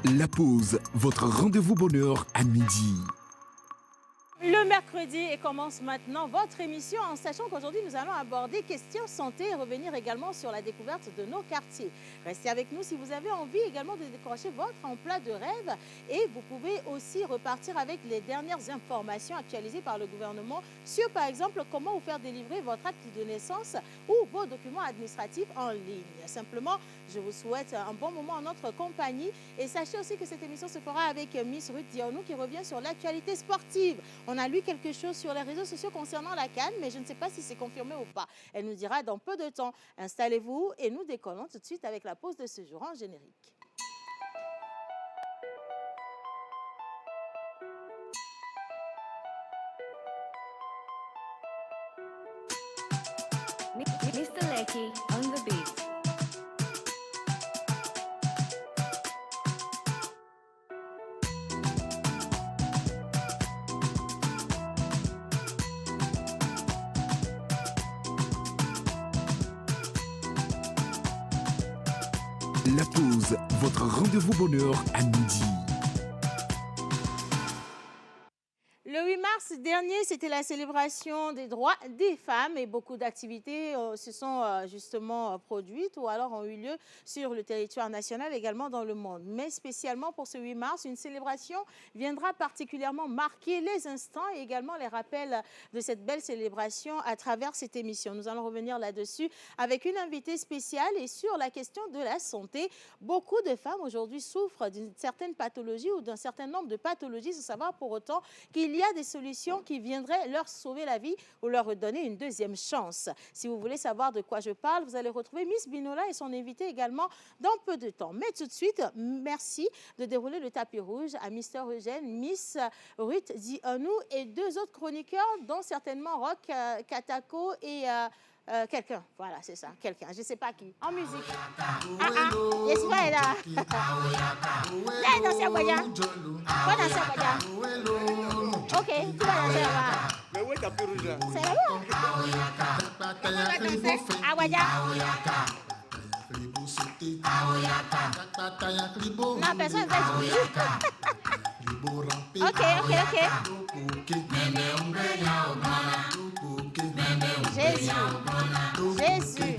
La pause, votre rendez-vous bonheur à midi. Le mercredi et commence maintenant votre émission en sachant qu'aujourd'hui nous allons aborder questions santé et revenir également sur la découverte de nos quartiers. Restez avec nous si vous avez envie également de décrocher votre emploi de rêve et vous pouvez aussi repartir avec les dernières informations actualisées par le gouvernement sur par exemple comment vous faire délivrer votre acte de naissance ou vos documents administratifs en ligne. Simplement, je vous souhaite un bon moment en notre compagnie et sachez aussi que cette émission se fera avec Miss Ruth Dionou qui revient sur l'actualité sportive. On a lu quelque chose sur les réseaux sociaux concernant la CAN, mais je ne sais pas si c'est confirmé ou pas. Elle nous dira dans peu de temps. Installez-vous et nous décollons tout de suite avec la pause de ce jour en générique. Mr. Lecky on the beat. La pause, votre rendez-vous bonheur à midi. Le 8 mars dernier, c'était la célébration des droits des femmes et beaucoup d'activités se sont justement produites ou alors ont eu lieu sur le territoire national, également dans le monde. Mais spécialement pour ce 8 mars, une célébration viendra particulièrement marquer les instants et également les rappels de cette belle célébration à travers cette émission. Nous allons revenir là-dessus avec une invitée spéciale et sur la question de la santé. Beaucoup de femmes aujourd'hui souffrent d'une certaine pathologie ou d'un certain nombre de pathologies, sans savoir pour autant qu'il y a des solutions qui viendraient leur sauver la vie ou leur redonner une deuxième chance. Si vous voulez savoir de quoi je parle, vous allez retrouver Miss Binola et son invité également dans peu de temps. Mais tout de suite, merci de dérouler le tapis rouge à Mister Eugène, Miss Ruth Dionou et deux autres chroniqueurs, dont certainement Rock Katako et quelqu'un. Voilà, c'est ça, quelqu'un. Je ne sais pas qui. En musique. J'espère là. Là, danser à Boya. Va danser à Boya. Ok, tu vas danser là-bas. Mais où est ta rouge là? C'est là-bas. On va danser à Boya. Non, personne ne fait. Ok. Jésus.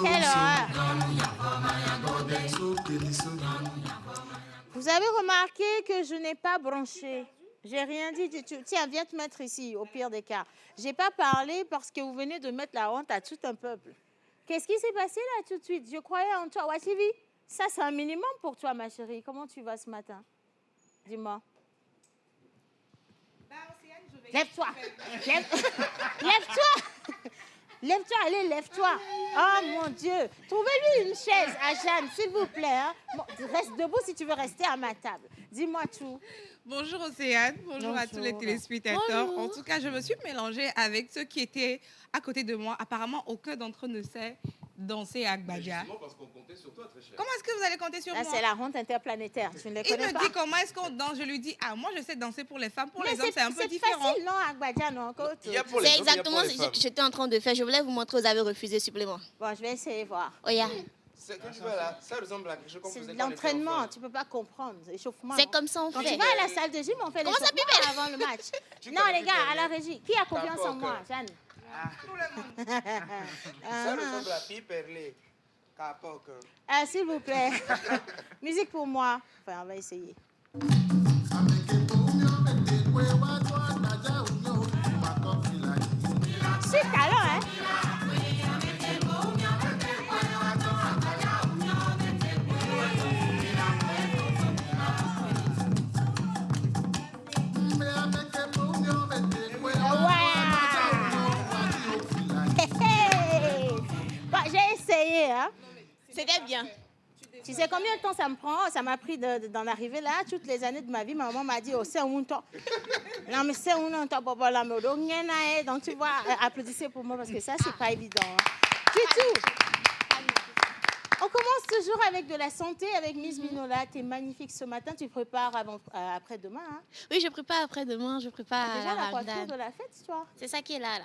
Quelle horreur. Vous avez remarqué que je n'ai pas branché. J'ai rien dit du tout. Tiens, viens te mettre ici, au pire des cas. Je n'ai pas parlé parce que vous venez de mettre la honte à tout un peuple. Qu'est-ce qui s'est passé là tout de suite? Je croyais en toi. Wassivi, ça c'est un minimum pour toi, ma chérie. Comment tu vas ce matin? Dis-moi. Lève-toi. Lève-toi. Lève-toi, allez, lève-toi. Oh mon Dieu. Trouvez-lui une chaise à Jeanne, s'il vous plaît. Hein. Bon, reste debout si tu veux rester à ma table. Dis-moi tout. Bonjour Océane, bonjour à tous les téléspectateurs. Bonjour. En tout cas, je me suis mélangée avec ceux qui étaient à côté de moi. Apparemment, aucun d'entre eux ne sait danser à Agbadia. Justement parce qu'on comptait sur toi, très cher. Comment est-ce que vous allez compter sur Là, moi? c'est la honte interplanétaire. Tu ne les Il connais me pas. dit comment est-ce qu'on danse. Je lui dis, ah, moi je sais danser pour les femmes, pour Mais les hommes c'est un peu différent. C'est facile, non, Agbadia, non. Il y a pour les C'est hommes, il y a exactement pour les ce femmes. que j'étais en train de faire. Je voulais vous montrer, vous avez refusé supplément. Bon, je vais essayer de voir. Oh, yeah. C'est que tu vois là, ça ressemble à quelque chose qu'on C'est faisait de quand on était l'entraînement, enfant. tu ne peux pas comprendre. Échauffement. C'est non. comme ça on Quand fait. tu vas à la salle de gym, on fait Comment ça l'échauffement avant le match. Tu Non, connais les gars, plus à la rien. régie. Qui a confiance en D'accord, moi, Jeanne? Tout le monde. Ça ressemble à Pi Perlé. Capoc. S'il vous plaît. Musique pour moi. Enfin, on va essayer. C'est talent, hein? Bon, j'ai essayé, hein. C'était bien. Tu sais combien de temps ça me prend? Ça m'a pris d'en arriver là. Toutes les années de ma vie, ma maman m'a dit, oh, c'est un temps. Non, mais c'est un temps, papa, là, mais donc tu vois, applaudissez pour moi parce que ça, c'est pas évident. Hein. Du tout. On commence toujours avec de la santé, avec Miss Binola. Tu es magnifique ce matin. Tu prépares après-demain. Hein? Oui, je prépare après-demain, je prépare Déjà la la voiture Ramadan. de la fête, toi. C'est ça qui est là.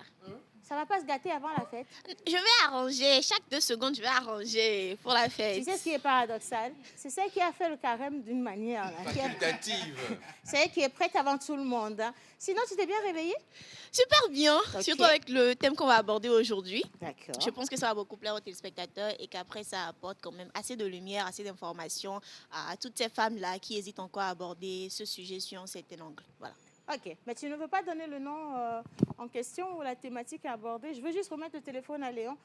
Ça Ça va pas se gâter avant la fête? Je vais arranger. Chaque 2 secondes, je vais arranger pour la Tu fête. sais ce qui est paradoxal? C'est celle qui a fait le carême d'une manière. Là, Facultative. c'est elle qui est prête avant tout le monde. Hein. Sinon, tu t'es bien réveillée? Super bien, Ok. surtout avec le thème qu'on va aborder aujourd'hui. D'accord. Je pense que ça va beaucoup plaire aux téléspectateurs et qu'après, ça apporte quand même assez de lumière, assez d'informations à toutes ces femmes-là qui hésitent encore à aborder ce sujet sur un certain angle. Voilà. Ok, mais tu ne veux pas donner le nom en question ou la thématique à aborder. Je veux juste remettre le téléphone à Léon.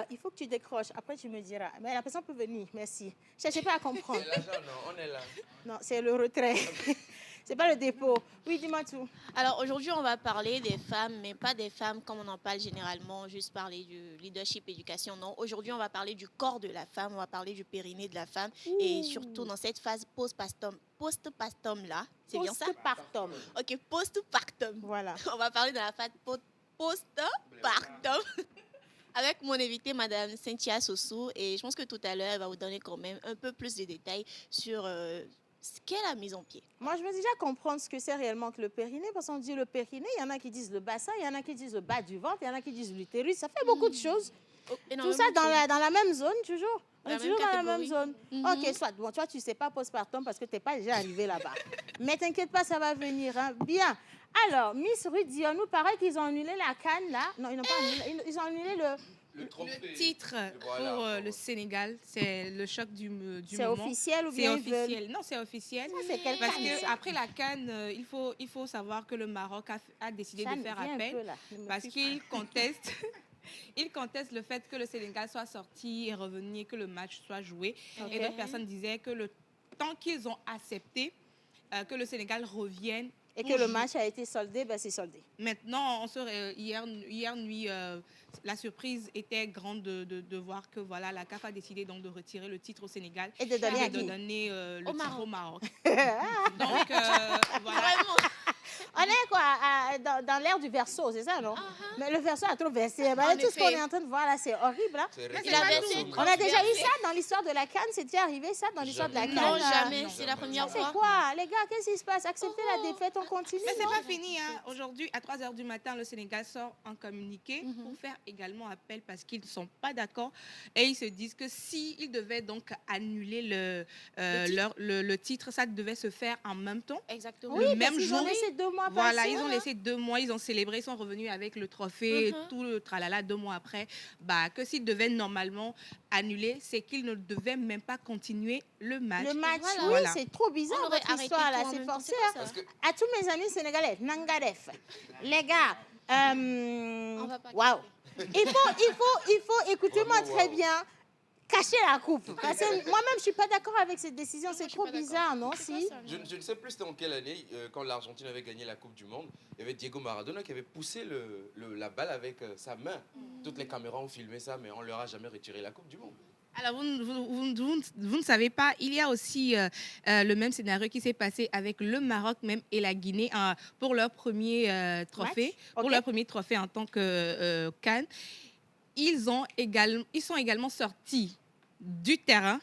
Il faut que tu décroches. Après, tu me diras. Mais la personne peut venir. Merci. Je ne cherche pas à comprendre. Et l'argent, non, on est là. Non, c'est le retrait. C'est pas le dépôt. Oui, dis-moi tout. Alors aujourd'hui, on va parler des femmes, mais pas des femmes comme on en parle généralement, juste parler du leadership, éducation. Non, aujourd'hui, on va parler du corps de la femme, on va parler du périnée de la femme et surtout dans cette phase post-partum là. C'est bien ça? Postpartum. Ok, post-partum. Voilà. On va parler de la phase post-partum avec mon invitée, Madame Cynthia Sossou. Et je pense que tout à l'heure, elle va vous donner quand même un peu plus de détails sur ce qu'elle a mis en pied. Moi, je veux déjà comprendre ce que c'est réellement que le périnée, parce qu'on dit le périnée, il y en a qui disent le bassin, il y en a qui disent le bas du ventre, il y en a qui disent l'utérus. Ça fait beaucoup de choses. Oh, Tout énormément ça de dans choses. la même zone, toujours. On La est même toujours dans la même catégorie. zone. Ok, soit. Bon, toi, tu ne sais pas postpartum parce que tu n'es pas déjà arrivé là-bas. Mais t'inquiète pas, ça va venir. Hein. Bien. Alors, Miss Ruth, dis-nous, pareil qu'ils ont annulé la canne, là. Non, ils n'ont pas annulé. Ils ont annulé le... Le trophée. Le titre Voilà. pour le Sénégal, c'est le choc du C'est moment. officiel ou C'est bien ils veulent- officiel. Non, c'est officiel. Ça, c'est quelle Parce canne, que ça? après la CAN, il faut savoir que le Maroc a décidé Ça de me faire vient un appel peu, là. Ne me parce touche qu'il conteste. Il conteste le fait que le Sénégal soit sorti et revenu et que le match soit joué. Ok. Et d'autres personnes disaient que le temps qu'ils ont accepté que le Sénégal revienne. Et pour que le jouer. match a été soldé, ben c'est soldé. Maintenant, hier nuit, la surprise était grande de voir que voilà, la CAF a décidé donc de retirer le titre au Sénégal Et de donner à de qui? donner le Au titre Maroc. au Maroc. Donc, voilà. Vraiment. On est quoi dans l'ère du verso, c'est ça, non? Mais le verso a trop versé. Ben, En tout ce qu'on effet. est en train de voir là, c'est horrible. Hein? C'est Il a resté versé. On a déjà eu ça dans l'histoire de la Cannes. C'est déjà arrivé ça dans l'histoire de la Cannes? Non, euh, jamais. C'est la première C'est fois. quoi? Les gars, qu'est-ce qui se passe? Acceptez la défaite, on continue. Mais c'est non? pas fini. Hein. Aujourd'hui, à 3h du matin, le Sénégal sort un communiqué pour faire également appel parce qu'ils ne sont pas d'accord. Et ils se disent que s'ils devaient donc annuler le titre, ça devait se faire en même temps. Exactement. Oui, le parce même qu'ils ont jour. laissé 2 mois Voilà, passer. ils ont laissé 2 mois, ils ont célébré, ils sont revenus avec le trophée, tout le tralala 2 mois après. Bah, que s'ils devaient normalement annuler, c'est qu'ils ne devaient même pas continuer le match. Le match, Voilà. oui, Voilà. c'est trop bizarre On aurait votre arrêté histoire là, tout en c'est même temps, forcé. c'est hein. pas ça. Parce que À tous mes amis sénégalais, Nangadef, les gars, On va pas waouh, il faut, écoutez-moi Vraiment, très waouh. bien, cacher la coupe. Parce que moi-même, je suis pas d'accord avec cette décision, Moi, c'est je suis trop pas d'accord. bizarre, non? C'est pas Si. ça, non. je ne sais plus c'était en quelle année, quand l'Argentine avait gagné la Coupe du Monde, il y avait Diego Maradona qui avait poussé la balle avec sa main. Toutes les caméras ont filmé ça, mais on leur a jamais retiré la Coupe du Monde. Alors, vous ne savez pas, il y a aussi le même scénario qui s'est passé avec le Maroc même et la Guinée pour leur premier trophée, Ok. pour leur premier trophée en tant que CAN. Ils sont également sortis du terrain,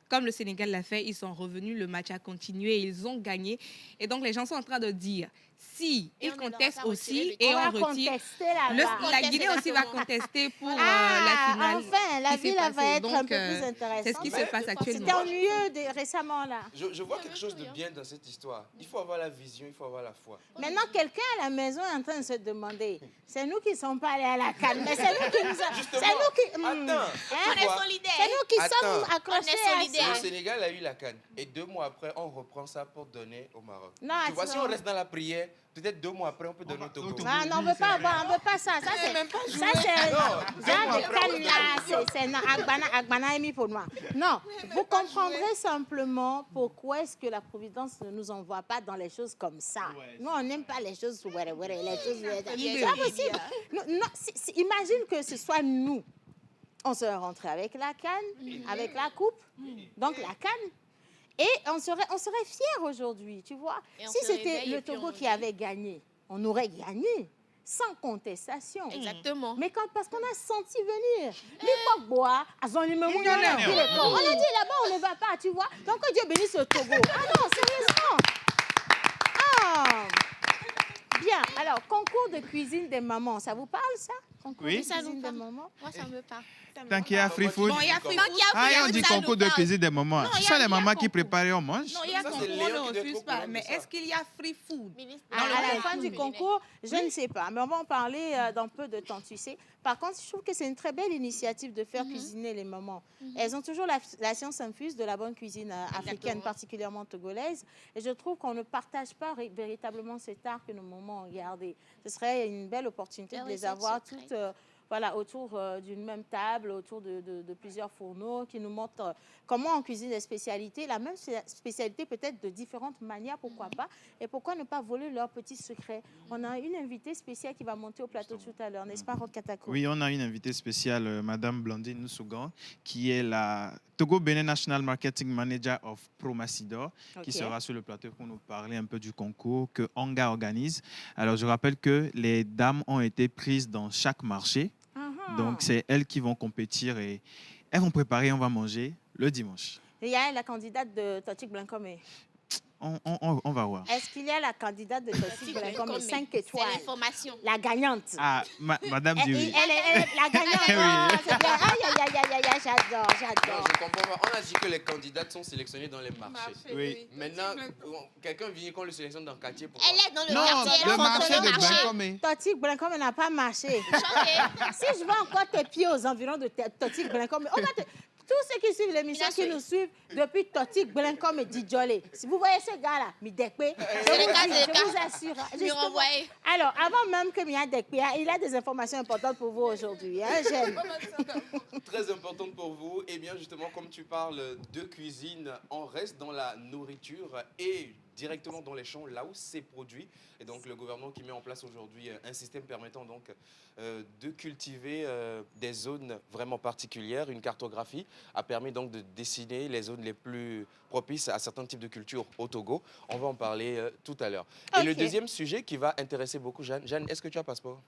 comme le Sénégal l'a fait. Ils sont revenus, le match a continué, ils ont gagné. Et donc, les gens sont en train de dire, si Et ils on ne leur a contestent pas retiré aussi le et On va on retire... contester là-bas. La Guinée aussi va exactement. contester pour la Ah, finale. enfin, la qui s'est vie là va passée. être un Donc, peu plus intéressante. c'est ce qui se passe C'était actuellement. ennuyeux récemment là. Je vois quelque chose de bien dans cette histoire. Il faut avoir la vision, il faut avoir la foi. Maintenant, quelqu'un à la maison est en train de se demander, c'est nous qui ne sommes pas allés à la canne, mais c'est nous qui nous sommes... Justement, C'est nous qui... attends, On est vois, solidaires. C'est nous qui Attends. sommes accrochés On est à solidaires. ça. le Sénégal a eu la canne. Et 2 mois après, on reprend ça pour donner au Maroc. Non, Tu vois, si attends. on reste dans la prière, peut-être 2 mois après, on peut donner au Togo. Ah, non, on ne veut pas avoir, on veut pas ça. Ça, c'est... Ça, c'est... Genre de canne là, c'est... Non, Agbana est mis pour moi. Non, vous comprendrez simplement pourquoi est-ce que la Providence ne nous envoie pas dans les choses comme ça. Nous, on n'aime pas les choses... Les choses... C'est pas possible. Non, imagine que ce soit nous. On serait rentré avec la canne, avec la coupe, donc la canne. Et on serait fiers aujourd'hui, tu vois. Et on Si se c'était réveille le et puis Togo on qui dit- avait gagné, on aurait gagné, sans contestation. Exactement. Mais parce qu'on a senti venir. Les bois, on a dit là-bas, on ne va pas, tu vois. Donc que Dieu bénisse le Togo. Ah non, sérieusement. Ah. Bien, alors, concours de cuisine des mamans, ça vous parle, ça? Concours Oui. de Ça nous cuisine des parle. mamans? Moi, ça me parle. Tant qu'il y a free food. Bon, il y a free Tant food. qu'il y a Ah, et on free dit food, ça concours nous de parle. cuisine des moments. Non, Ce il y sont a- les il y a mamans qui concours. préparent et on mange. Non, il y a Ça, c'est concours, Léo on qui ne doit être refuse au pas. courant de Mais ça. est-ce qu'il y a free food? Ministre À la de fin du culinaire. concours, je ne sais pas, mais on va en parler dans peu de temps, tu sais. Par contre, je trouve que c'est une très belle initiative de faire cuisiner les mamans. Elles ont toujours la science infuse de la bonne cuisine africaine, Exactement. particulièrement togolaise. Et je trouve qu'on ne partage pas véritablement cet art que nos mamans ont gardé. Ce serait une belle opportunité Des de les recettes avoir secrètes. toutes voilà, autour d'une même table, autour de plusieurs fourneaux qui nous montrent comment on cuisine des spécialités, la même spécialité peut-être de différentes manières, pourquoi pas, et pourquoi ne pas voler leurs petits secrets. On a une invitée spéciale qui va monter au plateau tout à l'heure, n'est-ce pas, Roch Katako? Oui, on a une invitée spéciale, Madame Blandine Noussougan, qui est la Togo Benin National Marketing Manager of Promacidor, qui Ok. sera sur le plateau pour nous parler un peu du concours que Onga organise. Alors, je rappelle que les dames ont été prises dans chaque marché. Donc, c'est elles qui vont compétir et elles vont préparer, on va manger le dimanche. Il y a la candidate de Totik Blancomé. On va voir. Est-ce qu'il y a la candidate de Totik Blancomé, 5 C'est étoiles, l'information. la gagnante? Ah, Madame Elle, Duri. elle est la gagnante. Oui. Ah, c'est bien. Aïe, aïe, aïe, aïe, aïe, j'adore, Non, j'adore. je comprends pas. On a dit que les candidates sont sélectionnées dans les marchés. Oui. Maintenant, quelqu'un vient qu'on le sélectionne dans le quartier. Pourquoi? Elle est dans le Non, quartier. elle le est marché dans de le marché. Blancomé. Totik Blancomé n'a pas marché. Choquée. Si je vois encore tes pieds aux environs de Totik Blancomé, on va te... Tous ceux qui suivent l'émission, qui nous suivent depuis Totik Blancomé et Didjolé, si vous voyez ce gars-là, Midekpe, je vous assure. Lui justement. renvoyer. Alors, avant même que Mia Dekpe, il a des informations importantes pour vous aujourd'hui. Hein, j'aime. Très importante pour vous. Et bien justement, comme tu parles de cuisine, on reste dans la nourriture et directement dans les champs, là où c'est produit. Et donc le gouvernement qui met en place aujourd'hui un système permettant donc de cultiver des zones vraiment particulières. Une cartographie a permis donc de dessiner les zones les plus propices à certains types de cultures au Togo. On va en parler tout à l'heure. Et le Ok. deuxième sujet qui va intéresser beaucoup Jeanne. Jeanne, est-ce que tu as passeport?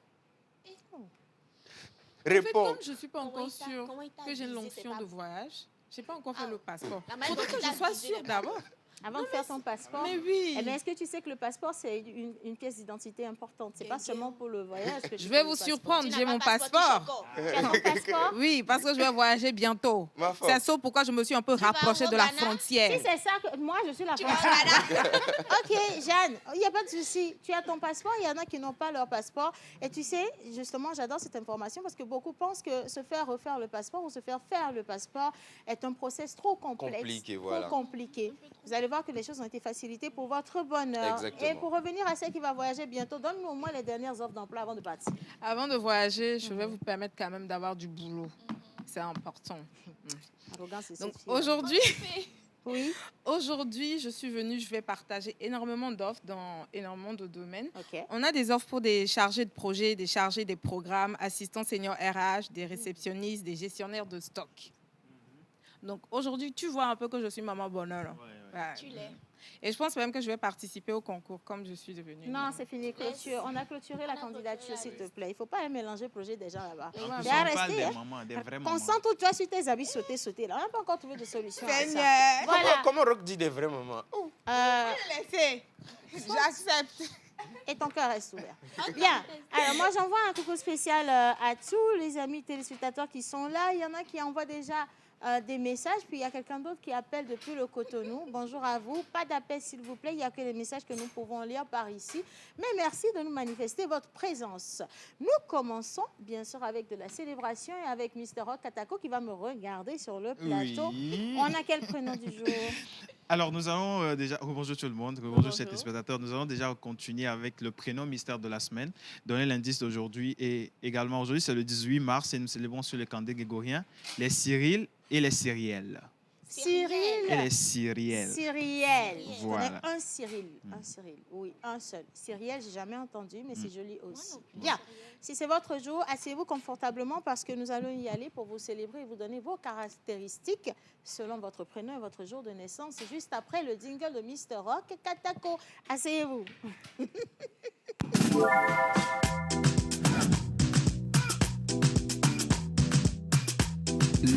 Réponds. Comme je ne suis pas encore sûre que j'ai une longue de voyage, je n'ai pas encore fait le passeport. La Il manière faudrait dont que tu je l'as sois visé, sûre les d'abord. Avant de faire son passeport. Mais oui. Eh bien, est-ce que tu sais que le passeport, c'est une pièce d'identité importante? C'est pas seulement pour le voyage. Que tu Je fais vais le vous passeport. surprendre, Tu n'as j'ai pas mon de passeport. Tu as ton passeport? Oui, parce que je vais voyager bientôt. Ma foi. C'est ça pourquoi je me suis un peu vas rapprochée au de la Ghana? frontière. Si c'est ça, que moi, je suis la Tu vas au frontière. Ghana. Ok, Jeanne, il n'y a pas de souci. Tu as ton passeport, il y en a qui n'ont pas leur passeport. Et tu sais, justement, j'adore cette information parce que beaucoup pensent que se faire refaire le passeport ou se faire faire le passeport est un process trop complexe. Compliqué, voilà. Trop compliqué. Vous allez voir que les choses ont été facilitées pour votre bonheur. Exactement. Et pour revenir à celle qui va voyager bientôt, donne-nous au moins les dernières offres d'emploi avant de partir. Avant de voyager, je vais vous permettre quand même d'avoir du boulot. C'est important. Arrogance, c'est Donc cette fille. aujourd'hui, Oui, aujourd'hui, je suis venue, je vais partager énormément d'offres dans énormément de domaines. ok. On a des offres pour des chargés de projet, des chargés des programmes, assistants seniors RH, des réceptionnistes, des gestionnaires de stock. Donc aujourd'hui, tu vois un peu que je suis maman bonheur. Là. Ouais. Tu l'es. Et je pense même que je vais participer au concours comme je suis devenue. Non, c'est fini, clôture. On a clôturé la candidature, s'il te plaît. Il ne faut pas mélanger le projet des gens là-bas. En plus, Bien on parle resté, des hein. mamans, des vraies mamans. Concentre-toi sur tes habits sautés là. On n'a pas encore trouvé de solution à ça. Seigneur, Voilà. Comment Rock dit des vrais mamans? laissez. J'accepte. Et ton cœur reste ouvert. Bien. Alors, moi, j'envoie un coucou spécial à tous les amis téléspectateurs qui sont là. Il y en a qui envoient déjà des messages. Puis, il y a quelqu'un d'autre qui appelle depuis le Cotonou. Bonjour à vous. Pas d'appel, s'il vous plaît. Il n'y a que les messages que nous pouvons lire par ici. Mais merci de nous manifester votre présence. Nous commençons, bien sûr, avec de la célébration et avec Mr. Roch Katako qui va me regarder sur le plateau. Oui. On a quel prénom du jour? Alors, nous allons déjà... Bonjour tout le monde, bonjour chers téléspectateurs. Nous allons déjà continuer avec le prénom mystère de la semaine, donner l'indice d'aujourd'hui. Et également, aujourd'hui, c'est le 18 mars et nous célébrons sur le calendrier grégorien les Cyril et les Cyrielles. Cyril. Et les Cyrielles. Cyrielle. Voilà. Je connais un Cyril. Un Cyril, oui, un seul. Cyrielle, j'ai jamais entendu, mais c'est joli aussi. Bien. Si c'est votre jour, asseyez-vous confortablement parce que nous allons y aller pour vous célébrer et vous donner vos caractéristiques selon votre prénom et votre jour de naissance. C'est juste après le jingle de Mr. Roch Katako. Asseyez-vous.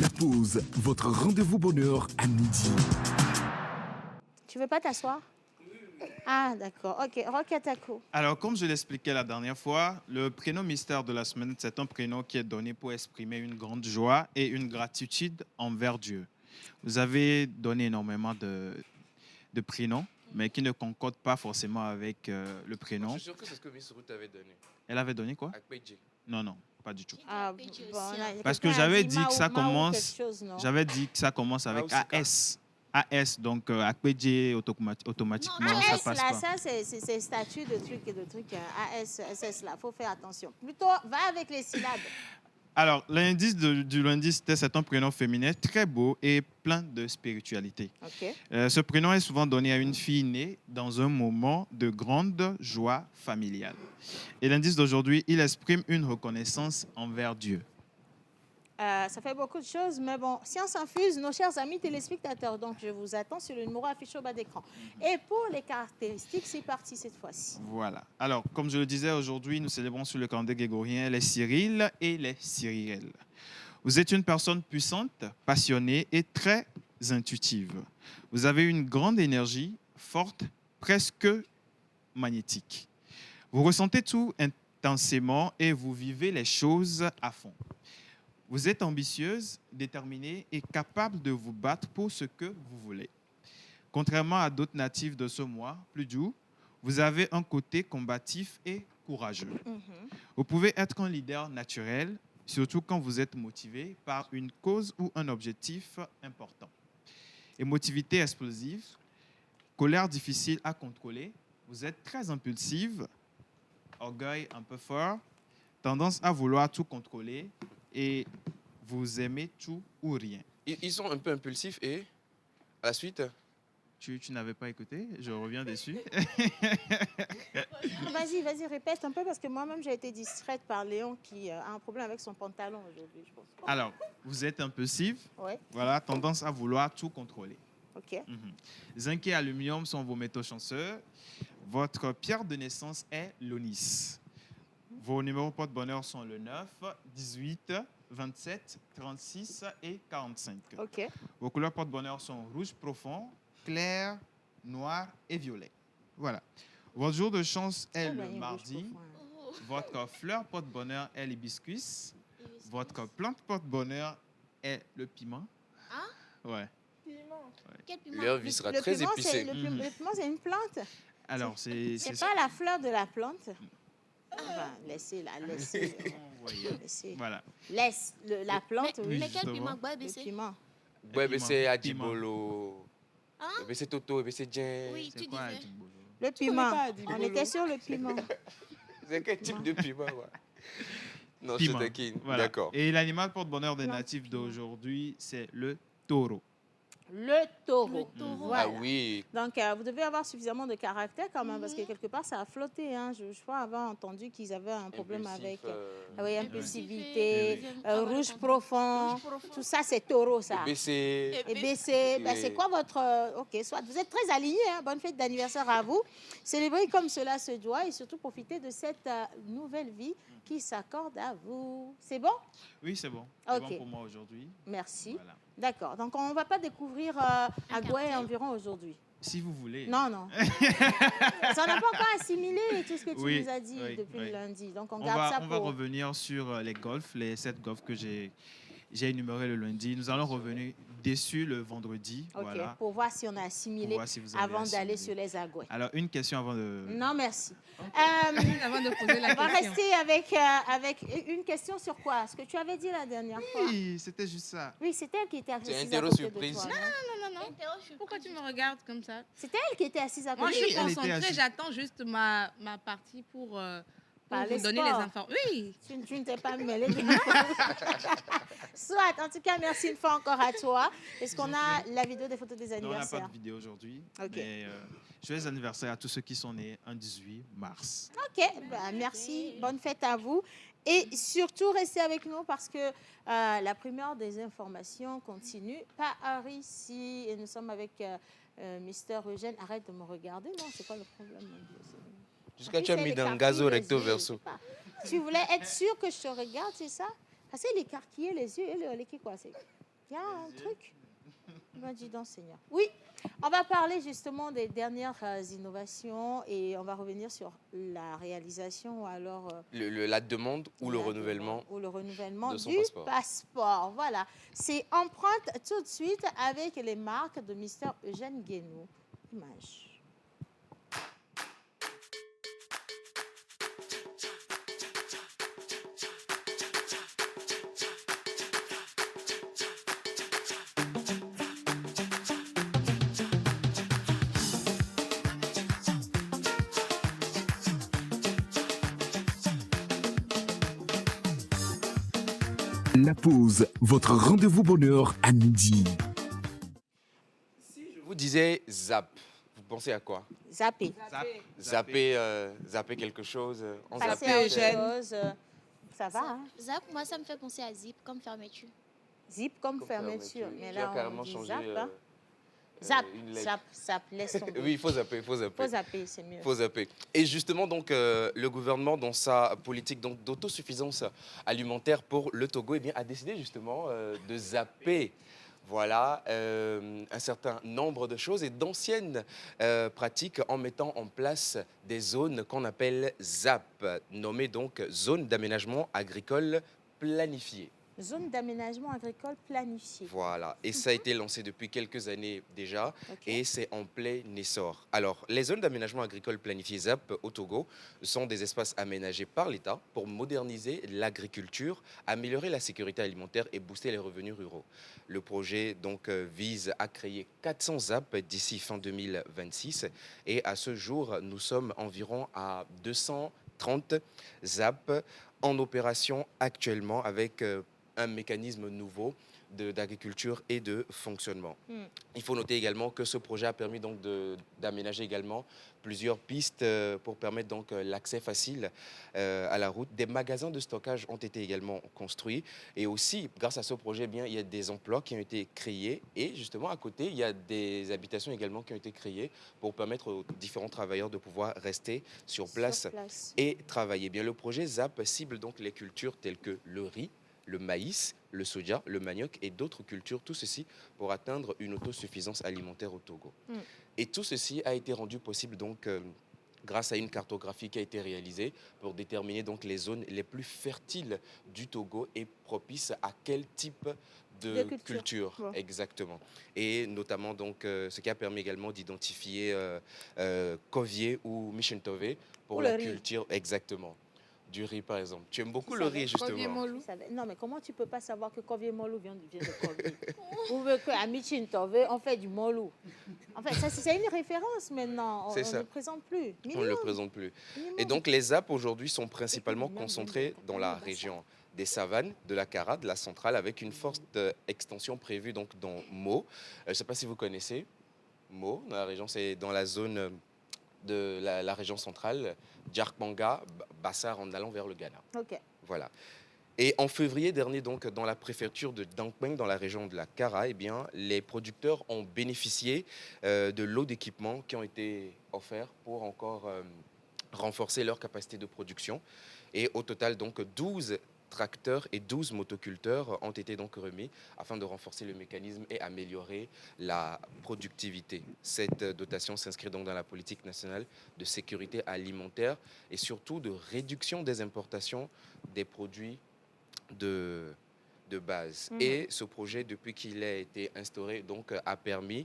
La pause, votre rendez-vous bonheur à midi. Tu veux pas t'asseoir? Ah, d'accord. OK. Rokatako. Alors, comme je l'expliquais la dernière fois, le prénom mystère de la semaine, c'est un prénom qui est donné pour exprimer une grande joie et une gratitude envers Dieu. Vous avez donné énormément de prénoms, mais qui ne concordent pas forcément avec le Je prénom. suis sûr que c'est ce que Miss Ruth avait donné. Elle avait donné quoi? Akpeji. Non, non, pas du tout. Ah, Petit bon, aussi, là, hein. Parce que quelqu'un a j'avais dit dit que ça Mao commence. quelque chose, non? J'avais dit que ça commence avec Mausika. AS. AS, donc automatiquement, Non, ça AS, passe là, pas. ça, c'est statut de trucs et de trucs. AS, SS, là, il faut faire attention. Plutôt, va avec les syllabes. Alors, l'indice du lundi, c'est un prénom féminin très beau et plein de spiritualité. OK. Ce prénom est souvent donné à une fille née dans un moment de grande joie familiale. Et l'indice d'aujourd'hui, il exprime une reconnaissance envers Dieu. Ça fait beaucoup de choses, mais bon, science infuse, nos chers amis téléspectateurs. Donc, je vous attends sur le numéro affiché au bas d'écran. Et pour les caractéristiques, c'est parti cette fois-ci. Voilà. Alors, comme je le disais, aujourd'hui, nous célébrons sur le calendrier grégorien les Cyril et les Cyrillelles. Vous êtes une personne puissante, passionnée et très intuitive. Vous avez une grande énergie, forte, presque magnétique. Vous ressentez tout intensément et vous vivez les choses à fond. Vous êtes ambitieuse, déterminée et capable de vous battre pour ce que vous voulez. Contrairement à d'autres natifs de ce mois, plus doux, vous avez un côté combatif et courageux. Vous pouvez être un leader naturel, surtout quand vous êtes motivé par une cause ou un objectif important. Émotivité explosive, colère difficile à contrôler, vous êtes très impulsive, orgueil un peu fort, tendance à vouloir tout contrôler et vous aimez tout ou rien. Ils sont un peu impulsifs et à la suite, Tu n'avais pas écouté, je reviens dessus. Vas-y, répète un peu parce que moi-même, j'ai été distraite par Léon qui a un problème avec son pantalon aujourd'hui, je pense. Alors, vous êtes impulsive, Ouais, voilà, tendance à vouloir tout contrôler. OK. Zinc et aluminium sont vos métaux chanceux. Votre pierre de naissance est l'onis. Vos numéros porte-bonheur sont le 9, 18, 27, 36 et 45. OK. Vos couleurs porte-bonheur sont rouge profond, clair, noir et violet. Voilà. Votre jour de chance est Oh, ben, le il mardi. bouge pas, hein. Votre fleur porte-bonheur est l'hibiscus. Votre plante porte-bonheur est le piment. Ah? Ouais. Quel piment? leur vie sera Le très piment, épicée. le piment, c'est une plante. Alors, c'est C'est pas la fleur de la plante. Enfin, laissez-la, laissez. Voyez. laissez. Voilà. Laisse la plante, oui. Mais quel justement. piment? Ouais, Le baissé. piment. Ouais, mais c'est Piment. Adibolo. Hein? Mais c'est Toto, mais c'est Jen. Oui, C'est tu quoi, disais. Adibolo? Le connais piment. pas Adibolo? On était sur le piment. C'est quel type de piment, ouais. Non, Piment. je taquine. Voilà. D'accord. Et l'animal porte-bonheur des Non, natifs piment. d'aujourd'hui, c'est le taureau. Le taureau. Le taureau. Voilà. Ah oui. Donc, vous devez avoir suffisamment de caractère quand même, parce que quelque part, ça a flotté. Hein. Je crois avoir entendu qu'ils avaient un problème Impulsif, avec oui, Oui, impulsivité, oui. rouge profond. Rouge profond. Tout ça, c'est taureau, ça. BC. Et baissé, ben, Oui. c'est quoi votre... ok, soit vous êtes très alignés, hein. Bonne fête d'anniversaire à vous. Célébrez comme cela se doit et surtout profitez de cette nouvelle vie qui s'accorde à vous. C'est bon? Oui, c'est bon. C'est Ok. bon pour moi aujourd'hui. Merci. Voilà. D'accord. Donc, on ne va pas découvrir Agoué environ aujourd'hui. Si vous voulez. Non, non. Ça n'a pas encore assimilé tout ce que tu Oui, nous as dit oui, depuis oui. lundi. Donc, on On garde ça va pour... revenir sur les golfs, les 7 golfs que j'ai énumérés le lundi. Nous allons revenir dessus le vendredi. Ok, Voilà. pour voir si on a Pour assimilé voir si vous avez avant d'aller assimilé. sur les Agoué. Alors, une question avant de... Non, merci. Avant de poser la On va question. rester avec une question sur quoi? Ce que tu avais dit la dernière fois. Oui, c'était juste ça. Oui, c'est elle qui était assise à interro côté de surprise. toi. Non, non, non. Pourquoi tu me regardes comme ça? C'était elle qui était assise à Moi, côté je de suis toi. elle était concentrée, assise. j'attends juste ma partie pour Parler vous donner les sport. informations. Oui, Tu ne t'es pas mêlée de Soit, en tout cas, merci une fois encore à toi. Est-ce qu'on a la vidéo des photos des Non, on n'a pas anniversaires? de vidéo aujourd'hui. Ok. Mais joyeux anniversaire à tous ceux qui sont nés un 18 mars. Ok, bah, merci. Bonne fête à vous. Et surtout, restez avec nous parce que la primeur des informations continue. Pas ici. Et nous sommes avec Mister Eugène. Arrête de me regarder. Non, c'est quoi le problème, mon Dieu? Jusqu'à tu as mis dans gazo recto verso. Tu voulais être sûr que je te regarde, c'est ça? Parce qu'il écarquillait les yeux. Il est quoi? Il y a un truc. Ben, dis donc, Seigneur. Oui, on va parler justement des dernières innovations et on va revenir sur la réalisation ou alors La demande ou le la renouvellement demande ou le renouvellement de son du passeport. passeport. Voilà, c'est empreinte tout de suite avec les marques de Mister Eugène Guénou. Image. La pause, votre rendez-vous bonheur à midi. Je vous disais zap. Vous pensez à quoi? Zapper. Zapper quelque chose en Passer zappé. à autre Eugène. chose. Ça va, hein? Zap, moi, ça me fait penser à zip comme fermeture. Zip comme Comme fermeture. fermeture. Mais Tu as là, on carrément dit changé, zap. Hein? une Zap, lettre. zap, zap, laisse tomber. Oui, il faut zapper, il faut zapper. Faut zapper, c'est mieux. Faut zapper. Et justement, donc, le gouvernement, dans sa politique donc, d'autosuffisance alimentaire pour le Togo, eh bien, a décidé justement de zapper. Voilà, un certain nombre de choses et d'anciennes pratiques en mettant en place des zones qu'on appelle ZAP, nommées donc zones d'aménagement agricole planifiées. Zone d'aménagement agricole planifiée. Voilà, et ça a été lancé depuis quelques années déjà Ok. et c'est en plein essor. Alors, les zones d'aménagement agricole planifiées ZAP au Togo sont des espaces aménagés par l'État pour moderniser l'agriculture, améliorer la sécurité alimentaire et booster les revenus ruraux. Le projet donc vise à créer 400 ZAP d'ici fin 2026 et à ce jour, nous sommes environ à 230 ZAP en opération actuellement avec un mécanisme nouveau d'agriculture et de fonctionnement. Il faut noter également que ce projet a permis donc d'aménager également plusieurs pistes pour permettre donc l'accès facile à la route. Des magasins de stockage ont été également construits et aussi grâce à ce projet, eh bien, il y a des emplois qui ont été créés et justement à côté, il y a des habitations également qui ont été créées pour permettre aux différents travailleurs de pouvoir rester sur place et travailler. Eh bien, le projet ZAP cible donc les cultures telles que le riz, le maïs, le soja, le manioc et d'autres cultures, tout ceci pour atteindre une autosuffisance alimentaire au Togo. Et tout ceci a été rendu possible donc grâce à une cartographie qui a été réalisée pour déterminer donc les zones les plus fertiles du Togo et propices à quel type de culture. Bon. Exactement. Et notamment donc ce qui a permis également d'identifier Kovier ou Michentové pour Ou la le riz. culture. Exactement. Du riz, par exemple. Tu aimes beaucoup le riz, justement. Non, mais comment tu peux pas savoir que Kovier Molou vient de Kovier? Ou qu'à Michintove, on fait du Molou. En fait, ça, c'est une référence maintenant. C'est On ça. ne le présente plus. On ne le Minimum, présente plus. minimum. Et donc, les ZAP aujourd'hui sont principalement même concentrés bien, dans la région des savanes, de la Cara, de la centrale, avec une forte extension prévue donc dans Mo. Je ne sais pas si vous connaissez Mo, dans la région, c'est dans la zone de la région centrale, Djarkmanga, Bassar en allant vers le Ghana. Ok. Voilà. Et en février dernier, donc, dans la préfecture de Dankpeng, dans la région de la Kara, eh bien, les producteurs ont bénéficié de lots d'équipements qui ont été offerts pour encore renforcer leur capacité de production. Et au total, donc, 12 tracteurs et 12 motoculteurs ont été donc remis afin de renforcer le mécanisme et améliorer la productivité. Cette dotation s'inscrit donc dans la politique nationale de sécurité alimentaire et surtout de réduction des importations des produits de base. Et ce projet, depuis qu'il a été instauré, donc, a permis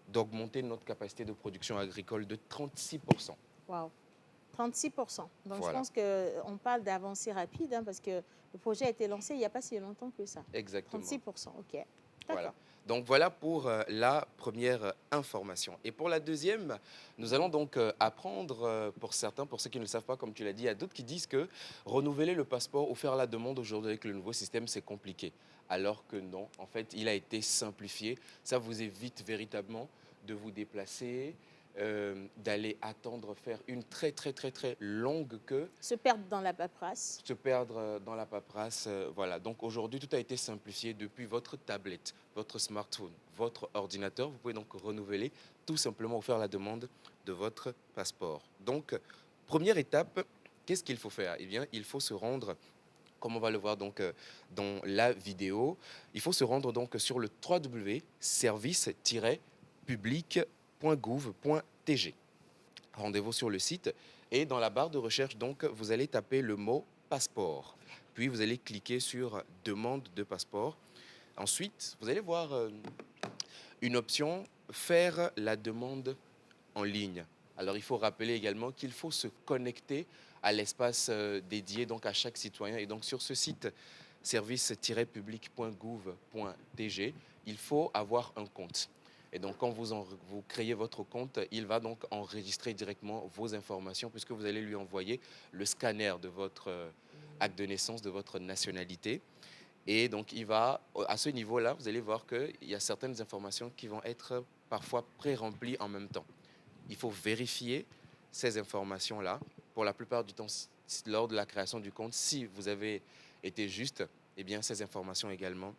d'augmenter notre capacité de production agricole de 36%. Waouh. 36%. Donc, Voilà. je pense qu'on parle d'avancée rapide hein, parce que le projet a été lancé il n'y a pas si longtemps que ça. Exactement. 36%, ok. D'accord. Voilà. Donc voilà pour la première information. Et pour la deuxième, nous allons donc apprendre, pour certains, pour ceux qui ne le savent pas, comme tu l'as dit, il y a d'autres qui disent que renouveler le passeport ou faire la demande aujourd'hui avec le nouveau système, c'est compliqué. Alors que non, en fait, il a été simplifié. Ça vous évite véritablement de vous déplacer, d'aller attendre, faire une très longue queue, Se perdre dans la paperasse. se perdre dans la paperasse. Voilà. Donc aujourd'hui, tout a été simplifié depuis votre tablette, votre smartphone, votre ordinateur. Vous pouvez donc renouveler tout simplement ou faire la demande de votre passeport. Donc, première étape, qu'est-ce qu'il faut faire? Eh bien, il faut se rendre comme on va le voir donc dans la vidéo, il faut se rendre donc sur le www.service-public.gouv.tg. Rendez-vous sur le site et dans la barre de recherche, donc, vous allez taper le mot passeport. Puis vous allez cliquer sur demande de passeport. Ensuite, vous allez voir une option faire la demande en ligne. Alors, il faut rappeler également qu'il faut se connecter à l'espace dédié donc à chaque citoyen. Et donc, sur ce site service-public.gouv.tg, il faut avoir un compte. Et donc, quand vous créez votre compte, il va donc enregistrer directement vos informations puisque vous allez lui envoyer le scanner de votre acte de naissance, de votre nationalité. Et donc, il va, à ce niveau-là, vous allez voir qu'il y a certaines informations qui vont être parfois pré-remplies en même temps. Il faut vérifier ces informations-là. Pour la plupart du temps, lors de la création du compte, si vous avez été juste, eh bien, ces informations également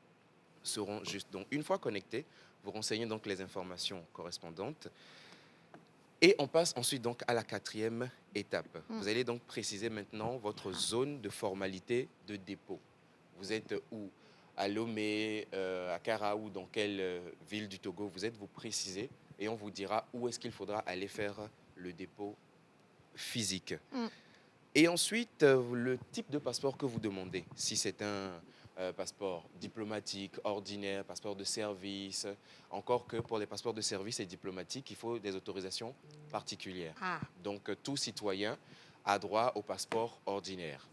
seront justes. Donc, une fois connecté, vous renseignez donc les informations correspondantes. Et on passe ensuite donc à la 4e étape. Vous allez donc préciser maintenant votre zone de formalité de dépôt. Vous êtes où? À Lomé, à Kara ou dans quelle ville du Togo vous êtes? Vous précisez et on vous dira où est-ce qu'il faudra aller faire le dépôt physique. Et ensuite, le type de passeport que vous demandez. Si c'est un passeport diplomatique, ordinaire, passeport de service. Encore que pour les passeports de service et diplomatiques, il faut des autorisations particulières. Donc, tout citoyen a droit au passeport ordinaire.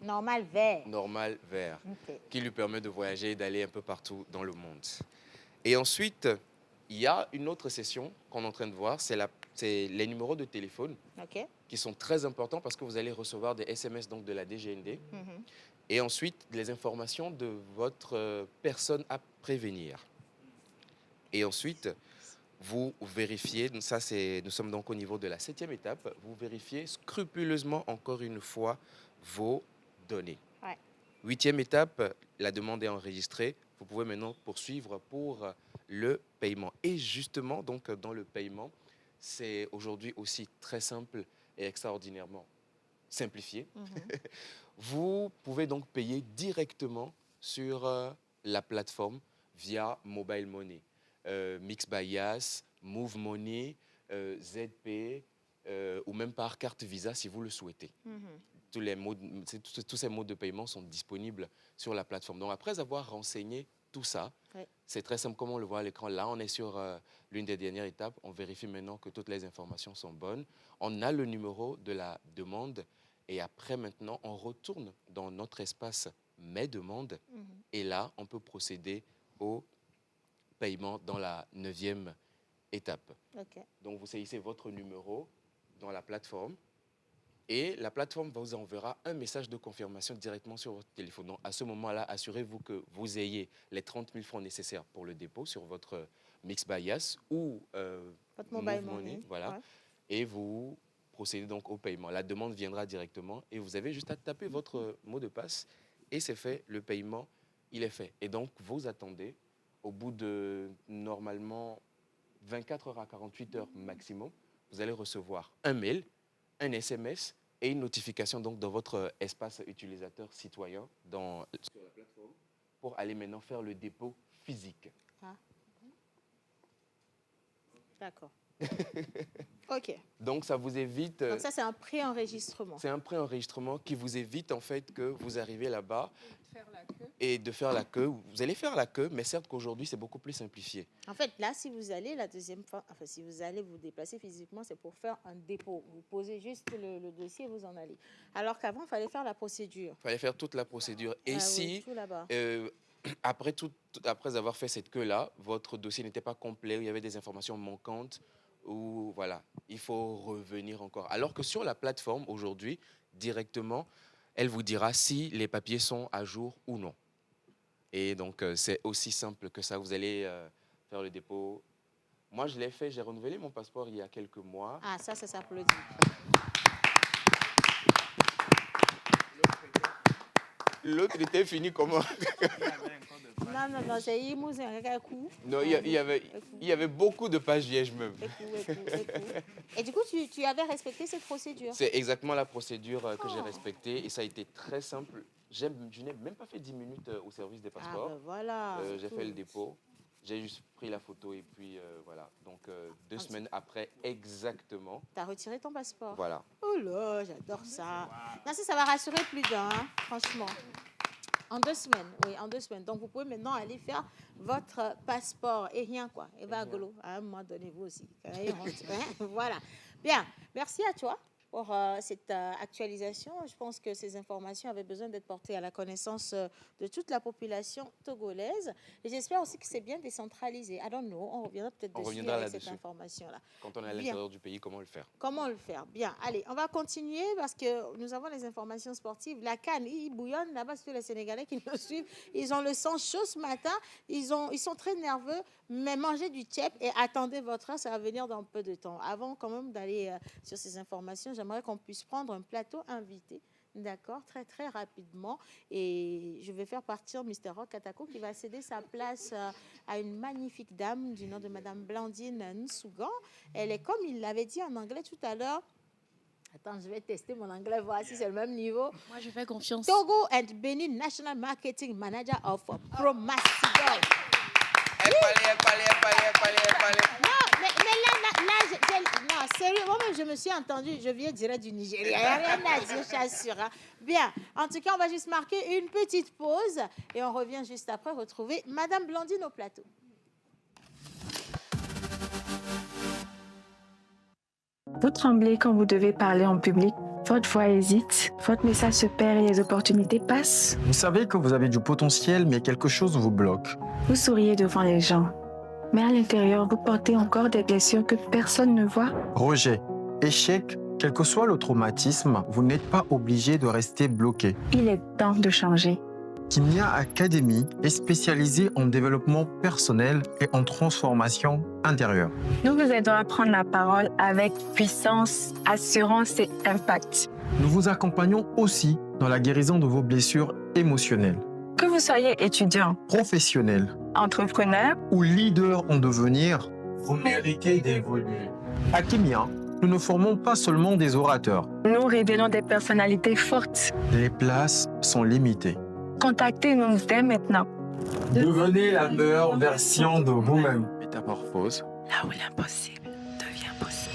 Normal vert. Normal vert, Ok. qui lui permet de voyager et d'aller un peu partout dans le monde. Et ensuite, il y a une autre session qu'on est en train de voir, c'est les numéros de téléphone Ok. qui sont très importants parce que vous allez recevoir des SMS donc de la DGND. Mhm. Et ensuite, les informations de votre personne à prévenir. Et ensuite, vous vérifiez, nous sommes donc au niveau de la 7e étape, vous vérifiez scrupuleusement encore une fois vos données. Ouais. 8e étape, la demande est enregistrée. Vous pouvez maintenant poursuivre pour le paiement. Et justement, donc, dans le paiement, c'est aujourd'hui aussi très simple et extraordinairement simplifié. Vous pouvez donc payer directement sur la plateforme via Mobile Money, Mix by Yas, Move Money, ZP ou même par carte Visa si vous le souhaitez. Tous ces modes de paiement sont disponibles sur la plateforme. Donc après avoir renseigné tout ça, c'est très simple comme on le voit à l'écran. Là, on est sur l'une des dernières étapes. On vérifie maintenant que toutes les informations sont bonnes. On a le numéro de la demande. Et après, maintenant, on retourne dans notre espace « Mes demandes » et là, on peut procéder au paiement dans la 9e étape. Ok. Donc, vous saisissez votre numéro dans la plateforme et la plateforme vous enverra un message de confirmation directement sur votre téléphone. Donc, à ce moment-là, assurez-vous que vous ayez les 30 000 francs nécessaires pour le dépôt sur votre Mix by Yas ou Votre Mobile Move Money. voilà. Ouais. Et vous procédez donc au paiement. La demande viendra directement et vous avez juste à taper votre mot de passe et c'est fait, le paiement, il est fait. Et donc, vous attendez au bout de, normalement, 24 heures à 48 heures maximum, vous allez recevoir un mail, un SMS et une notification donc dans votre espace utilisateur citoyen sur la plateforme pour aller maintenant faire le dépôt physique. D'accord. Ok. Donc, ça vous évite... Donc ça, c'est un pré-enregistrement. C'est un pré-enregistrement qui vous évite en fait que vous arrivez là-bas et de faire la queue. Vous allez faire la queue, mais certes qu'aujourd'hui, c'est beaucoup plus simplifié. En fait, là, si vous allez la deuxième fois, enfin, si vous allez vous déplacer physiquement, c'est pour faire un dépôt. Vous posez juste le dossier et vous en allez. Alors qu'avant, il fallait faire la procédure. Il fallait faire toute la procédure. Et Ah si, oui, tout là-bas. après avoir fait cette queue-là, votre dossier n'était pas complet, il y avait des informations manquantes, ou voilà, il faut revenir encore. Alors que sur la plateforme, aujourd'hui, directement, elle vous dira si les papiers sont à jour ou non. Et donc, c'est aussi simple que ça. Vous allez faire le dépôt. Moi, je l'ai fait, j'ai renouvelé mon passeport il y a quelques mois. Ah, ça s'applaudit. L'autre était fini comment? Non, c'est Imoussin, Non, il y avait beaucoup de pages vierges même. Et du coup, tu avais respecté cette procédure? C'est exactement la procédure que j'ai respectée et ça a été très simple. Je n'ai même pas fait 10 minutes au service des passeports. Voilà. J'ai fait le dépôt. J'ai juste pris la photo et puis voilà. Donc 2 semaines après, exactement. Tu as retiré ton passeport? Voilà. Oh là, j'adore ça. Non, ça va rassurer plus d'un, hein, franchement. En 2 semaines, oui, en 2 semaines. Donc, vous pouvez maintenant aller faire votre passeport et rien, quoi. Et va à Golo. À un moment donné, vous aussi. Voilà. Bien. Merci à toi pour cette actualisation. Je pense que ces informations avaient besoin d'être portées à la connaissance de toute la population togolaise. Et j'espère aussi que c'est bien décentralisé. I don't know. On reviendra peut-être dessus avec cette information-là. Quand on est à l'intérieur du pays, comment le faire? Comment le faire? Bien. Allez, on va continuer parce que nous avons les informations sportives. La CAN, ils bouillonnent là-bas sur les Sénégalais qui nous suivent. Ils ont le sang chaud ce matin. Ils sont très nerveux. Mais mangez du tchèp et attendez votre heure. Ça va venir dans peu de temps. Avant quand même d'aller sur ces informations, j'aimerais qu'on puisse prendre un plateau invité. D'accord, très très rapidement. Et je vais faire partir Mr. Rock Katako qui va céder sa place à une magnifique dame du nom de Madame Blandine Nsougan. Elle est, comme il l'avait dit en anglais tout à l'heure, attends, je vais tester mon anglais, voir si c'est le même niveau. Moi, je fais confiance. Togo and Benin National Marketing Manager of Promasidol. Non, mais là, non, sérieux, moi-même, je me suis entendue, je viens direct du Nigeria. Il n'y a rien à dire, je t'assure. Bien, en tout cas, on va juste marquer une petite pause et on revient juste après retrouver Madame Blandine au plateau. Vous tremblez quand vous devez parler en public. Votre voix hésite, votre message se perd et les opportunités passent. Vous savez que vous avez du potentiel, mais quelque chose vous bloque. Vous souriez devant les gens, mais à l'intérieur, vous portez encore des blessures que personne ne voit. Rejet, échec, quel que soit le traumatisme, vous n'êtes pas obligé de rester bloqué. Il est temps de changer. Kimia Academy est spécialisée en développement personnel et en transformation intérieure. Nous vous aidons à prendre la parole avec puissance, assurance et impact. Nous vous accompagnons aussi dans la guérison de vos blessures émotionnelles. Que vous soyez étudiant, Professionnel entrepreneur ou leader en devenir, vous méritez d'évoluer. À Kimia, nous ne formons pas seulement des orateurs. nous révélons des personnalités fortes. Les places sont limitées. Contactez-nous dès maintenant. Devenez la meilleure version de vous-même. Métamorphose. Là où l'impossible devient possible.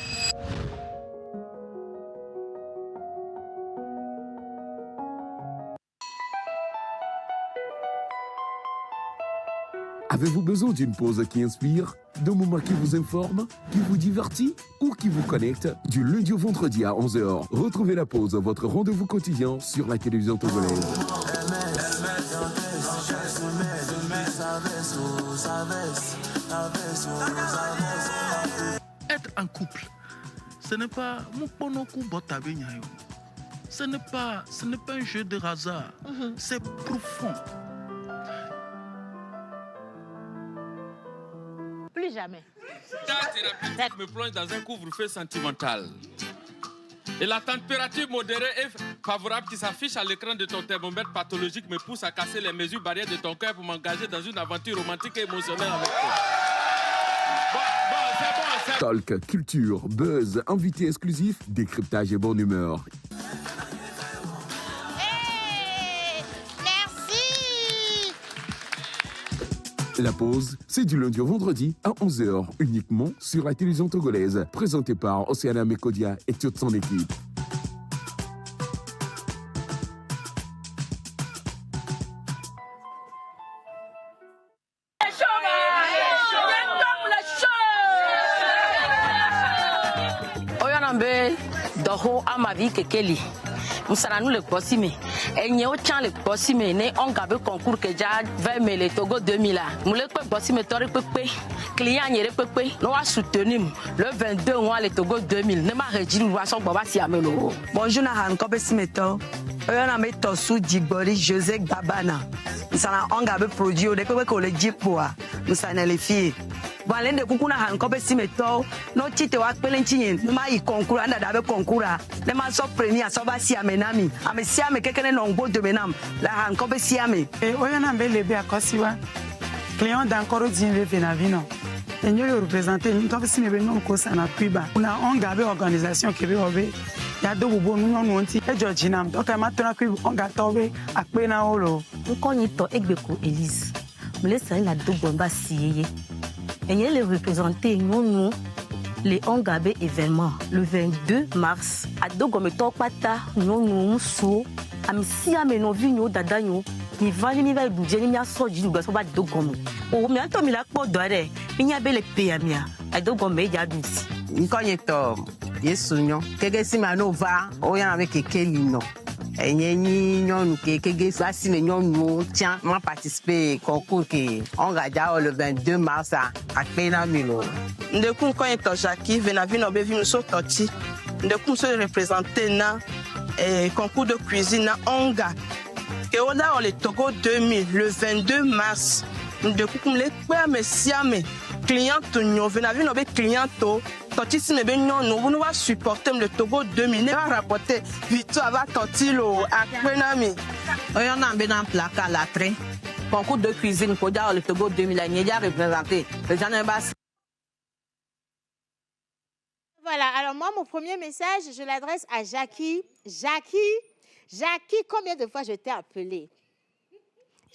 Avez-vous besoin d'une pause qui inspire, d'un moment qui vous informe, qui vous divertit ou qui vous connecte? Du lundi au vendredi à 11h, retrouvez la pause, votre rendez-vous quotidien sur la télévision togolaise. Être en couple, ce n'est pas ce n'est pas un jeu de hasard, c'est profond. Plus jamais. Ta thérapeutique me plonge dans un couvre-feu sentimental. Et la température modérée et favorable qui s'affiche à l'écran de ton thermomètre pathologique me pousse à casser les mesures barrières de ton cœur pour m'engager dans une aventure romantique et émotionnelle avec toi. C'est bon. Talk, culture, buzz, invité exclusif, décryptage et bonne humeur. Merci. La pause, c'est du lundi au vendredi à 11h, uniquement sur la télévision togolaise, présentée par Océana Mekodia et toute son équipe. Doho amavi kekeli musana nous le possime et nye o chan le possime ne on gabe concours que ja 20 000 Togo 2000 là mule pe possime tori pepe client nyere pepe no wa soutenir le 22 mois le Togo 2000 ne ma rejiri wa so baba si amelo. Bonjour na han ko be simeto oyana me tosu digbori José Gabana musana on gabe produit o de pepe ko le jipoa musana le fie bon l'un de coucou na han ko be simeto no tite wa pelenchi no ma yi concours anda da be concours ne ma so premier so ba si amenami ame si ame kekene no ngbo de menam la han ko be si ame oyana be lebe akosiwa client d'encore dîner venavino. Et nous le représenter, nous avons signé nous cause na Cuba. On a engagé organisation qui veut obe. Ya do bobo nous non onti e Georgina. Donc à maintenant Cuba on gatobe akpe na olo. On connaît to egbeko Elise. Me laisse la do bomba siye. Et nous le représenter nous les Ongabé événement le 22 mars à Dogometo Pata nous sou amisi ameno vinyo dadanyo ni vani mi va budget ni a so jidu gaso ba Dogomo o mi anto mi la po dore mi nya bele pe amia a Dogomo ya dusi nkonye to yesunyo kege si ma no va o ya na keke lino enyenyi nyonu kege so si me nyonu tiens m'a participé concours qui on gaja le 22 mars à Pena Milo. Ndeku konye to Jackie venavino be vi so toti ndeku so représenter na concours de cuisine na Onga que on a le Togo 2000 le 22 mars ndeku kumle kwa mesiame client nyo venavino be client to toti si me be nyonu vous va supporter le Togo 2000 va rapporter victoire va totilo à Kwenami on a be dans placard la train concours de cuisine pour le Togo 2000 a déjà représenté les gens en bas. Voilà, alors moi, mon premier message, je l'adresse à Jackie. Jackie, combien de fois je t'ai appelé?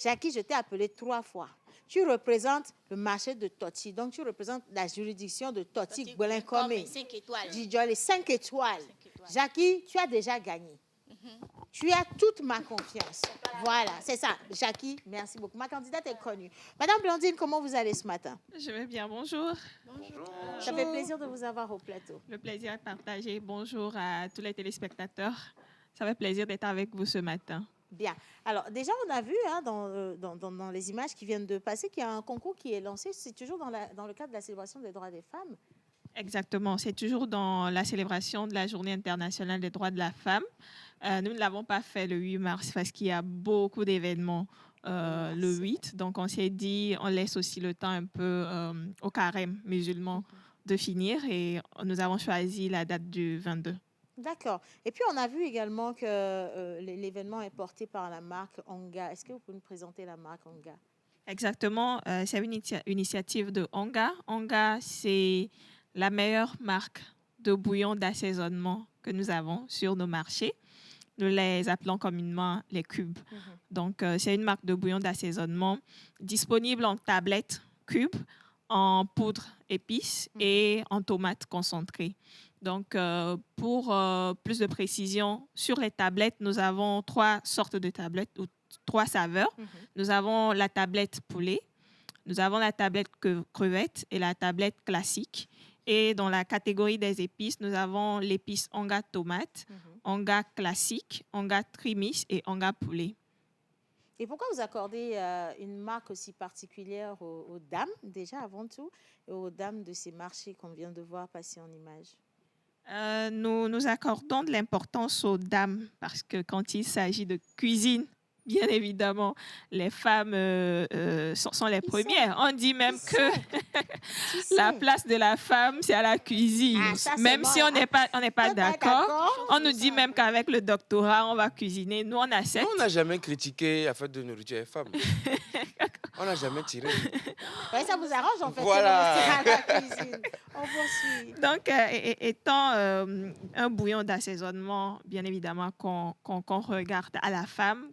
Jackie, je t'ai appelé 3 fois. Tu représentes le marché de Toti, donc tu représentes la juridiction de Toti Gouelinkome. 5 étoiles. Djidjo, les 5 étoiles. Jackie, tu as déjà gagné. Tu as toute ma confiance. Voilà, c'est ça. Jackie, merci beaucoup. Ma candidate est connue. Madame Blandine, comment vous allez ce matin? Je vais bien, bonjour. Bonjour. Ça fait plaisir de vous avoir au plateau. Le plaisir est partagé. Bonjour à tous les téléspectateurs. Ça fait plaisir d'être avec vous ce matin. Bien. Alors, déjà, on a vu dans les images qui viennent de passer qu'il y a un concours qui est lancé. C'est toujours dans le cadre de la célébration des droits des femmes. Exactement. C'est toujours dans la célébration de la Journée internationale des droits de la femme. Nous ne l'avons pas fait le 8 mars parce qu'il y a beaucoup d'événements le 8. Donc, on s'est dit, on laisse aussi le temps un peu au carême musulman de finir et nous avons choisi la date du 22. D'accord. Et puis, on a vu également que l'événement est porté par la marque Onga. Est-ce que vous pouvez nous présenter la marque Onga? Exactement. C'est une initiative de Onga. Onga, c'est la meilleure marque de bouillon d'assaisonnement que nous avons sur nos marchés. Nous les appelons communément les cubes. Donc, c'est une marque de bouillon d'assaisonnement disponible en tablettes cubes, en poudre épices et en tomates concentrées. Donc, pour plus de précision, sur les tablettes, nous avons 3 sortes de tablettes ou 3 saveurs. Nous avons la tablette poulet, nous avons la tablette crevette et la tablette classique. Et dans la catégorie des épices, nous avons l'épice Onga tomate, Onga classique, Onga trimis et Onga poulet. Et pourquoi vous accordez une marque aussi particulière aux dames, déjà avant tout, et aux dames de ces marchés qu'on vient de voir passer en images? Nous accordons de l'importance aux dames parce que quand il s'agit de cuisine, bien évidemment, les femmes sont les premières. On dit même que la place de la femme, c'est à la cuisine. Même si on n'est pas d'accord, on nous dit même qu'avec le doctorat, on va cuisiner. Nous, on accepte. On n'a jamais critiqué la fête de nourriture des femmes. On n'a jamais tiré. Ouais, ça vous arrange, en fait. Voilà. À la cuisine. On poursuit. Donc, étant un bouillon d'assaisonnement, bien évidemment, qu'on regarde à la femme,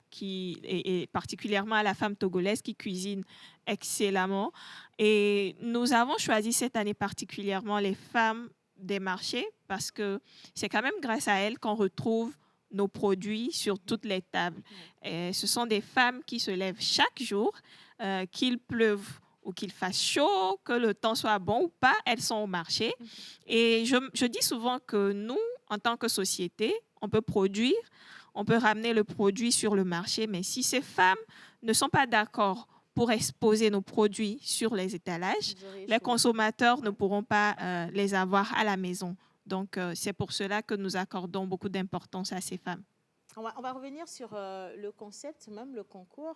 et particulièrement à la femme togolaise qui cuisine excellemment. Et nous avons choisi cette année particulièrement les femmes des marchés parce que c'est quand même grâce à elles qu'on retrouve nos produits sur toutes les tables. Et ce sont des femmes qui se lèvent chaque jour, qu'il pleuve ou qu'il fasse chaud, que le temps soit bon ou pas, elles sont au marché. Et je dis souvent que nous, en tant que société, on peut produire, on peut ramener le produit sur le marché, mais si ces femmes ne sont pas d'accord pour exposer nos produits sur les étalages, les consommateurs ne pourront pas les avoir à la maison. Donc, c'est pour cela que nous accordons beaucoup d'importance à ces femmes. On va revenir sur le concept, même le concours.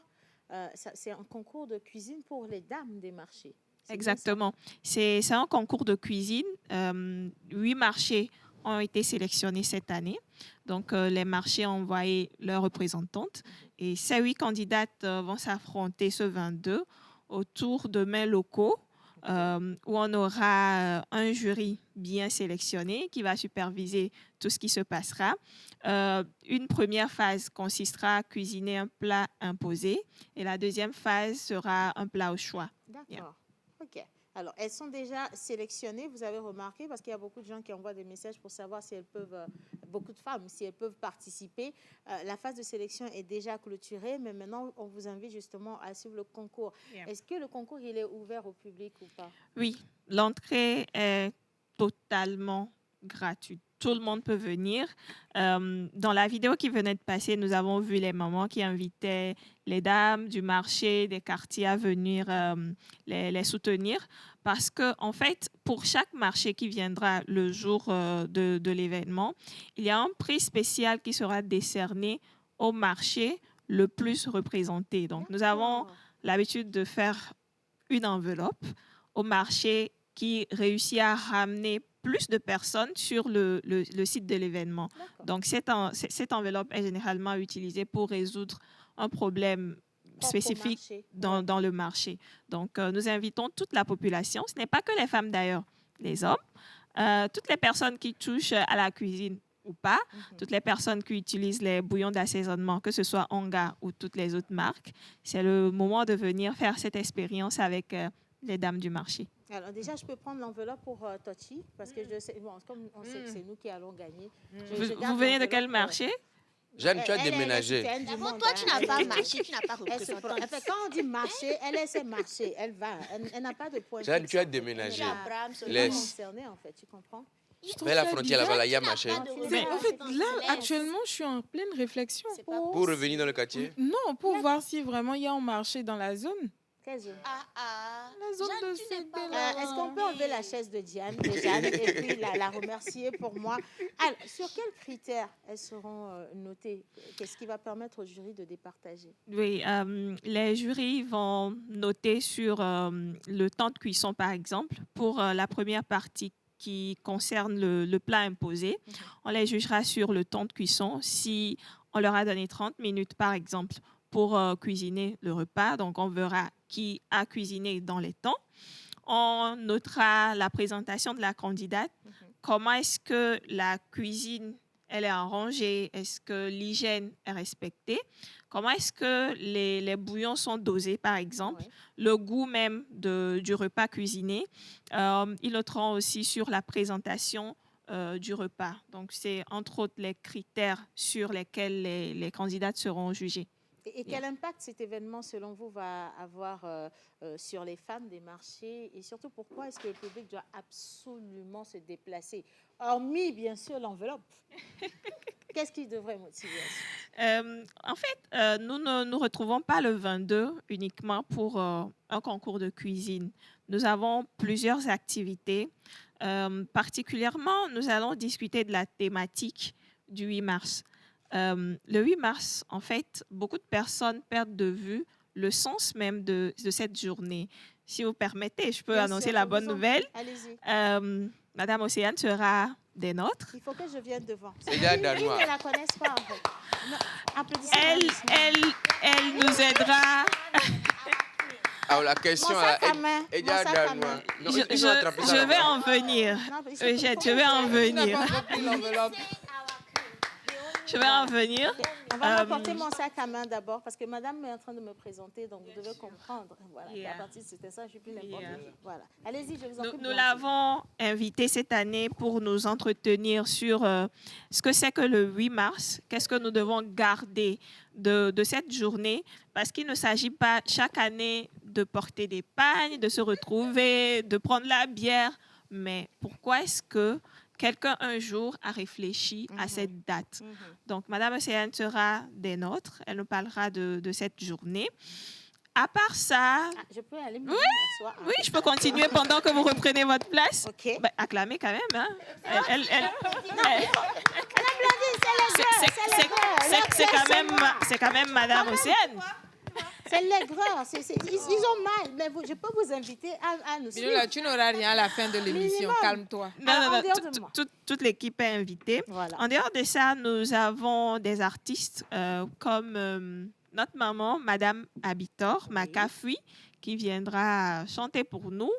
C'est un concours de cuisine pour les dames des marchés. Exactement. C'est un concours de cuisine. 8 marchés ont été sélectionnés cette année. Donc, les marchés ont envoyé leurs représentantes. Et ces 8 candidates vont s'affronter ce 22 autour de mets locaux où on aura un jury bien sélectionné qui va superviser tout ce qui se passera. Une première phase consistera à cuisiner un plat imposé et la deuxième phase sera un plat au choix. D'accord. OK. Alors, elles sont déjà sélectionnées, vous avez remarqué, parce qu'il y a beaucoup de gens qui envoient des messages pour savoir si elles peuvent, beaucoup de femmes, si elles peuvent participer. La phase de sélection est déjà clôturée, mais maintenant, on vous invite justement à suivre le concours. Est-ce que le concours, il est ouvert au public ou pas? Oui, l'entrée est totalement gratuite. Tout le monde peut venir. Dans la vidéo qui venait de passer, nous avons vu les mamans qui invitaient les dames du marché, des quartiers à venir les soutenir. Parce que, en fait, pour chaque marché qui viendra le jour de l'événement, il y a un prix spécial qui sera décerné au marché le plus représenté. Donc, nous avons l'habitude de faire une enveloppe au marché qui réussit à ramener plus de personnes sur le site de l'événement. Donc, cette enveloppe est généralement utilisée pour résoudre un problème spécifique dans le marché. Donc, nous invitons toute la population. Ce n'est pas que les femmes d'ailleurs, les hommes, toutes les personnes qui touchent à la cuisine ou pas, toutes les personnes qui utilisent les bouillons d'assaisonnement, que ce soit Onga ou toutes les autres marques. C'est le moment de venir faire cette expérience avec les dames du marché. Alors déjà, je peux prendre l'enveloppe pour Tochi, parce que je sais, bon, comme on sait que c'est nous qui allons gagner. Vous venez de quel marché? Jeanne, tu as déménagé. D'abord, toi, tu n'as pas marché, tu n'as pas représenté. Quand on dit marché, elle essaie de marcher, elle va, elle n'a pas de point. Jeanne, tu as déménagé. Laisse. En fait, tu comprends? Mais la frontière là-bas, là, il y a marché. Mais en fait, là, actuellement, je suis en pleine réflexion. Pour revenir dans le quartier? Non, pour voir si vraiment il y a un marché dans la zone. Quelle zone? La zone de CP. Est-ce qu'on peut enlever la chaise de Diane et puis la remercier pour moi? Alors, sur quels critères elles seront notées? Qu'est-ce qui va permettre au jury de départager? Oui, les jurys vont noter sur le temps de cuisson, par exemple, pour la première partie qui concerne le plat imposé. On les jugera sur le temps de cuisson. Si on leur a donné 30 minutes, par exemple, pour cuisiner le repas, donc on verra qui a cuisiné dans les temps. On notera la présentation de la candidate. Comment est-ce que la cuisine elle est arrangée? Est-ce que l'hygiène est respectée? Comment est-ce que les bouillons sont dosés, par exemple? Le goût même du repas cuisiné. Ils noteront aussi sur la présentation du repas. Donc, c'est entre autres les critères sur lesquels les candidates seront jugées. Et quel impact cet événement, selon vous, va avoir sur les femmes des marchés? Et surtout, pourquoi est-ce que le public doit absolument se déplacer? Hormis, bien sûr, l'enveloppe. Qu'est-ce qui devrait motiver? En fait, nous ne nous retrouvons pas le 22 uniquement pour un concours de cuisine. Nous avons plusieurs activités. Particulièrement, nous allons discuter de la thématique du 8 mars. Le 8 mars, en fait, beaucoup de personnes perdent de vue le sens même de cette journée. Si vous permettez, je peux annoncer la bonne nouvelle. Allez-y. Madame Océane sera des nôtres. Il faut que je vienne devant. C'est bien danois. Ils ne la connaissent pas, en fait. Elle nous aidera. Alors, la question je vais en venir. Eugène, je vais en venir. Je vais en venir. On va m'apporter mon sac à main d'abord parce que madame est en train de me présenter, donc vous devez comprendre. Voilà, à partir de c'était ça, je suis plus n'importe quoi. Voilà. Allez-y, je vous en prie. Nous l'avons invité cette année pour nous entretenir sur ce que c'est que le 8 mars, qu'est-ce que nous devons garder de cette journée, parce qu'il ne s'agit pas chaque année de porter des pagnes, de se retrouver, de prendre la bière, mais pourquoi est-ce que quelqu'un un jour a réfléchi à cette date. Donc, Madame Océane sera des nôtres. Elle nous parlera de cette journée. À part ça... je peux aller me m'asseoir. Oui, je peux continuer pendant que vous reprenez votre place. OK. Ben, acclamez quand même. Hein. C'est quand même Madame Océane. C'est l'aigreur. Ils ont mal. Mais je peux vous inviter à nous suivre. Là, tu n'auras rien à la fin de l'émission. Calme-toi. Non. Toute l'équipe est invitée. Voilà. En dehors de ça, nous avons des artistes comme notre maman, Madame Abitor, Makafui, qui viendra chanter pour nous.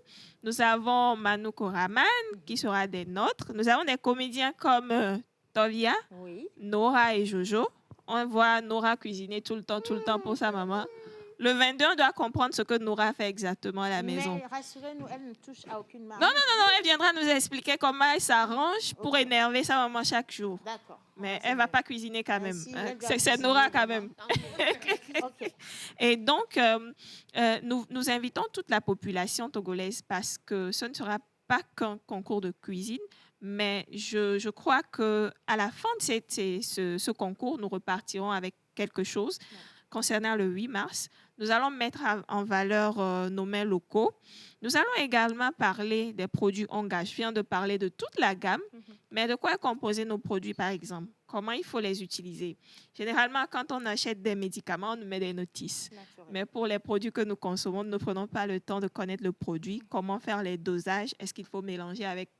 Nous avons Manu Koraman qui sera des nôtres. Nous avons des comédiens comme Tovia, Nora et Jojo. On voit Nora cuisiner tout le temps pour sa maman. Le 22, on doit comprendre ce que Nora fait exactement à la maison. Mais rassurez-nous, elle ne touche à aucune marque. Non, elle viendra nous expliquer comment elle s'arrange pour énerver sa maman chaque jour. D'accord. Mais elle ne va pas cuisiner quand même. Si, C'est Nora quand même. Et donc, nous invitons toute la population togolaise parce que ce ne sera pas qu'un concours de cuisine, mais je crois qu'à la fin de ce concours, nous repartirons avec quelque chose. Concernant le 8 mars, nous allons mettre en valeur nos mets locaux. Nous allons également parler des produits Onga. Je viens de parler de toute la gamme, mais de quoi est composé nos produits, par exemple? Comment il faut les utiliser? Généralement, quand on achète des médicaments, on nous met des notices. Mais pour les produits que nous consommons, nous ne prenons pas le temps de connaître le produit, comment faire les dosages, est-ce qu'il faut mélanger avec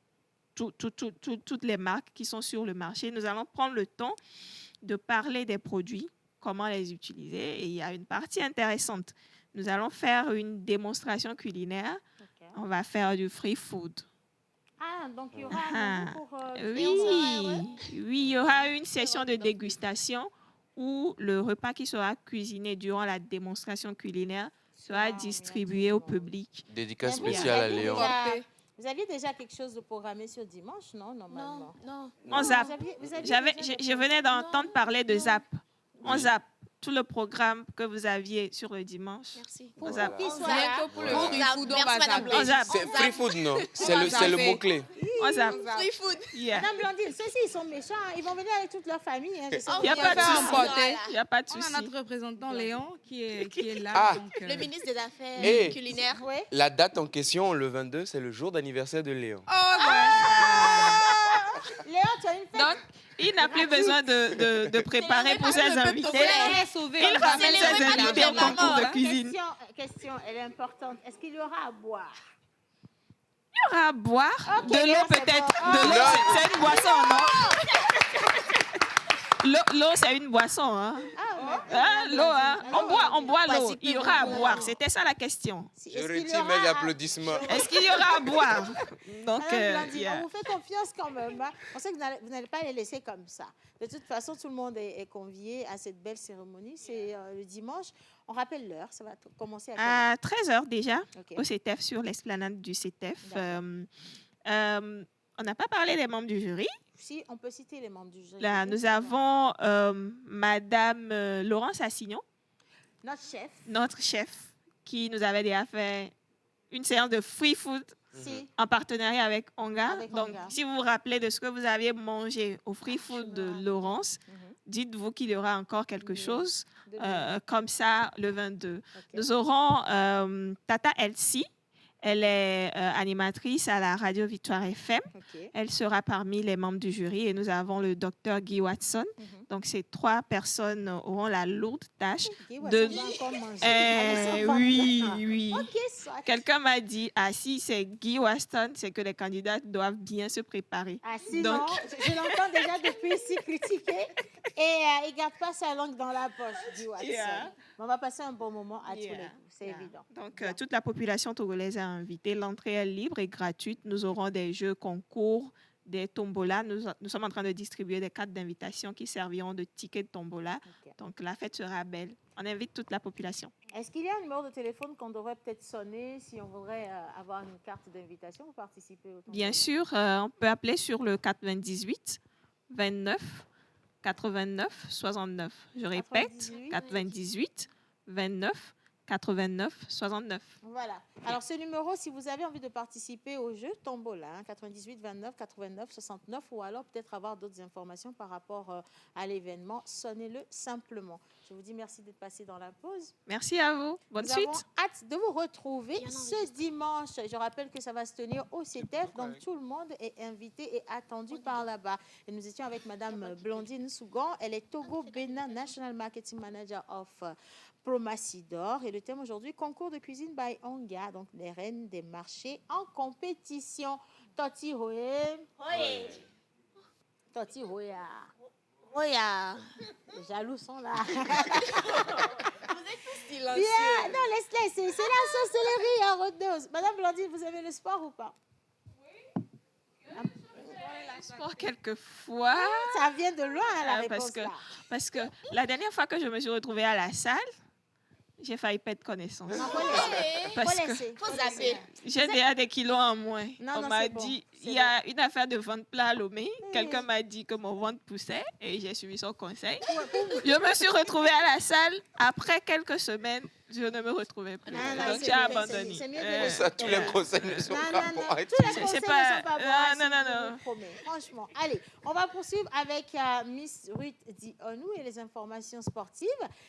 toutes les marques qui sont sur le marché. Nous allons prendre le temps de parler des produits, comment les utiliser. Et il y a une partie intéressante. Nous allons faire une démonstration culinaire. On va faire du free food. Ah, donc il y aura un menu pour... Oui, il y aura une session de dégustation où le repas qui sera cuisiné durant la démonstration culinaire sera distribué au public. Dédicace spéciale à Léon. Vous aviez déjà quelque chose de programmé sur dimanche, non, normalement? Non. On zappe. Je venais d'entendre parler de Zap. On zappe tout le programme que vous aviez sur le dimanche. Merci. On zappe. Rien que pour le free food, on va zapper. C'est free food, non? C'est le mot-clé. On zappe. Free food. Madame Blandine, ceux-ci, ils sont méchants. Ils vont venir avec toute leur famille. Il n'y a pas de souci. Il n'y a pas de souci. On a notre représentant Léon qui est là. Ah. Donc, Le ministre des Affaires culinaires. La date en question, le 22, c'est le jour d'anniversaire de Léon. Léon, tu as une fête. Donc, il n'a plus besoin de préparer pour ses invités. Il ramène ses invités au concours de cuisine. Question, elle est importante. Est-ce qu'il y aura à boire? Il y aura à boire. De l'eau peut-être. De l'eau, c'est une boisson, non? L'eau, c'est une boisson. Hein? L'eau, hein? On boit l'eau. Il y aura à boire. C'était ça la question. Je retire mes applaudissements. Est-ce qu'il y aura à boire? Donc, on vous fait confiance quand même. Hein? On sait que vous n'allez pas les laisser comme ça. De toute façon, tout le monde est convié à cette belle cérémonie. C'est le dimanche. On rappelle l'heure. Ça va commencer à 13h déjà, au CETEF, sur l'esplanade du CETEF. On n'a pas parlé des membres du jury. Si, on peut citer les membres du jury. Là, nous avons Madame Laurence Assignon. Notre chef, qui nous avait déjà fait une séance de free food en partenariat avec Onga. Donc, si vous vous rappelez de ce que vous aviez mangé au free food de Laurence, dites-vous qu'il y aura encore quelque chose comme ça le 22. Nous aurons Tata Elsie. Elle est animatrice à la radio Victoire FM. Elle sera parmi les membres du jury et nous avons le docteur Guy Watson. Donc, ces 3 personnes auront la lourde tâche de... Oui. Quelqu'un m'a dit, si c'est Guy Watson, c'est que les candidats doivent bien se préparer. Sinon, je l'entends déjà depuis ici critiquer et il ne garde pas sa langue dans la poche, Guy Watson. On va passer un bon moment à tous les coups, c'est évident. Donc, toute la population togolaise est invitée. L'entrée est libre et gratuite. Nous aurons des jeux concours, des tombolas. Nous sommes en train de distribuer des cartes d'invitation qui serviront de tickets de tombola. Donc, la fête sera belle. On invite toute la population. Est-ce qu'il y a un numéro de téléphone qu'on devrait peut-être sonner si on voudrait avoir une carte d'invitation pour participer au tombola? Bien sûr, on peut appeler sur le 98 29 89 69. Je répète, 98 29 89 69. Voilà. Alors, ce numéro, si vous avez envie de participer au jeu Tombola, 98 29 89 69, ou alors peut-être avoir d'autres informations par rapport à l'événement, sonnez-le simplement. Je vous dis merci d'être passé dans la pause. Merci à vous. Bonne suite. Nous avons hâte de vous retrouver ce dimanche. Je rappelle que ça va se tenir au CETEF, donc tout le monde est invité et attendu par là-bas. Et nous étions avec Madame Blandine Sougan. Elle est Togo Bénin National Marketing Manager of Promasidor. Et le thème aujourd'hui, concours de cuisine by Onga, donc les reines des marchés en compétition. Toti Hoé. Toti Hoya. Hoya. Les jaloux sont là. Bien, non, laisse-les, c'est la sorcellerie en Rodose. Madame Blandine, vous aimez le sport ou pas? Sport quelquefois. Ça vient de loin, la réponse là. Parce que la dernière fois que je me suis retrouvée à la salle, j'ai failli perdre connaissance. Non, Faut zapper. J'ai déjà des kilos en moins. Non, On non, m'a c'est bon, dit, c'est il y a une affaire de ventre plat à Lomé. Quelqu'un m'a dit que mon ventre poussait et j'ai suivi son conseil. Je me suis retrouvée à la salle. Après quelques semaines, je ne me retrouvais plus. Donc j'ai abandonné. C'est mieux que Ça, tous les conseils ne sont pas bons. Tous les conseils ne sont pas bons. Non. Je vous promets. Franchement. Allez, on va poursuivre avec Miss Ruth Dionou et les informations sportives.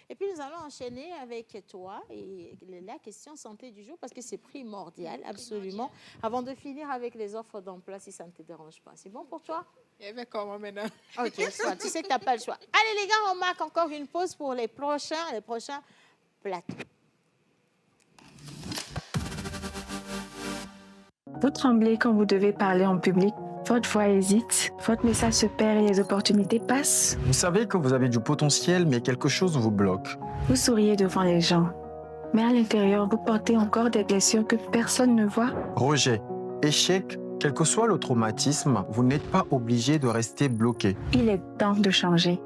Et puis, nous allons enchaîner avec toi et la question santé du jour parce que c'est primordial, absolument, avant de finir avec les offres d'emploi, si ça ne te dérange pas. C'est bon pour toi? Eh bien, comment maintenant? Ok, soit. Tu sais que tu n'as pas le choix. Allez, les gars, on marque encore une pause pour les prochains plateaux. Vous tremblez quand vous devez parler en public. Votre voix hésite, votre message se perd et les opportunités passent. Vous savez que vous avez du potentiel, mais quelque chose vous bloque. Vous souriez devant les gens. Mais à l'intérieur, vous portez encore des blessures que personne ne voit. Rejet, échec, quel que soit le traumatisme, vous n'êtes pas obligé de rester bloqué. Il est temps de changer.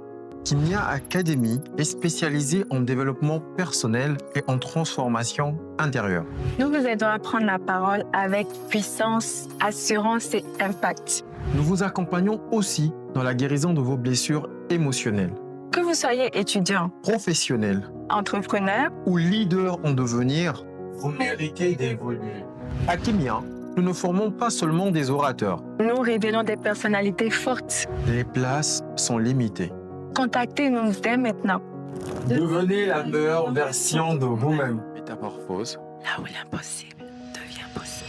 Kimia Academy est spécialisée en développement personnel et en transformation intérieure. Nous vous aidons à prendre la parole avec puissance, assurance et impact. Nous vous accompagnons aussi dans la guérison de vos blessures émotionnelles. Que vous soyez étudiant, Professionnel entrepreneur ou leader en devenir, vous méritez d'évoluer. À Kimia, nous ne formons pas seulement des orateurs. nous révélons des personnalités fortes. Les places sont limitées. Contactez-nous dès maintenant. Devenez la meilleure version de vous-même. Métamorphose. Là où l'impossible devient possible.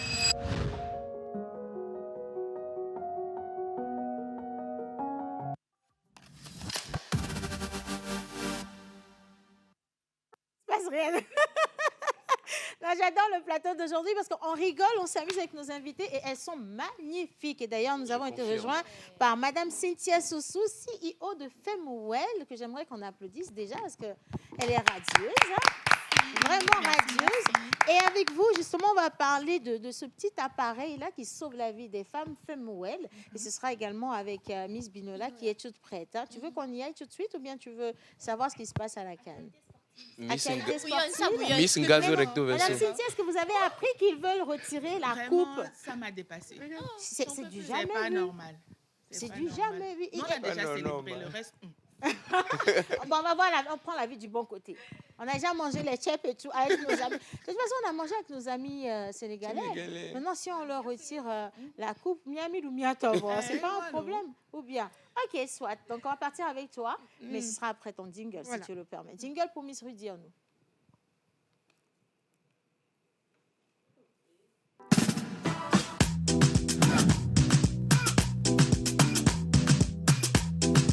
Il ne se passe rien. Non, j'adore le plateau d'aujourd'hui parce qu'on rigole, on s'amuse avec nos invités et elles sont magnifiques. Et d'ailleurs, nous avons été rejoints par Madame Cynthia Soussou, CEO de Femwell, que j'aimerais qu'on applaudisse déjà parce qu'elle est radieuse, hein? Vraiment radieuse. Et avec vous, justement, on va parler de ce petit appareil-là qui sauve la vie des femmes, Femwell. Et ce sera également avec Miss Binola qui est toute prête, hein. Tu veux qu'on y aille tout de suite ou bien tu veux savoir ce qui se passe à la CAN? Miss Miss Ngazo Recto Verso. Madame Cynthia, est-ce que vous avez appris qu'ils veulent retirer la Vraiment, coupe? ça m'a dépassé. C'est du jamais C'est pas vu. normal. C'est pas du normal. jamais vu. On a déjà célébré le reste. Bon, on va voir, on prend la vie du bon côté. On a déjà mangé les tchèpes et tout avec nos amis. De toute façon, on a mangé avec nos amis sénégalais. Maintenant, si on leur retire la coupe, Miami ou Miatovo, c'est pas un problème. Ou bien, ok, soit. Donc, on va partir avec toi, mais ce sera après ton jingle, si tu le permets. Jingle pour Miss Ruth Dionou.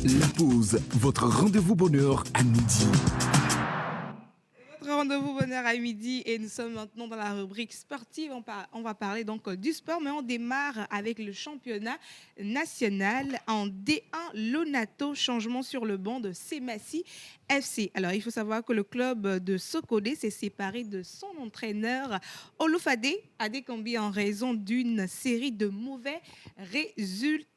La pause, votre rendez-vous bonheur à midi. Notre rendez-vous bonheur à midi et nous sommes maintenant dans la rubrique sportive. On va parler donc du sport, mais on démarre avec le championnat national en D1 Lonato. Changement sur le banc de Semassi FC. Alors, il faut savoir que le club de Sokodé s'est séparé de son entraîneur Olufade Adekambi en raison d'une série de mauvais résultats.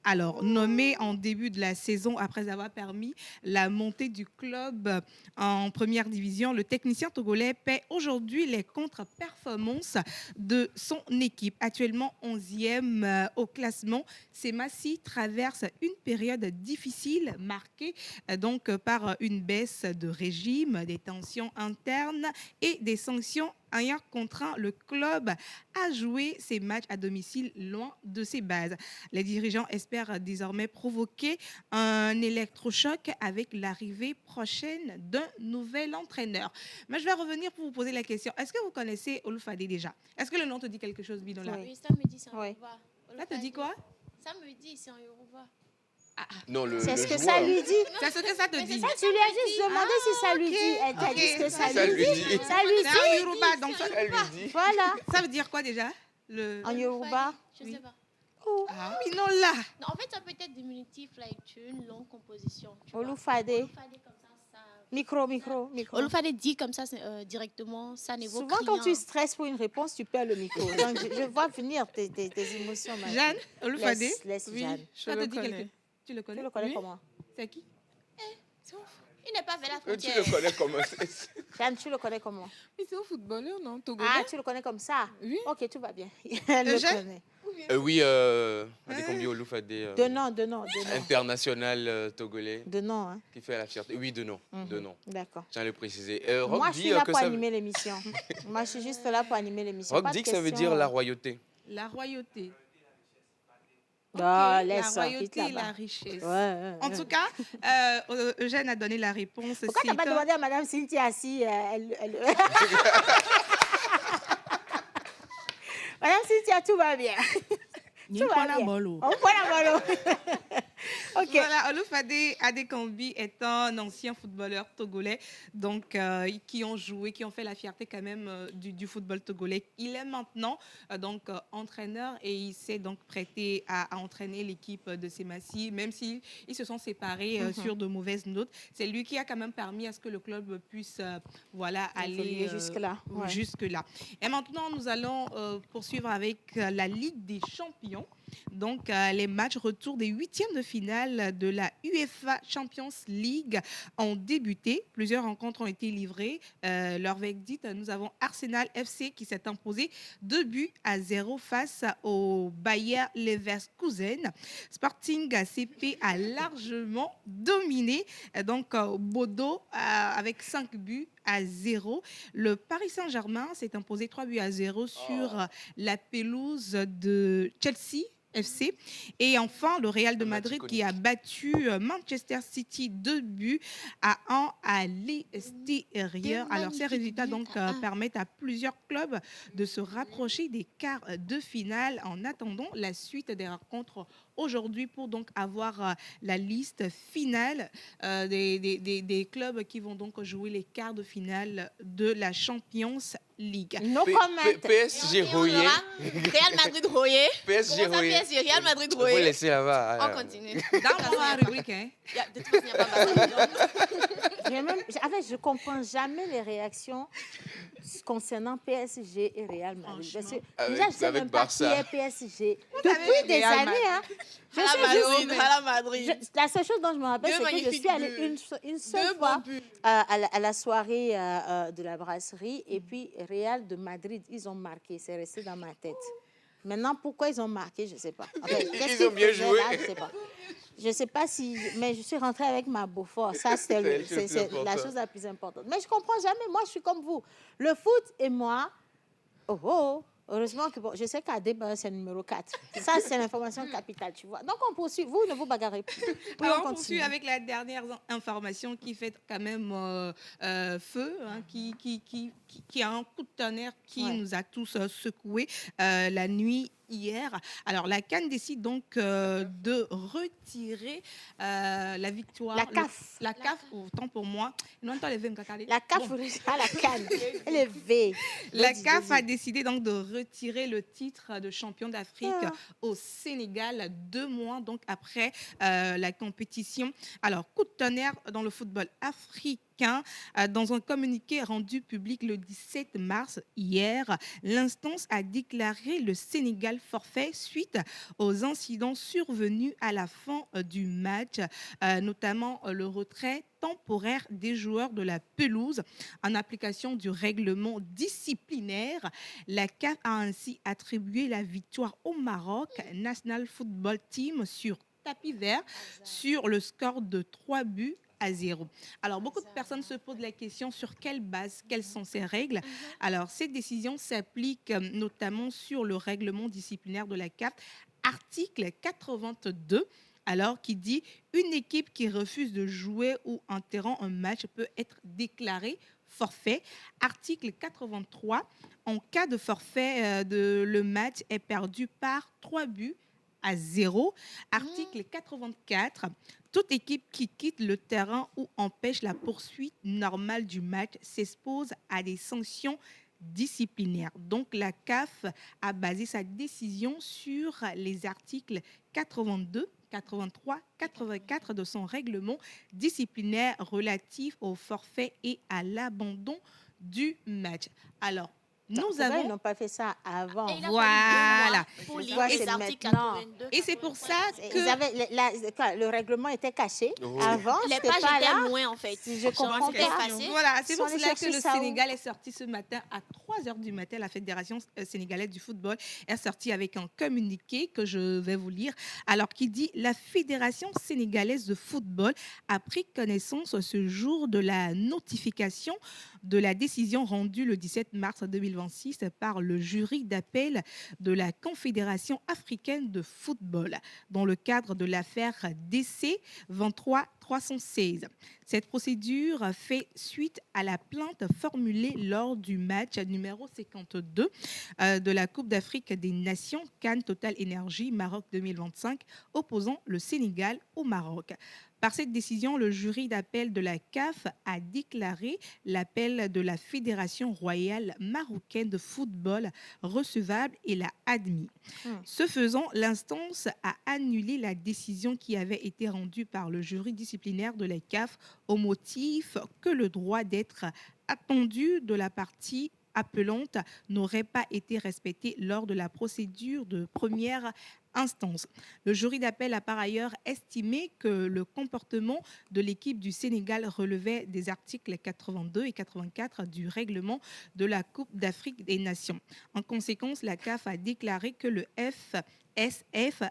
Alors, nommé en début de la saison après avoir permis la montée du club en première division, le technicien togolais paie aujourd'hui les contre-performances de son équipe. Actuellement 11e au classement, Semassi traverse une période difficile marquée donc par une baisse de régime, des tensions internes et des sanctions ayant contraint le club à jouer ses matchs à domicile loin de ses bases. Les dirigeants espèrent désormais provoquer un électrochoc avec l'arrivée prochaine d'un nouvel entraîneur. Mais je vais revenir pour vous poser la question. Est-ce que vous connaissez Olufade déjà? Est-ce que le nom te dit quelque chose, Binola? Oui, ça me dit, c'est en Yoruba. Ça te dit quoi? Ça me dit, c'est en Yoruba. Non, c'est ce que ça lui dit. C'est ce que ça te dit. Ça, tu lui as juste demandé si ça lui dit. Elle t'a dit ce que ça lui dit. Ça lui dit. C'est en Yoruba, donc ça lui dit. Voilà. Ça veut dire quoi déjà? En Yoruba? Je sais pas. Ah, Binola. Non, en fait, ça peut être diminutif, like une longue composition. Olufade. Olufade, comme ça Micro. Olufade dit comme ça directement, ça n'évoque Souvent, rien. quand tu stresses pour une réponse, tu perds le micro. Donc, je vois venir tes émotions. maintenant. Jeanne, Olufade. Laisse Oui, Jeanne. je Ça te le dit connais. quelque- Tu le connais? Tu le connais Oui. comment? C'est qui? Il n'est pas vers la Tu frontière. le connais comment? Jeanne, tu le connais comment? Mais c'est un footballeur, non? Togolais. Ah, tu le connais comme ça? Oui. Ok, tout va bien. Elle le Jeanne? connaît. Oui, Adekombi Olufade, De nom. international togolais, De nom, hein. qui fait la fierté. Oui, de nom. De nom. D'accord. Je tiens à le préciser. Moi, Rock je suis dit là que pour ça... animer l'émission. Moi, je suis juste là pour animer l'émission. Rock Pas de dit que ça veut questions. dire la royauté. La royauté. Ah, Ok, laisse la ça, quitte royauté et là-bas. la richesse. Ouais. En tout cas, Eugène a donné la réponse. Pourquoi tu n'as pas C'est un- demandé à Madame Cynthia si elle... Madame Cynthia, tout va bien. Tout va bien. On prend la balle. Ok. Voilà, Olufade Adekombi est un ancien footballeur togolais, donc qui ont joué, qui ont fait la fierté quand même du football togolais. Il est maintenant entraîneur et il s'est donc prêté à entraîner l'équipe de Semassi, même s'ils se sont séparés sur de mauvaises notes. C'est lui qui a quand même permis à ce que le club puisse aller jusque-là. Ouais. jusque-là. Et maintenant, nous allons poursuivre avec la Ligue des Champions. Donc, les matchs retour des huitièmes de finale de la UEFA Champions League ont débuté. Plusieurs rencontres ont été livrées. Leur verdict, nous avons Arsenal FC qui s'est imposé 2-0 face au Bayer Leverkusen. Sporting CP a largement dominé. Donc, Bodo avec 5-0. Le Paris Saint-Germain s'est imposé 3-0 sur la pelouse de Chelsea FC. Et enfin, le Real de Madrid qui a battu Manchester City 2-1 à l'extérieur. Alors, ces résultats permettent à plusieurs clubs de se rapprocher des quarts de finale en attendant la suite des rencontres aujourd'hui pour donc avoir la liste finale des clubs qui vont donc jouer les quarts de finale de la Champions League. No comment. PSG Royer. Real Madrid Royer. PSG Comment ça, Royer. PSG, Real Madrid Vous Royer. laissez là-bas. On continue. Dans la rubrique, hein. De toute façon, il n'y a pas mal. En fait, je ne comprends jamais les réactions concernant PSG et Real Madrid. Parce que déjà, je ne sais avec même pas qui Barça. est PSG. Depuis des Real années, hein, je À la sais Madrid, juste- à la Madrid. la seule chose dont je me rappelle, Deux c'est que je magnifiques suis allée buts. une seule Deux fois bons buts. à la soirée de la brasserie. Et puis, Real de Madrid, ils ont marqué. C'est resté dans ma tête. Maintenant, pourquoi ils ont marqué, je ne sais pas. En fait, qu'est-ce Ils qu'ils ont bien faisaient joué. là, je ne sais pas. Je ne sais pas si... Mais je suis rentrée avec ma Beaufort. Ça, c'est C'est le plus c'est la important. chose la plus importante. Mais je ne comprends jamais. Moi, je suis comme vous. Le foot et moi... Heureusement que bon, je sais qu'Adeb, c'est le numéro 4. Ça, c'est l'information capitale, tu vois. Donc, on poursuit. Vous, ne vous bagarrez plus. Oui, Alors, on continue. poursuit avec la dernière information qui fait quand même feu, hein, qui a un coup de tonnerre qui Ouais. nous a tous secoués la nuit hier. Alors, la CAN décide donc de retirer la victoire. La CAF. La CAF, autant pour moi. Non, toi, les veines, cacalé. La CAF, Bon. à la canne. Elle est V. La Vas-y, CAF vas-y. a décidé donc de retirer le titre de champion d'Afrique Ah. au Sénégal 2 mois donc après la compétition. Alors, coup de tonnerre dans le football africain. Dans un communiqué rendu public le 17 mars hier, l'instance a déclaré le Sénégal forfait suite aux incidents survenus à la fin du match, notamment le retrait temporaire des joueurs de la pelouse en application du règlement disciplinaire. La CAF a ainsi attribué la victoire au Maroc National Football Team sur tapis vert sur le score de 3-0. Alors, beaucoup de personnes se posent la question sur quelle base, quelles sont ces règles. Alors, ces décisions s'appliquent notamment sur le règlement disciplinaire de la CAF, article 82. Alors, qui dit une équipe qui refuse de jouer ou interrompt un match peut être déclarée forfait. Article 83. En cas de forfait, le match est perdu par 3-0. Article 84. Toute équipe qui quitte le terrain ou empêche la poursuite normale du match s'expose à des sanctions disciplinaire. Donc, la CAF a basé sa décision sur les articles 82, 83, 84 de son règlement disciplinaire relatif au forfait et à l'abandon du match. Alors, nous avons... Ils n'ont pas fait ça avant. Voilà. Pour lire Pourquoi les c'est articles maintenant? 82. Et c'est pour ça que... Ils avaient, le règlement était caché avant. Les c'était pages pas étaient là. loin, en fait. Je comprends pas. Voilà, c'est Ils pour sont allés cela que chercher le ça où? Sénégal est sorti ce matin à 3 h du matin. La Fédération sénégalaise du football est sortie avec un communiqué que je vais vous lire. Alors, qui dit « La Fédération sénégalaise de football a pris connaissance ce jour de la notification de la décision rendue le 17 mars 2026 par le jury d'appel de la Confédération africaine de football dans le cadre de l'affaire DC 23-316. Cette procédure fait suite à la plainte formulée lors du match numéro 52 de la Coupe d'Afrique des Nations Cannes Total Énergie Maroc 2025 opposant le Sénégal au Maroc. Par cette décision, le jury d'appel de la CAF a déclaré l'appel de la Fédération royale marocaine de football recevable et l'a admis. Ce faisant, l'instance a annulé la décision qui avait été rendue par le jury disciplinaire de la CAF au motif que le droit d'être attendu de la partie appelante n'aurait pas été respecté lors de la procédure de première instance. Le jury d'appel a par ailleurs estimé que le comportement de l'équipe du Sénégal relevait des articles 82 et 84 du règlement de la Coupe d'Afrique des Nations. En conséquence, la CAF a déclaré que le FSF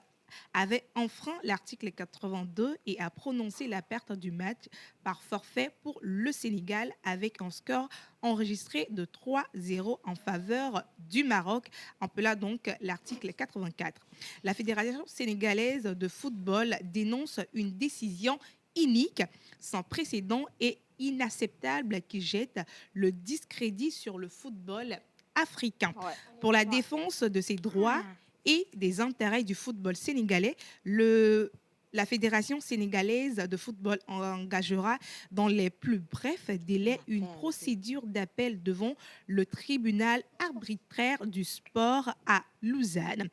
avait enfreint l'article 82 et a prononcé la perte du match par forfait pour le Sénégal avec un score enregistré de 3-0 en faveur du Maroc, appelant donc l'article 84. La Fédération sénégalaise de football dénonce une décision inique, sans précédent et inacceptable qui jette le discrédit sur le football africain. Pour la défense de ses droits et des intérêts du football sénégalais, la Fédération sénégalaise de football engagera dans les plus brefs délais une procédure d'appel devant le tribunal arbitraire du sport à Lausanne.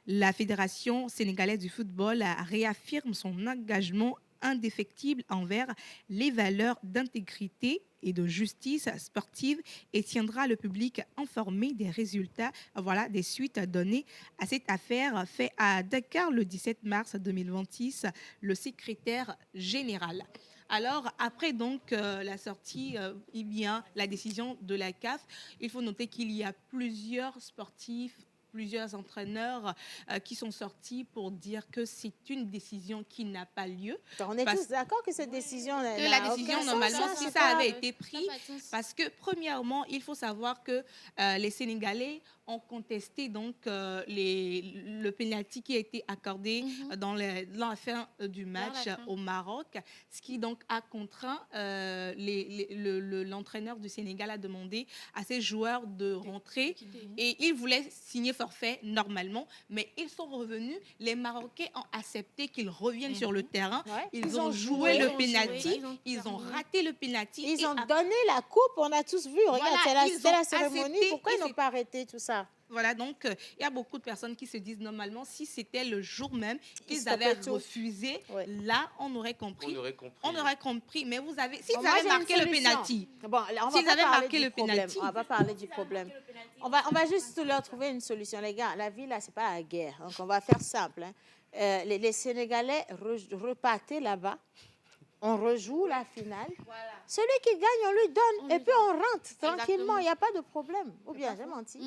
La Fédération sénégalaise du football réaffirme son engagement indéfectible envers les valeurs d'intégrité et de justice sportive et tiendra le public informé des résultats, des suites données à cette affaire, fait à Dakar le 17 mars 2026, le secrétaire général. Alors, après donc la sortie, la décision de la CAF, il faut noter qu'il y a plusieurs sportifs, plusieurs entraîneurs qui sont sortis pour dire que c'est une décision qui n'a pas lieu. On est tous d'accord que cette décision la décision, normalement, si ça avait été pris, parce que premièrement, il faut savoir que les Sénégalais ont contesté donc le penalty qui a été accordé dans la fin du match au Maroc, ce qui donc a contraint l'entraîneur du Sénégal à demander à ses joueurs de rentrer et ils voulaient signer forfait normalement, mais ils sont revenus. Les Marocains ont accepté qu'ils reviennent sur le terrain. Ils ont joué le penalty, ils ont raté le penalty. Ils ont donné la coupe, on a tous vu. Regarde, c'est la cérémonie. Pourquoi ils n'ont pas arrêté tout ça? Voilà, donc il y a beaucoup de personnes qui se disent normalement, si c'était le jour même qu'ils avaient refusé, là, on aurait compris. On aurait compris, mais vous avez... S'ils avaient marqué le penalty, s'ils avaient marqué le penalty... On va parler du problème. On va juste leur trouver une solution. Les gars, la vie, là, c'est pas la guerre. Donc, on va faire simple. Les Sénégalais repartaient là-bas. On rejoue la finale. Celui qui gagne, on lui donne. Et puis on rentre tranquillement. Il n'y a pas de problème. Ou bien, j'ai menti.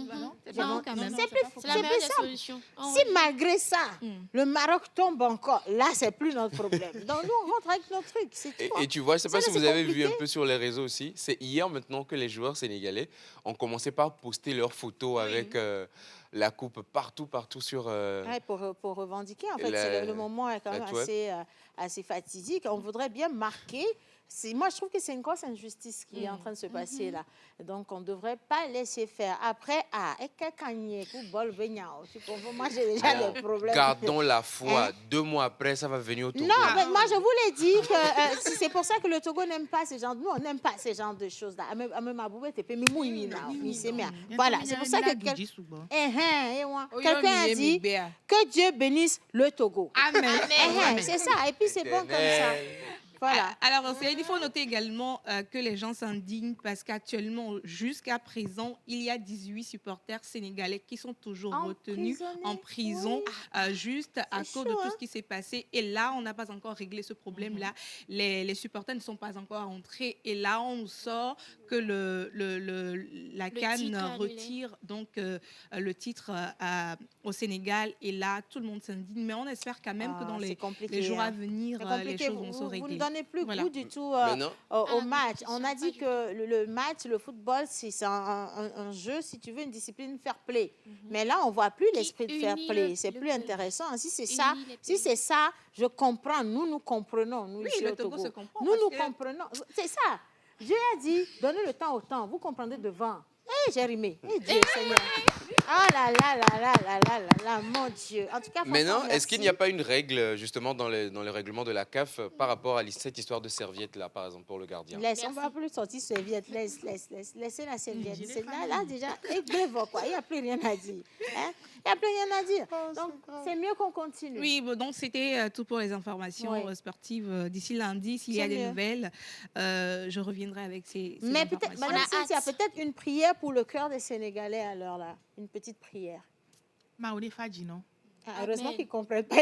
C'est plus simple. Si malgré ça, le Maroc tombe encore, là, c'est plus notre problème. Donc nous, on rentre avec nos trucs. Et tu vois, je ne sais pas si vous avez vu un peu sur les réseaux aussi. C'est hier maintenant que les joueurs sénégalais ont commencé par poster leurs photos avec... la coupe partout sur... pour revendiquer, en fait, le moment est quand même assez fatidique. On voudrait bien marquer Moi, je trouve que c'est une grosse injustice qui est en train de se passer là. Donc, on ne devrait pas laisser faire. Après, moi, j'ai déjà des problèmes. Gardons la foi. 2 mois après, ça va venir au Togo. Non, mais moi, je vous l'ai dit que c'est pour ça que le Togo n'aime pas ce genre. Nous, on n'aime pas ce genre de choses-là. Voilà, c'est pour ça que quelqu'un a dit que Dieu bénisse le Togo. Amen. C'est ça. Et puis, c'est bon comme ça. Voilà. Alors, il faut noter également que les gens s'indignent parce qu'actuellement, jusqu'à présent, il y a 18 supporters sénégalais qui sont toujours retenus en prison juste à cause de tout ce qui s'est passé. Et là, on n'a pas encore réglé ce problème-là. Les supporters ne sont pas encore entrés. Et là, on sort que la CAN retire donc le titre au Sénégal. Et là, tout le monde s'indigne. Mais on espère quand même que dans les jours à venir, les choses vont se régler. N'est plus goût du tout au match. On a dit que le match, le football, c'est un jeu, si tu veux, une discipline fair play. Mais là, on ne voit plus l'esprit de fair play. C'est plus intéressant. Si c'est ça, je comprends. Nous comprenons. Nous, ici au Togo. Nous comprenons. C'est ça. Dieu a dit, donnez le temps au temps. Vous comprendrez devant. J'ai rimé. Dieu, Seigneur. Oh là là là là là là là là, mon Dieu. En tout cas, maintenant, est-ce qu'il n'y a pas une règle, justement, dans le règlement de la CAF par rapport à cette histoire de serviette, là, par exemple, pour le gardien? Laisse, on ne va plus sortir serviette. Laissez la serviette. Là, déjà, il n'y a plus rien à dire. Il n'y a plus rien à dire. Donc, c'est mieux qu'on continue. Oui, bon, donc c'était tout pour les informations sportives. D'ici lundi, s'il y a des nouvelles, je reviendrai avec ces Mais informations. peut-être, Madame Cynthia, peut-être une prière pour le cœur des Sénégalais à l'heure là. Une petite prière. Maoulé Fadji, non? Heureusement qu'ils ne comprennent pas.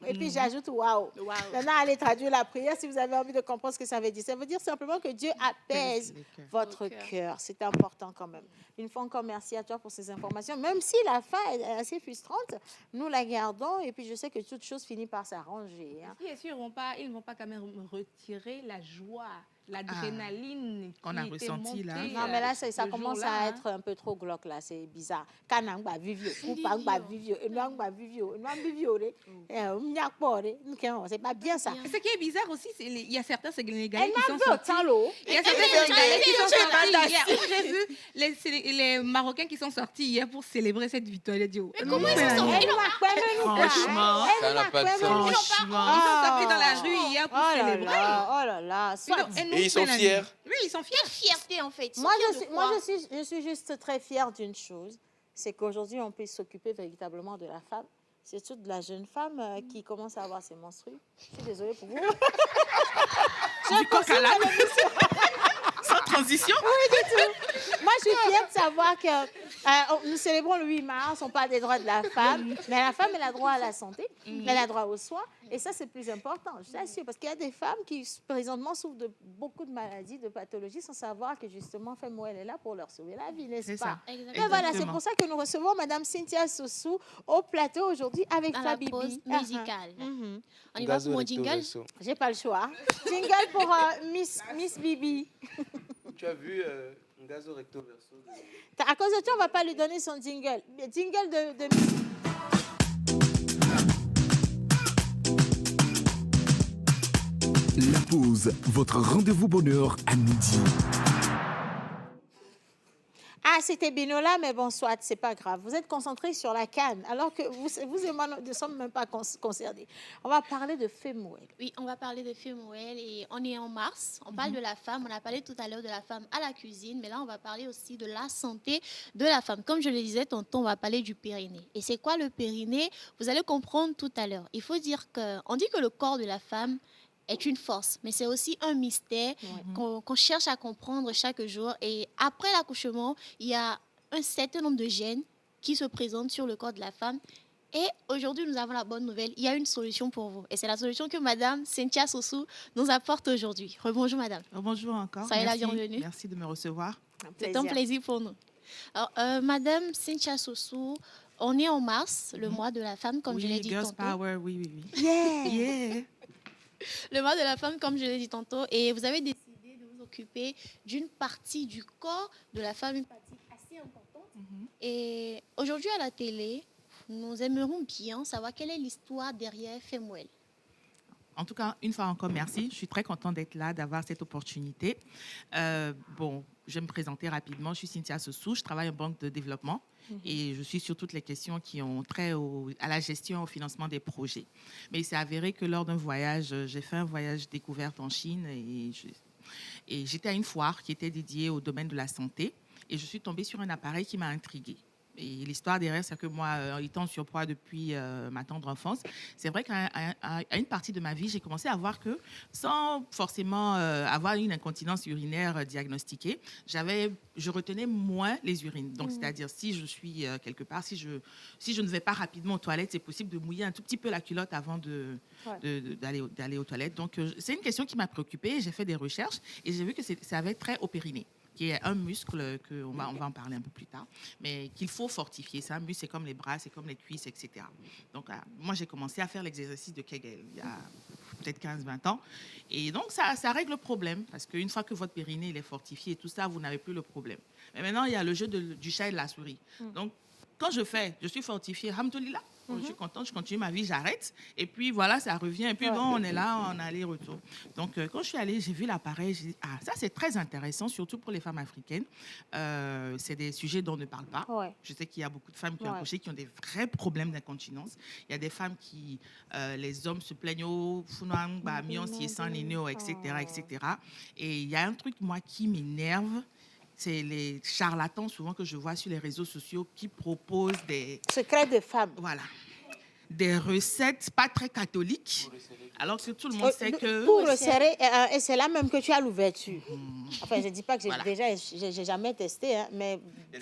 Et puis j'ajoute waouh. Maintenant, allez traduire la prière si vous avez envie de comprendre ce que ça veut dire. Ça veut dire simplement que Dieu apaise votre cœur. C'est important quand même. Une fois encore, merci à toi pour ces informations. Même si la fin est assez frustrante, nous la gardons et puis je sais que toute chose finit par s'arranger. Bien sûr, ils ne vont pas quand même retirer la joie, l'adrénaline qu'on a ressenti là. Non, mais là, ça commence à être un peu trop glauque là. C'est bizarre. C'est pas bien ça. Ce qui est bizarre aussi, il y a certains Sénégalais qui sont sortis. Il y a certains Sénégalais qui sont sortis hier. J'ai vu les Marocains qui sont sortis hier pour célébrer cette victoire. Mais comment ils sont sortis? Franchement, ça n'a pas de sens. Ils sont sortis dans la rue hier pour célébrer. Oh là là. Et ils sont fiers. Oui, ils sont fiers. Quelle fierté en fait. Moi, je suis juste très fière d'une chose, c'est qu'aujourd'hui, on peut s'occuper véritablement de la femme. C'est surtout de la jeune femme qui commence à avoir ses menstrues. Je suis désolée pour vous. Du coq à l'âne. Sans transition. Oui, du tout. Moi, je suis fière de savoir que nous célébrons le 8 mars, on parle des droits de la femme, mais la femme, elle a droit à la santé, elle a droit aux soins, et ça, c'est plus important, je t'assure, parce qu'il y a des femmes qui, présentement, souffrent de beaucoup de maladies, de pathologies, sans savoir que, justement, elle est là pour leur sauver la vie, n'est-ce pas? Mais voilà, c'est pour ça que nous recevons Madame Cynthia Sossou au plateau aujourd'hui avec Fabibi. Pause musicale. On y va pour mon jingle? J'ai pas le choix. Jingle pour Miss Bibi. Tu as vu Ngazo Recto Verso? À cause de toi, on ne va pas lui donner son jingle. Jingle de Miss. La pause, votre rendez-vous bonheur à midi. Ah, c'était Binola, mais bon, soit, c'est pas grave. Vous êtes concentrés sur la canne, alors que vous et moi ne sommes même pas concernés. On va parler de Femouel. Oui, on va parler de Femouel et on est en mars. On parle de la femme. On a parlé tout à l'heure de la femme à la cuisine, mais là, on va parler aussi de la santé de la femme. Comme je le disais tantôt, on va parler du périnée. Et c'est quoi le périnée? Vous allez comprendre tout à l'heure. Il faut dire on dit que le corps de la femme est une force, mais c'est aussi un mystère qu'on cherche à comprendre chaque jour. Et après l'accouchement, il y a un certain nombre de gènes qui se présentent sur le corps de la femme. Et aujourd'hui, nous avons la bonne nouvelle. Il y a une solution pour vous. Et c'est la solution que Madame Cynthia Sossou nous apporte aujourd'hui. Rebonjour, Madame. Bonjour encore. Soyez la bienvenue. Merci de me recevoir. C'est un plaisir pour nous. Alors, Madame Cynthia Sossou, on est en mars, le mois de la femme, comme je l'ai dit Girls tantôt. Power, oui. Yeah. Le mois de la femme, comme je l'ai dit tantôt, et vous avez décidé de vous occuper d'une partie du corps de la femme, une partie assez importante. Et aujourd'hui à la télé, nous aimerions bien savoir quelle est l'histoire derrière Femouel. En tout cas, une fois encore, merci. Je suis très contente d'être là, d'avoir cette opportunité. Bon, je vais me présenter rapidement. Je suis Cynthia Sossou, je travaille en banque de développement et je suis sur toutes les questions qui ont trait à la gestion, au financement des projets. Mais il s'est avéré que lors d'un voyage, j'ai fait un voyage découverte en Chine et j'étais à une foire qui était dédiée au domaine de la santé et je suis tombée sur un appareil qui m'a intriguée. Et l'histoire derrière, c'est que moi, étant en surpoids depuis ma tendre enfance, c'est vrai qu'à une partie de ma vie, j'ai commencé à voir que, sans forcément avoir une incontinence urinaire diagnostiquée, je retenais moins les urines. Donc, c'est-à-dire, si je suis quelque part, si je ne vais pas rapidement aux toilettes, c'est possible de mouiller un tout petit peu la culotte avant d'aller aux toilettes. Donc, c'est une question qui m'a préoccupée. J'ai fait des recherches et j'ai vu que ça avait trait au périnée, qui est un muscle, on va en parler un peu plus tard, mais qu'il faut fortifier. C'est un muscle, c'est comme les bras, c'est comme les cuisses, etc. Donc, moi, j'ai commencé à faire l'exercice de Kegel il y a peut-être 15-20 ans. Et donc, ça règle le problème, parce qu'une fois que votre périnée il est fortifié et tout ça, vous n'avez plus le problème. Mais maintenant, il y a le jeu du chat et de la souris. Donc, quand je suis fortifiée, alhamdoulilah, je suis contente, je continue ma vie, j'arrête. Et puis voilà, ça revient. Et puis bon, on est là, on a aller-retour. Donc quand je suis allée, j'ai vu l'appareil, j'ai dit, ça c'est très intéressant, surtout pour les femmes africaines. C'est des sujets dont on ne parle pas. Je sais qu'il y a beaucoup de femmes qui ont accouché, qui ont des vrais problèmes d'incontinence. Il y a des femmes qui, les hommes se plaignent, etc. Et il y a un truc, moi, qui m'énerve. C'est les charlatans, souvent, que je vois sur les réseaux sociaux qui proposent des... Secrets de femmes. Voilà. Des recettes pas très catholiques, alors que tout le monde sait que... Pour resserrer, et c'est là même que tu as l'ouverture. Enfin, je ne dis pas que j'ai jamais testé, hein, mais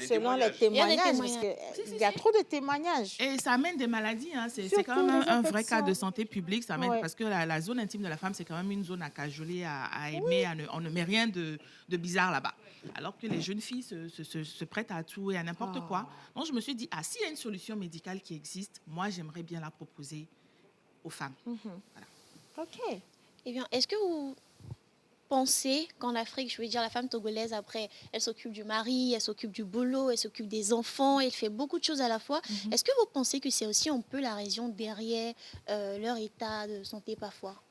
selon les témoignages, parce qu'il y a trop de témoignages. Et ça amène des maladies. Hein. C'est quand même un vrai cas de santé publique. Ça amène, parce que la zone intime de la femme, c'est quand même une zone à cajoler, à aimer. On ne met rien de bizarre là-bas. Alors que les jeunes filles se prêtent à tout et à n'importe quoi. Donc, je me suis dit, s'il y a une solution médicale qui existe, moi, j'aimerais bien la proposer aux femmes. Voilà. OK. Eh bien, est-ce que vous pensez qu'en Afrique, je veux dire, la femme togolaise, après, elle s'occupe du mari, elle s'occupe du boulot, elle s'occupe des enfants, elle fait beaucoup de choses à la fois. Est-ce que vous pensez que c'est aussi un peu la raison derrière leur état de santé parfois?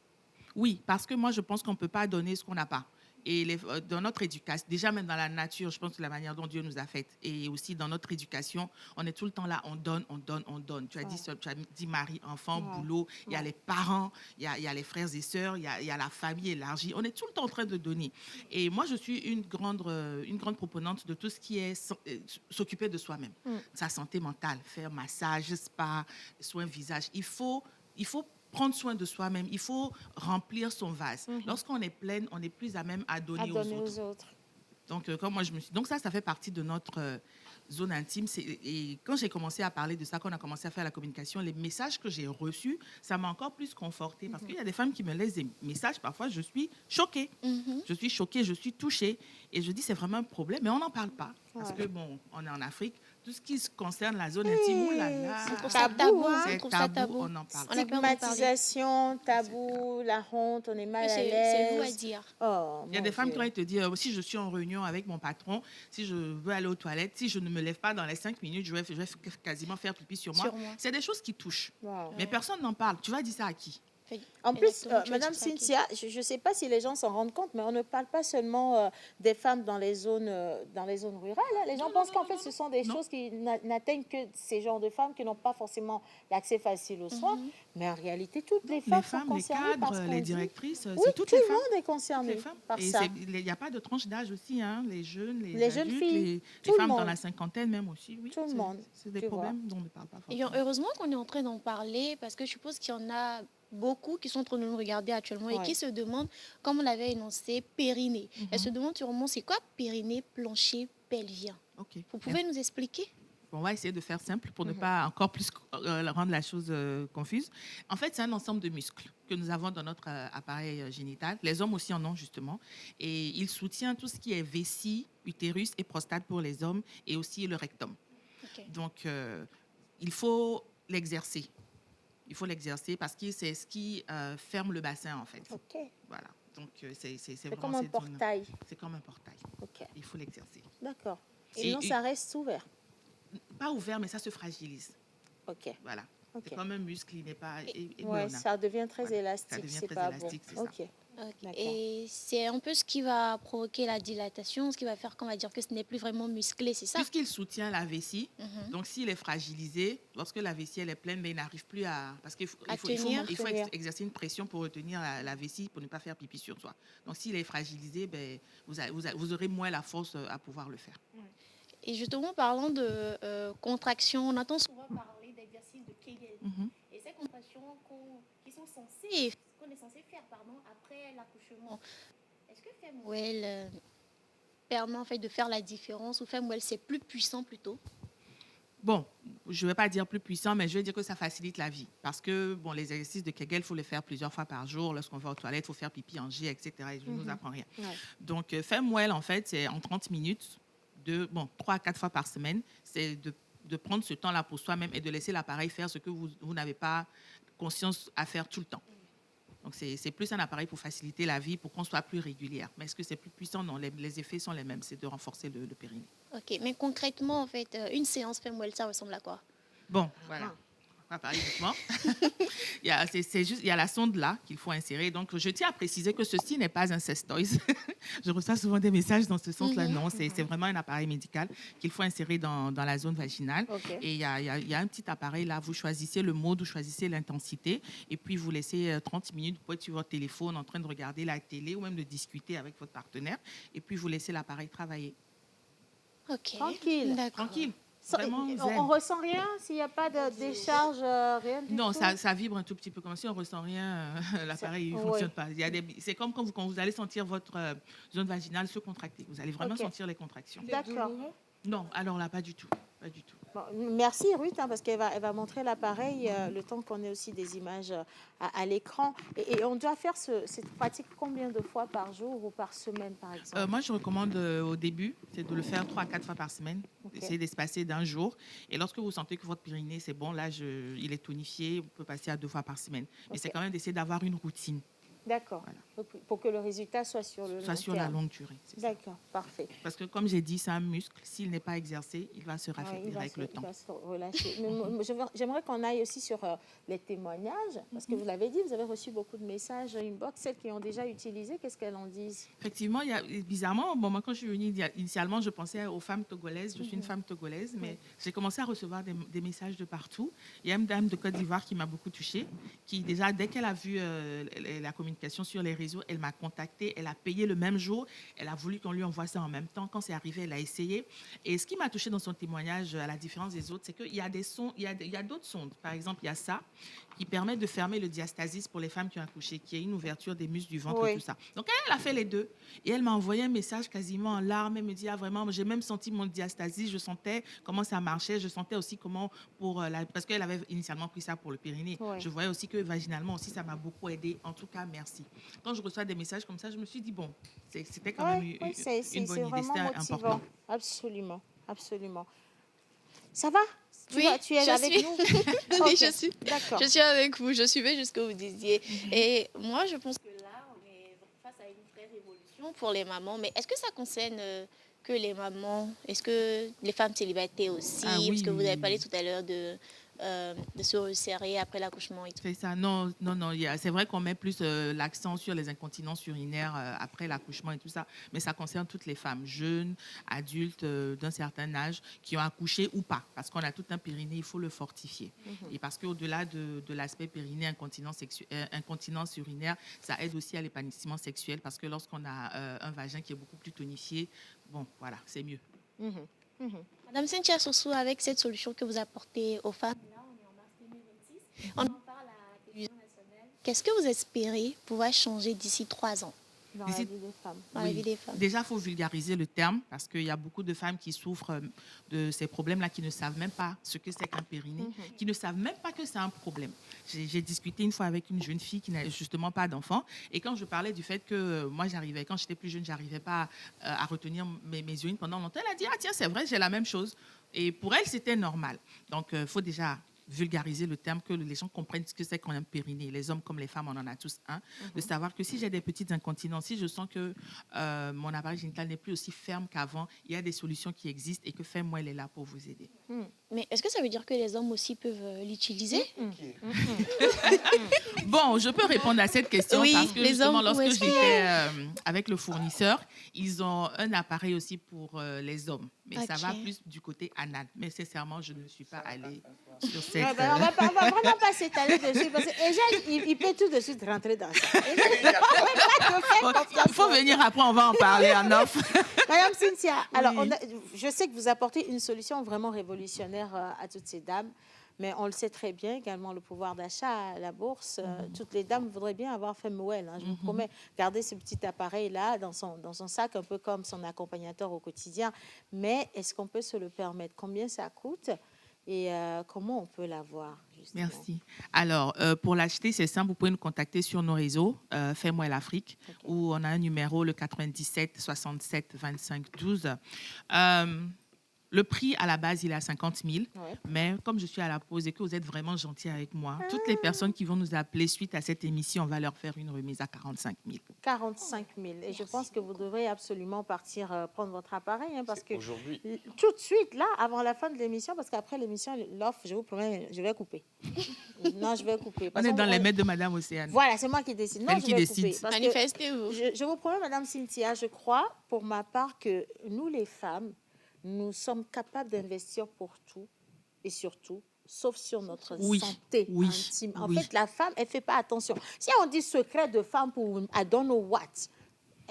Oui, parce que moi, je pense qu'on ne peut pas donner ce qu'on n'a pas. Et dans notre éducation, déjà même dans la nature, je pense que la manière dont Dieu nous a faites, et aussi dans notre éducation, on est tout le temps là, on donne, on donne, on donne. Tu as dit mari, enfant, boulot, il y a les parents, il y a les frères et sœurs, il y a la famille élargie. On est tout le temps en train de donner. Et moi, je suis une grande proponente de tout ce qui est s'occuper de soi-même. Sa santé mentale, faire massage, spa, soins visage. Il faut prendre soin de soi-même, il faut remplir son vase. Lorsqu'on est pleine, on est plus à même à donner aux autres. Donc, comme moi, donc ça fait partie de notre zone intime. Et quand j'ai commencé à parler de ça, quand on a commencé à faire la communication, les messages que j'ai reçus, ça m'a encore plus confortée. Parce qu'il y a des femmes qui me laissent des messages, parfois je suis choquée. Je suis choquée, je suis touchée. Et je dis, c'est vraiment un problème, mais on n'en parle pas. Parce que, bon, on est en Afrique. Tout ce qui concerne la zone intime, c'est tabou, on n'en parle pas. Stigmatisation, tabou, la honte, on est mal à l'aise. C'est lourd à dire. Il y a des femmes qui vont te dire, si je suis en réunion avec mon patron, si je veux aller aux toilettes, si je ne me lève pas dans les 5 minutes, je vais quasiment faire pipi sur moi. C'est des choses qui touchent. Mais personne n'en parle. Tu vas dire ça à qui? En plus, Madame Cynthia, je ne sais pas si les gens s'en rendent compte, mais on ne parle pas seulement des femmes dans les zones rurales. Hein. Les gens pensent qu'en fait, ce sont des choses qui n'atteignent que ces genres de femmes qui n'ont pas forcément l'accès facile aux soins. Mais en réalité, toutes les femmes sont concernées les cadres, les directrices, c'est toutes les femmes. Tout le monde est concerné par ça. Il n'y a pas de tranche d'âge aussi. Hein. Les jeunes, les jeunes adultes, filles, les femmes dans la cinquantaine même aussi. Oui, tout le monde. C'est des problèmes dont on ne parle pas forcément. Et heureusement qu'on est en train d'en parler parce que je suppose qu'il y en a beaucoup qui sont en train de nous regarder actuellement et qui se demandent, comme on l'avait énoncé, périnée. Elles se demandent sûrement c'est quoi périnée, plancher, pelvien. Vous pouvez nous expliquer? On va essayer de faire simple pour ne pas encore plus rendre la chose confuse. En fait, c'est un ensemble de muscles que nous avons dans notre appareil génital. Les hommes aussi en ont justement. Et il soutient tout ce qui est vessie, utérus et prostate pour les hommes et aussi le rectum. Donc, il faut l'exercer. Il faut l'exercer parce que c'est ce qui ferme le bassin, en fait. Voilà. Donc, c'est comme un portail. C'est comme un portail. Il faut l'exercer. D'accord. Et sinon, ça reste ouvert? Pas ouvert, mais ça se fragilise. Voilà. C'est comme un muscle, il n'est pas... Ouais, ça devient très élastique. Ça devient c'est très pas élastique, bon. c'est ça. Et c'est un peu ce qui va provoquer la dilatation, ce qui va faire qu'on va dire que ce n'est plus vraiment musclé, c'est ça? Puisqu'il soutient la vessie, donc s'il est fragilisé, lorsque la vessie elle est pleine, mais il n'arrive plus à... Parce qu'il faut exercer une pression pour retenir la vessie, pour ne pas faire pipi sur soi. Donc s'il est fragilisé, ben, vous aurez moins la force à pouvoir le faire. Et justement, parlant de contractions, on entend souvent parler d'exercices de Kegel. Et ces contractions qu'on est censé faire après l'accouchement, est-ce que Femwell permet en fait de faire la différence ou Femwell c'est plus puissant plutôt? Bon, je ne vais pas dire plus puissant, mais je vais dire que ça facilite la vie. Parce que bon, les exercices de Kegel, il faut les faire plusieurs fois par jour. Lorsqu'on va aux toilettes, il faut faire pipi en G, etc. Et je ne vous apprends rien. Donc, Femwell, en fait, c'est en 30 minutes, 3 à 4 fois par semaine. C'est de prendre ce temps-là pour soi-même et de laisser l'appareil faire ce que vous n'avez pas conscience à faire tout le temps. Donc, c'est plus un appareil pour faciliter la vie, pour qu'on soit plus régulière. Mais est-ce que c'est plus puissant? Non, les effets sont les mêmes. C'est de renforcer le périnée. OK, mais concrètement, en fait, une séance Femwell, ça ressemble à quoi? Bon, voilà. On va parler doucement. il y a la sonde là qu'il faut insérer. Donc, je tiens à préciser que ceci n'est pas un sex toys. Je reçois souvent des messages dans ce sens-là. Non, c'est vraiment un appareil médical qu'il faut insérer dans la zone vaginale. Et il y a un petit appareil là. Vous choisissez le mode, vous choisissez l'intensité. Et puis, vous laissez 30 minutes. Vous pouvez être sur votre téléphone en train de regarder la télé ou même de discuter avec votre partenaire. Et puis, vous laissez l'appareil travailler. OK. Tranquille. Tranquille. On ne ressent rien s'il n'y a pas de décharge, rien du tout? Non, ça vibre un tout petit peu. Comme si on ne ressent rien, l'appareil ne fonctionne pas. C'est comme quand vous allez sentir votre zone vaginale se contracter. Vous allez vraiment sentir les contractions. D'accord. Non, alors là, pas du tout. Pas du tout. Bon, merci Ruth, parce qu'elle va montrer l'appareil le temps qu'on ait aussi des images à l'écran. Et on doit faire cette pratique combien de fois par jour ou par semaine, par exemple? Moi, je recommande au début, c'est de le faire 3 à 4 fois par semaine. Essayez d'espacer d'un jour. Et lorsque vous sentez que votre périnée, c'est bon, là, il est tonifié, vous pouvez passer à 2 fois par semaine. Mais c'est quand même d'essayer d'avoir une routine. D'accord. Voilà. Pour que le résultat soit sur le long terme. Sur la longue durée. D'accord, parfait. Parce que comme j'ai dit, c'est un muscle. S'il n'est pas exercé, il va se raffaiblir avec le temps. Il va se relâcher. Mais j'aimerais qu'on aille aussi sur les témoignages. Parce que vous l'avez dit, vous avez reçu beaucoup de messages inbox. Celles qui ont déjà utilisé, qu'est-ce qu'elles en disent? Effectivement, bizarrement, moi, quand je suis venue initialement, je pensais aux femmes togolaises. Je suis une femme togolaise, mais j'ai commencé à recevoir des messages de partout. Il y a une dame de Côte d'Ivoire qui m'a beaucoup touchée, qui déjà, dès qu'elle a vu la communication sur les réseaux, elle m'a contactée, elle a payé le même jour, elle a voulu qu'on lui envoie ça en même temps. Quand c'est arrivé, elle a essayé. Et ce qui m'a touchée dans son témoignage, à la différence des autres, c'est qu'il y a d'autres sondes. Par exemple, il y a ça qui permet de fermer le diastasis pour les femmes qui ont accouché, qui est une ouverture des muscles du ventre et tout ça. Donc elle a fait les deux. Et elle m'a envoyé un message quasiment en larmes. Elle me dit, vraiment, j'ai même senti mon diastasis, je sentais comment ça marchait, je sentais aussi comment parce qu'elle avait initialement pris ça pour le périnée. Je voyais aussi que vaginalement aussi, ça m'a beaucoup aidé. En tout cas, merci. Quand je reçois des messages comme ça, je me suis dit, bon, c'était quand même une bonne idée, c'était important. Absolument, absolument. Ça va? Tu es avec nous? Oui, je suis avec vous. Je suivais jusqu'à ce que vous disiez. Et moi, je pense que là, on est face à une vraie révolution pour les mamans. Mais est-ce que ça concerne que les mamans? Est-ce que les femmes célibataires aussi? Parce que vous avez parlé tout à l'heure de se resserrer après l'accouchement et tout. C'est ça. Non. C'est vrai qu'on met plus l'accent sur les incontinences urinaires après l'accouchement et tout ça, mais ça concerne toutes les femmes, jeunes, adultes d'un certain âge, qui ont accouché ou pas, parce qu'on a tout un périnée, il faut le fortifier. Et parce qu'au-delà de l'aspect périnée, incontinence urinaire, ça aide aussi à l'épanouissement sexuel, parce que lorsqu'on a un vagin qui est beaucoup plus tonifié, bon, voilà, c'est mieux. Madame Cynthia Sossou, avec cette solution que vous apportez aux femmes, là on est en mars 2026, on en parle à la télévision nationale. Qu'est-ce que vous espérez pouvoir changer d'ici 3 ans dans la vie des femmes? Dans la vie des femmes. Déjà, il faut vulgariser le terme, parce qu'il y a beaucoup de femmes qui souffrent de ces problèmes-là, qui ne savent même pas ce que c'est qu'un périnée, qui ne savent même pas que c'est un problème. J'ai discuté une fois avec une jeune fille qui n'a justement pas d'enfant, et quand je parlais du fait que moi, quand j'étais plus jeune, j'arrivais pas à retenir mes urines pendant longtemps, elle a dit, ah tiens, c'est vrai, j'ai la même chose. Et pour elle, c'était normal. Donc, il faut déjà vulgariser le terme, que les gens comprennent ce que c'est qu'un périnée. Les hommes comme les femmes, on en a tous un. De savoir que si j'ai des petites incontinences, si je sens que mon appareil génital n'est plus aussi ferme qu'avant, il y a des solutions qui existent et que Femme-moi, elle est là pour vous aider. Mais est-ce que ça veut dire que les hommes aussi peuvent l'utiliser? Bon, je peux répondre à cette question Oui, parce que les justement, hommes, lorsque où est-ce j'étais avec le fournisseur, ils ont un appareil aussi pour les hommes. Mais ça va Ok. plus du côté anal. Mais sincèrement, je ne suis pas allée sur cette... Ouais, ben, on va vraiment pas s'étaler dessus parce que Eugène, il peut tout de suite rentrer dans ça. Il faut venir après, on va en parler en off. Madame Cynthia, alors je sais que vous apportez une solution vraiment révolutionnaire à toutes ces dames, mais on le sait très bien également, le pouvoir d'achat à la bourse. Toutes les dames voudraient bien avoir Femme-well. Je vous promets, garder ce petit appareil-là dans son sac, un peu comme son accompagnateur au quotidien. Mais est-ce qu'on peut se le permettre? Combien ça coûte? Et comment on peut l'avoir? Merci. Alors, pour l'acheter, c'est simple. Vous pouvez nous contacter sur nos réseaux, Fais-moi l'Afrique, où on a un numéro, le 97 67 25 12. Le prix à la base, il est à 50 000. Mais comme je suis à la pause et que vous êtes vraiment gentil avec moi, toutes les personnes qui vont nous appeler suite à cette émission, on va leur faire une remise à 45 000. 45 000. Et je pense que vous devrez absolument partir prendre votre appareil. Parce que aujourd'hui. Tout de suite, là, avant la fin de l'émission, parce qu'après l'émission, l'offre, je vous promets, je vais couper. Non, je vais couper. On est dans les maîtres de Madame Océane. Voilà, c'est moi qui décide. Non, Elle je qui vais décide. couper. Parce que Manifestez-vous. je vous promets, Madame Cynthia, je crois, pour ma part, que nous, les femmes, nous sommes capables d'investir pour tout et surtout, sauf sur notre santé intime. En fait, la femme, elle ne fait pas attention. Si on dit secret de femme pour I don't know what,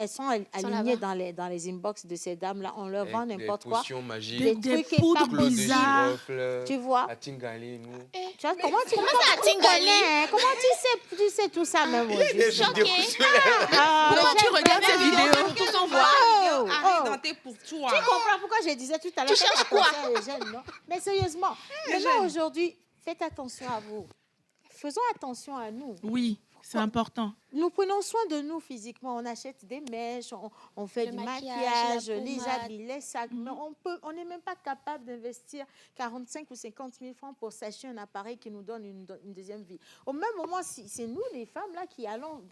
elles sont alignées dans les inbox de ces dames-là. On leur vend n'importe quoi. Des potions magiques. Des trucs poudres pas possibles. bizarres. Tu vois? À Tingali, nous. Tu vois, comment tu Tingali? Comment tu sais tout ça même aujourd'hui? Pourquoi tu regardes ces vidéos? Tous on voit. Arrête pour toi. Tu comprends pourquoi je disais tout à l'heure? Tu cherches quoi? Non? Mais sérieusement, maintenant aujourd'hui, faites attention à vous. Faisons attention à nous. Oui, c'est important. Nous prenons soin de nous physiquement. On achète des mèches, on fait Le du maquillage, maquillage, la les pommade. habits, les sacs. Mais on n'est même pas capable d'investir 45 ou 50 000 francs pour s'acheter un appareil qui nous donne une deuxième vie. Au même moment, c'est nous, les femmes, là, qui allons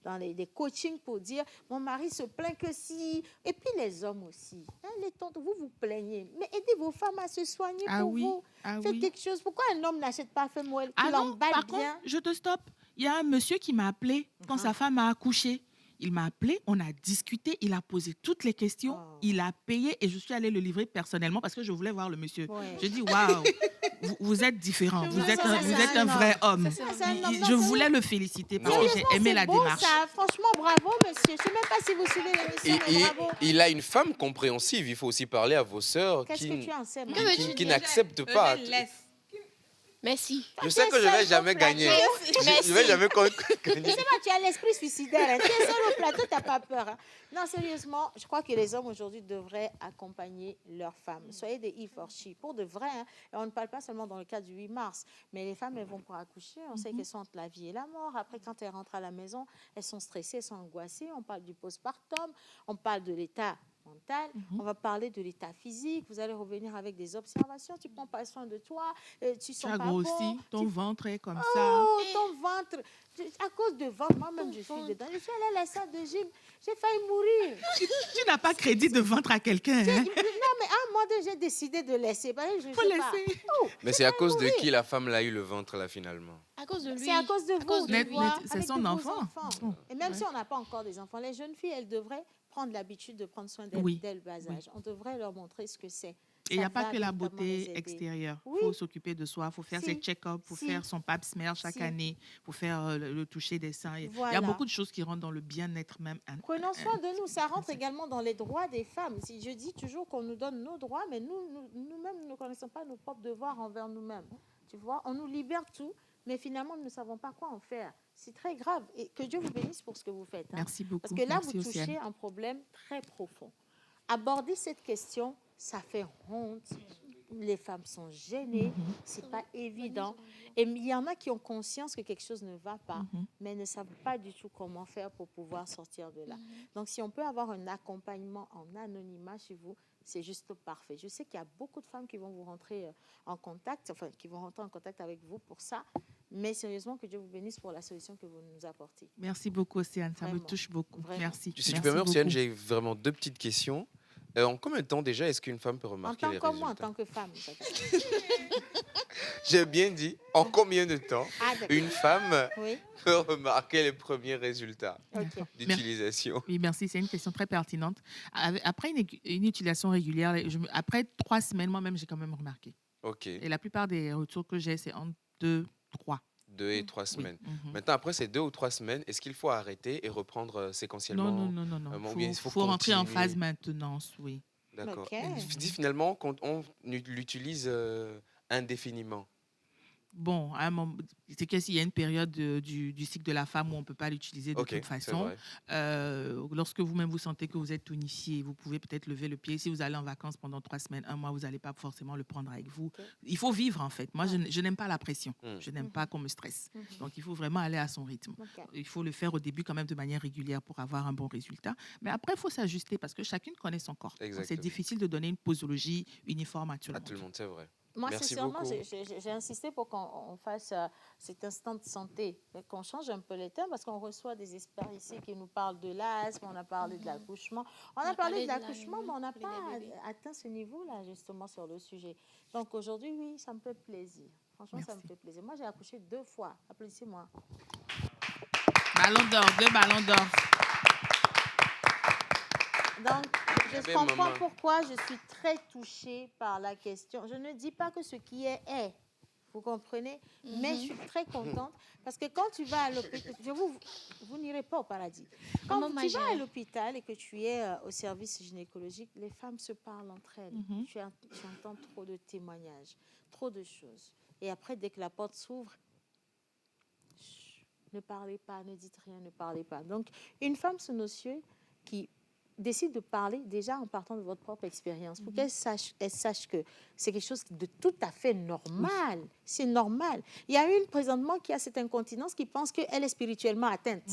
dans les coachings pour dire « Mon mari se plaint que si... » Et puis les hommes aussi. Hein, les tantes, vous vous plaignez. Mais aidez vos femmes à se soigner pour vous. Faites quelque chose. Pourquoi un homme n'achète pas Femme-well qui l'emballe par bien? contre, je te stoppe. Il y a un monsieur qui m'a appelé quand sa femme a accouché. Il m'a appelé, on a discuté, il a posé toutes les questions, il a payé et je suis allée le livrer personnellement parce que je voulais voir le monsieur. Je dis waouh, vous êtes différent, vous êtes un vrai homme. Je voulais le féliciter parce que j'ai aimé la démarche. Ça. Franchement, bravo, monsieur. Je ne sais même pas si vous suivez l'émission, mais bravo. Il a une femme compréhensive. Il faut aussi parler à vos sœurs Qu'est-ce que tu en sais, qui n'acceptent pas. Merci. Je sais que je ne vais jamais gagner. Je ne vais jamais gagner. C'est pas, tu as l'esprit suicidaire. Hein. Tu es seul au plateau, tu n'as pas peur. Hein. Non, sérieusement, je crois que les hommes aujourd'hui devraient accompagner leurs femmes. Soyez des e-for-she, pour de vrai. Hein. Et on ne parle pas seulement dans le cas du 8 mars, mais les femmes, elles vont pour accoucher. On sait qu'elles sont entre la vie et la mort. Après, quand elles rentrent à la maison, elles sont stressées, elles sont angoissées. On parle du postpartum, on parle de l'état mental, on va parler de l'état physique, vous allez revenir avec des observations, tu prends pas soin de toi, tu sens pas grossi, bon. ton ventre est comme ça. Oh, ton ventre. À cause de ventre, moi-même je suis dedans. Je suis allée à la salle de gym, j'ai failli mourir. Tu n'as pas crédit de ventre à quelqu'un. Hein? Non, mais à un moment donné, j'ai décidé de laisser. Faut laisser. Mais c'est à cause de qui la femme l'a eu le ventre là finalement? À cause de lui. C'est à cause de vous. C'est son enfant. Et même si on n'a pas encore des enfants, les jeunes filles, elles devraient prendre l'habitude de prendre soin d'elles dès le bas âge. On devrait leur montrer ce que c'est. Et il n'y a pas que la beauté extérieure. Il faut s'occuper de soi, il faut faire ses check-ups, il faut faire son pap smear chaque année, il faut faire le toucher des seins. Il y a beaucoup de choses qui rentrent dans le bien-être même. Prenons soin de nous. Ça rentre également dans les droits des femmes. Si je dis toujours qu'on nous donne nos droits, mais nous-mêmes, nous ne connaissons pas nos propres devoirs envers nous-mêmes. Tu vois, on nous libère tout, mais finalement, nous ne savons pas quoi en faire. C'est très grave. Et que Dieu vous bénisse pour ce que vous faites. Hein. Merci beaucoup. Parce que là, vous touchez un problème très profond. Aborder cette question, ça fait honte. Les femmes sont gênées, c'est pas évident. Et il y en a qui ont conscience que quelque chose ne va pas, mais ne savent pas du tout comment faire pour pouvoir sortir de là. Donc, si on peut avoir un accompagnement en anonymat chez vous, c'est juste parfait. Je sais qu'il y a beaucoup de femmes qui vont vous rentrer en contact, enfin, qui vont rentrer en contact avec vous pour ça. Mais sérieusement, que Dieu vous bénisse pour la solution que vous nous apportez. Merci beaucoup, Océane. Ça me Vraiment, touche beaucoup. vraiment. Merci. Si tu Merci permets, Océane, beaucoup. j'ai vraiment 2 petites questions. En combien de temps déjà est-ce qu'une femme peut En remarquer tant les que résultats? moi, en tant que femme. J'ai bien dit, en combien de temps Ah, d'accord. une femme Oui. peut remarquer les premiers résultats Ok. d'utilisation? Oui, merci. C'est une question très pertinente. Après une utilisation régulière, après 3 semaines, moi-même, j'ai quand même remarqué. OK. Et la plupart des retours que j'ai, c'est entre 2, 3. 2 et 3 semaines. Mhm. Maintenant, après ces 2 ou 3 semaines, est-ce qu'il faut arrêter et reprendre séquentiellement? Non. ou bien Il il faut rentrer en continuer? phase maintenance, oui. D'accord. Ok. Et dis finalement, quand on l'utilise indéfiniment. Bon, à un moment, c'est que s'il y a une période du cycle de la femme où on ne peut pas l'utiliser de Ok, toute c'est façon, vrai. lorsque vous-même vous sentez que vous êtes tonifié, vous pouvez peut-être lever le pied. Si vous allez en vacances pendant 3 semaines, 1 mois, vous n'allez pas forcément le prendre avec vous. Il faut vivre en fait. Moi, je n'aime pas la pression. Je n'aime pas qu'on me stresse. Donc, il faut vraiment aller à son rythme. Il faut le faire au début quand même de manière régulière pour avoir un bon résultat. Mais après, il faut s'ajuster parce que chacune connaît son corps. Donc, c'est Exactement. difficile de donner une posologie uniforme à tout le À monde. tout le monde, c'est vrai. Moi, Merci sincèrement, beaucoup. j'ai insisté pour qu'on fasse cet instant de santé, qu'on change un peu les termes, parce qu'on reçoit des experts ici qui nous parlent de l'asthme, on a parlé de l'accouchement. On a parlé de l'accouchement, mais on n'a pas atteint ce niveau-là, justement, sur le sujet. Donc aujourd'hui, oui, ça me fait plaisir. Franchement, ça me fait plaisir. Moi, j'ai accouché 2 fois. Applaudissez-moi. Ballon d'or, 2 ballons d'or. Donc, je Bébé, comprends maman. pourquoi je suis très touchée par la question. Je ne dis pas que ce qui est. Vous comprenez? Mais je suis très contente parce que quand tu vas à l'hôpital, vous n'irez pas au paradis. Quand Maman tu vas à majeure. l'hôpital et que tu es au service gynécologique, les femmes se parlent entre elles. Tu entends trop de témoignages, trop de choses. Et après, dès que la porte s'ouvre, ne parlez pas, ne dites rien, ne parlez pas. Donc, une femme sous nos cieux qui décide de parler déjà en partant de votre propre expérience, pour qu'elle sache que c'est quelque chose de tout à fait normal. C'est normal. Il y a une présentement qui a cette incontinence qui pense qu'elle est spirituellement atteinte.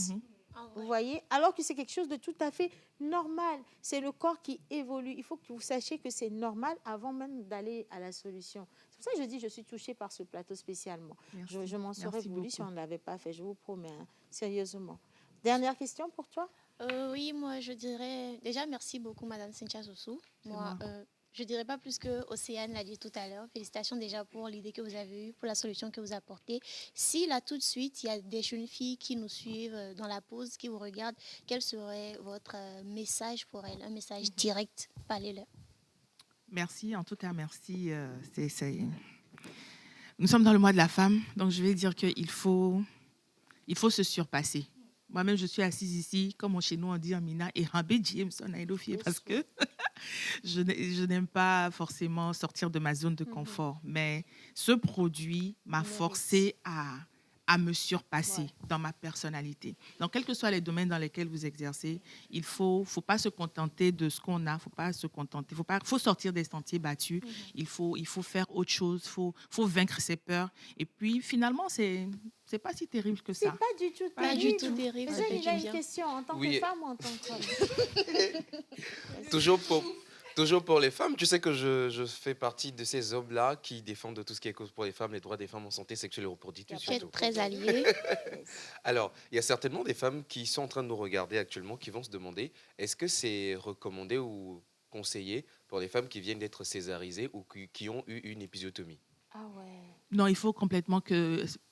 Vous voyez? Alors que c'est quelque chose de tout à fait normal. C'est le corps qui évolue. Il faut que vous sachiez que c'est normal avant même d'aller à la solution. C'est pour ça que je dis je suis touchée par ce plateau spécialement. Je m'en serais Merci voulu si beaucoup. on ne l'avait pas fait, je vous promets, hein, sérieusement. Dernière question pour toi? Oui, moi je dirais déjà merci beaucoup Madame Cynthia Sossou. Moi, moi. je dirais pas plus que Océane l'a dit tout à l'heure. Félicitations déjà pour l'idée que vous avez eue, pour la solution que vous apportez. Si là tout de suite il y a des jeunes filles qui nous suivent dans la pause, qui vous regardent, quel serait votre message pour elles, un message direct, parlez-leur. Merci, en tout cas, merci. Nous sommes dans le mois de la femme, donc je vais dire qu'il faut se surpasser. Moi-même, je suis assise ici, comme chez nous on dit en Mina, et Rambé Jameson à Elofier, parce que je n'aime pas forcément sortir de ma zone de confort. Mais ce produit m'a forcé à me surpasser dans ma personnalité. Donc, quels que soient les domaines dans lesquels vous exercez, il faut pas se contenter de ce qu'on a, faut sortir des sentiers battus, il faut faire autre chose, faut vaincre ses peurs. Et puis, finalement, c'est pas si terrible que ça. C'est pas du tout Pas terrible. du tout terrible, Mais ça fait il a du une bien. question en tant Oui. que femme ou en tant qu'homme? Toujours pour les femmes, tu sais que je fais partie de ces hommes-là qui défendent tout ce qui est cause pour les femmes, les droits des femmes en santé sexuelle et reproductive. Qui êtes surtout. très alliés. Alors, il y a certainement des femmes qui sont en train de nous regarder actuellement, qui vont se demander, est-ce que c'est recommandé ou conseillé pour les femmes qui viennent d'être césarisées ou qui ont eu une épisiotomie? Ah ouais. Non, il faut complètement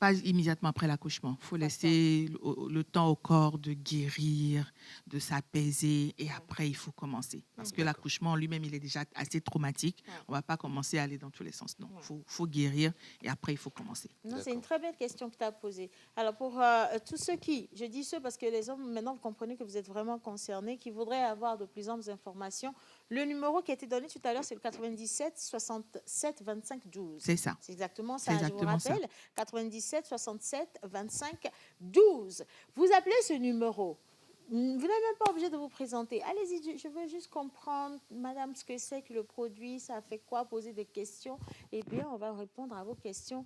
pas immédiatement après l'accouchement. Il faut laisser le temps au corps de guérir, de s'apaiser, et après, il faut commencer. Parce que l'accouchement en lui-même, il est déjà assez traumatique. On ne va pas commencer à aller dans tous les sens. Non, il faut guérir, et après, il faut commencer. Non, c'est une très belle question que tu as posée. Alors, pour tous ceux je dis ceux parce que les hommes, maintenant, vous comprenez que vous êtes vraiment concernés, qui voudraient avoir de plus amples informations, le numéro qui a été donné tout à l'heure, c'est le 97 67 25 12. C'est ça. C'est exactement ça, C'est je vous exactement ça. rappelle. 97 67 25 12. Vous appelez ce numéro. Vous n'êtes même pas obligé de vous présenter. Allez-y, je veux juste comprendre, madame, ce que c'est que le produit, ça fait quoi, poser des questions. Et bien, on va répondre à vos questions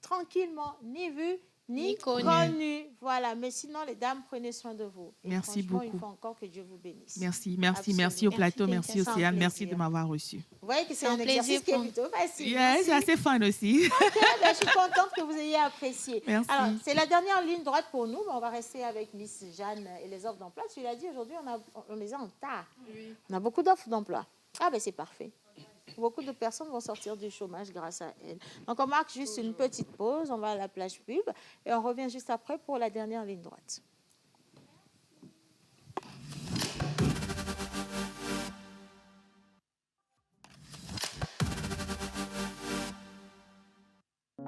tranquillement, ni vu, ni connu. Voilà, mais sinon, les dames, prenez soin de vous. Et Merci franchement, beaucoup. Il faut encore que Dieu vous bénisse. Merci au Absolument. plateau, merci C'est un Océane, merci plaisir. de m'avoir reçu. Vous voyez que c'est un exercice qui est plutôt facile. Yeah, c'est assez fun aussi. Ok, ben, je suis contente que vous ayez apprécié. Merci. Alors, c'est la dernière ligne droite pour nous. On va rester avec Miss Jeanne et les offres d'emploi. Tu l'as dit, aujourd'hui, on les a en tas. Oui. On a beaucoup d'offres d'emploi. Ah, ben c'est parfait. Beaucoup de personnes vont sortir du chômage grâce à elle. Donc, on marque juste une petite pause. On va à la plage pub et on revient juste après pour la dernière ligne droite.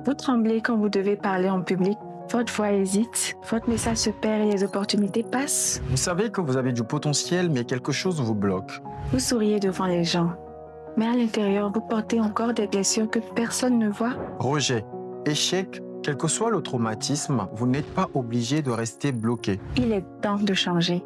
Vous tremblez quand vous devez parler en public. Votre voix hésite, votre message se perd et les opportunités passent. Vous savez que vous avez du potentiel, mais quelque chose vous bloque. Vous souriez devant les gens. Mais à l'intérieur, vous portez encore des blessures que personne ne voit. Rejet, échec, quel que soit le traumatisme, vous n'êtes pas obligé de rester bloqué. Il est temps de changer.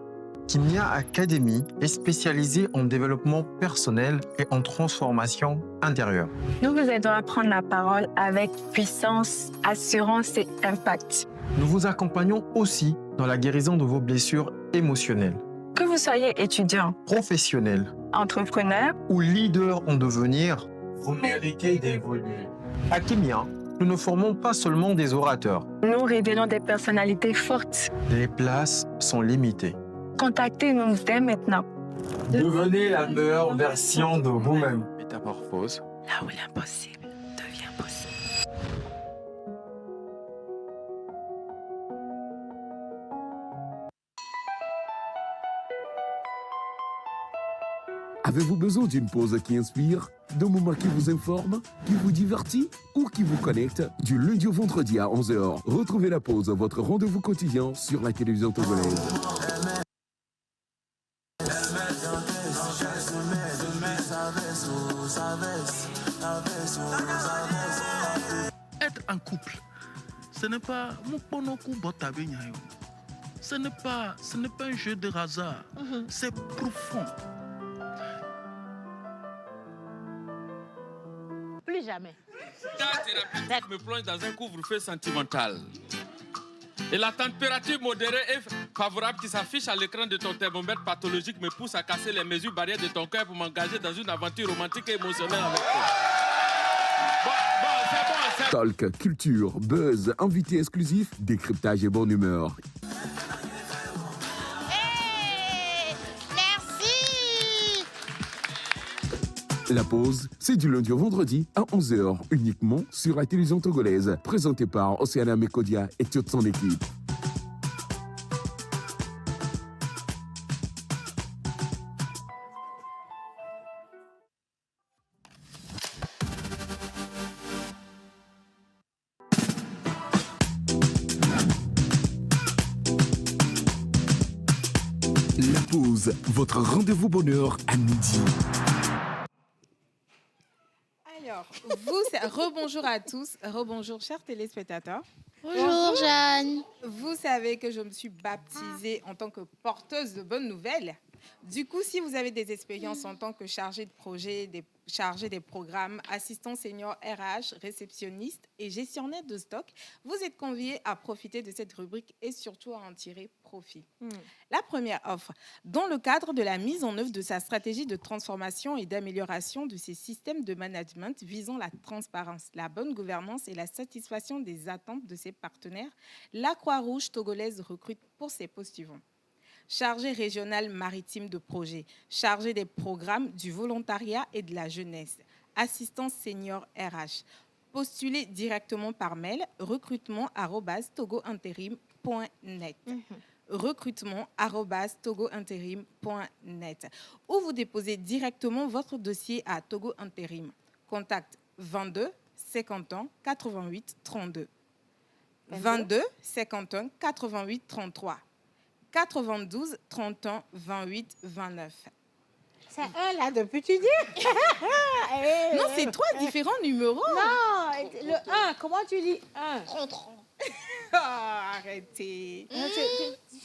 Kimia Academy est spécialisée en développement personnel et en transformation intérieure. Nous vous aidons à prendre la parole avec puissance, assurance et impact. Nous vous accompagnons aussi dans la guérison de vos blessures émotionnelles. Que vous soyez étudiant, Professionnel entrepreneur ou leader en devenir, vous méritez d'évoluer. À Kimia, nous ne formons pas seulement des orateurs. nous révélons des personnalités fortes. Les places sont limitées. Contactez-nous dès maintenant. Devenez la meilleure version de vous-même. Métamorphose. Là où l'impossible devient possible. Avez-vous besoin d'une pause qui inspire, d'un moment qui vous informe, qui vous divertit ou qui vous connecte? Du lundi au vendredi à 11h, retrouvez la pause, votre rendez-vous quotidien sur la télévision togolaise. Être en couple, ce n'est pas ce n'est pas un jeu de hasard. C'est profond. Plus jamais. Ta thérapeutique me plonge dans un couvre-feu sentimental. Et la température modérée et favorable qui s'affiche à l'écran de ton thermomètre pathologique me pousse à casser les mesures barrières de ton cœur pour m'engager dans une aventure romantique et émotionnelle avec toi. C'est bon. Talk, culture, buzz, invité exclusif, décryptage et bonne humeur. La pause, c'est du lundi au vendredi à 11h, uniquement sur la télévision togolaise, présentée par Océana Mekodia et toute son équipe. La pause, votre rendez-vous bonheur à midi. Alors, rebonjour à tous, rebonjour chers téléspectateurs. Bonjour Jeanne. Vous savez que je me suis baptisée en tant que porteuse de bonnes nouvelles. Du coup, si vous avez des expériences en tant que chargé de projet, chargé des programmes, assistant senior RH, réceptionniste et gestionnaire de stock, vous êtes conviés à profiter de cette rubrique et surtout à en tirer profit. La première offre, dans le cadre de la mise en œuvre de sa stratégie de transformation et d'amélioration de ses systèmes de management visant la transparence, la bonne gouvernance et la satisfaction des attentes de ses partenaires, la Croix-Rouge togolaise recrute pour ses postes suivants. Chargé régional maritime de projet, chargé des programmes du volontariat et de la jeunesse, assistant senior RH. Postulez directement par mail recrutement@togointerim.net. recrutement@togointerim.net ou vous déposez directement votre dossier à Togo Intérim. Contact 22 51 88 32. 22 51 88 33. 92 31 28 29. C'est un là depuis tu dis. Non, c'est 3 différents numéros. Non, le 1, comment tu lis 1? 30. Arrêtez.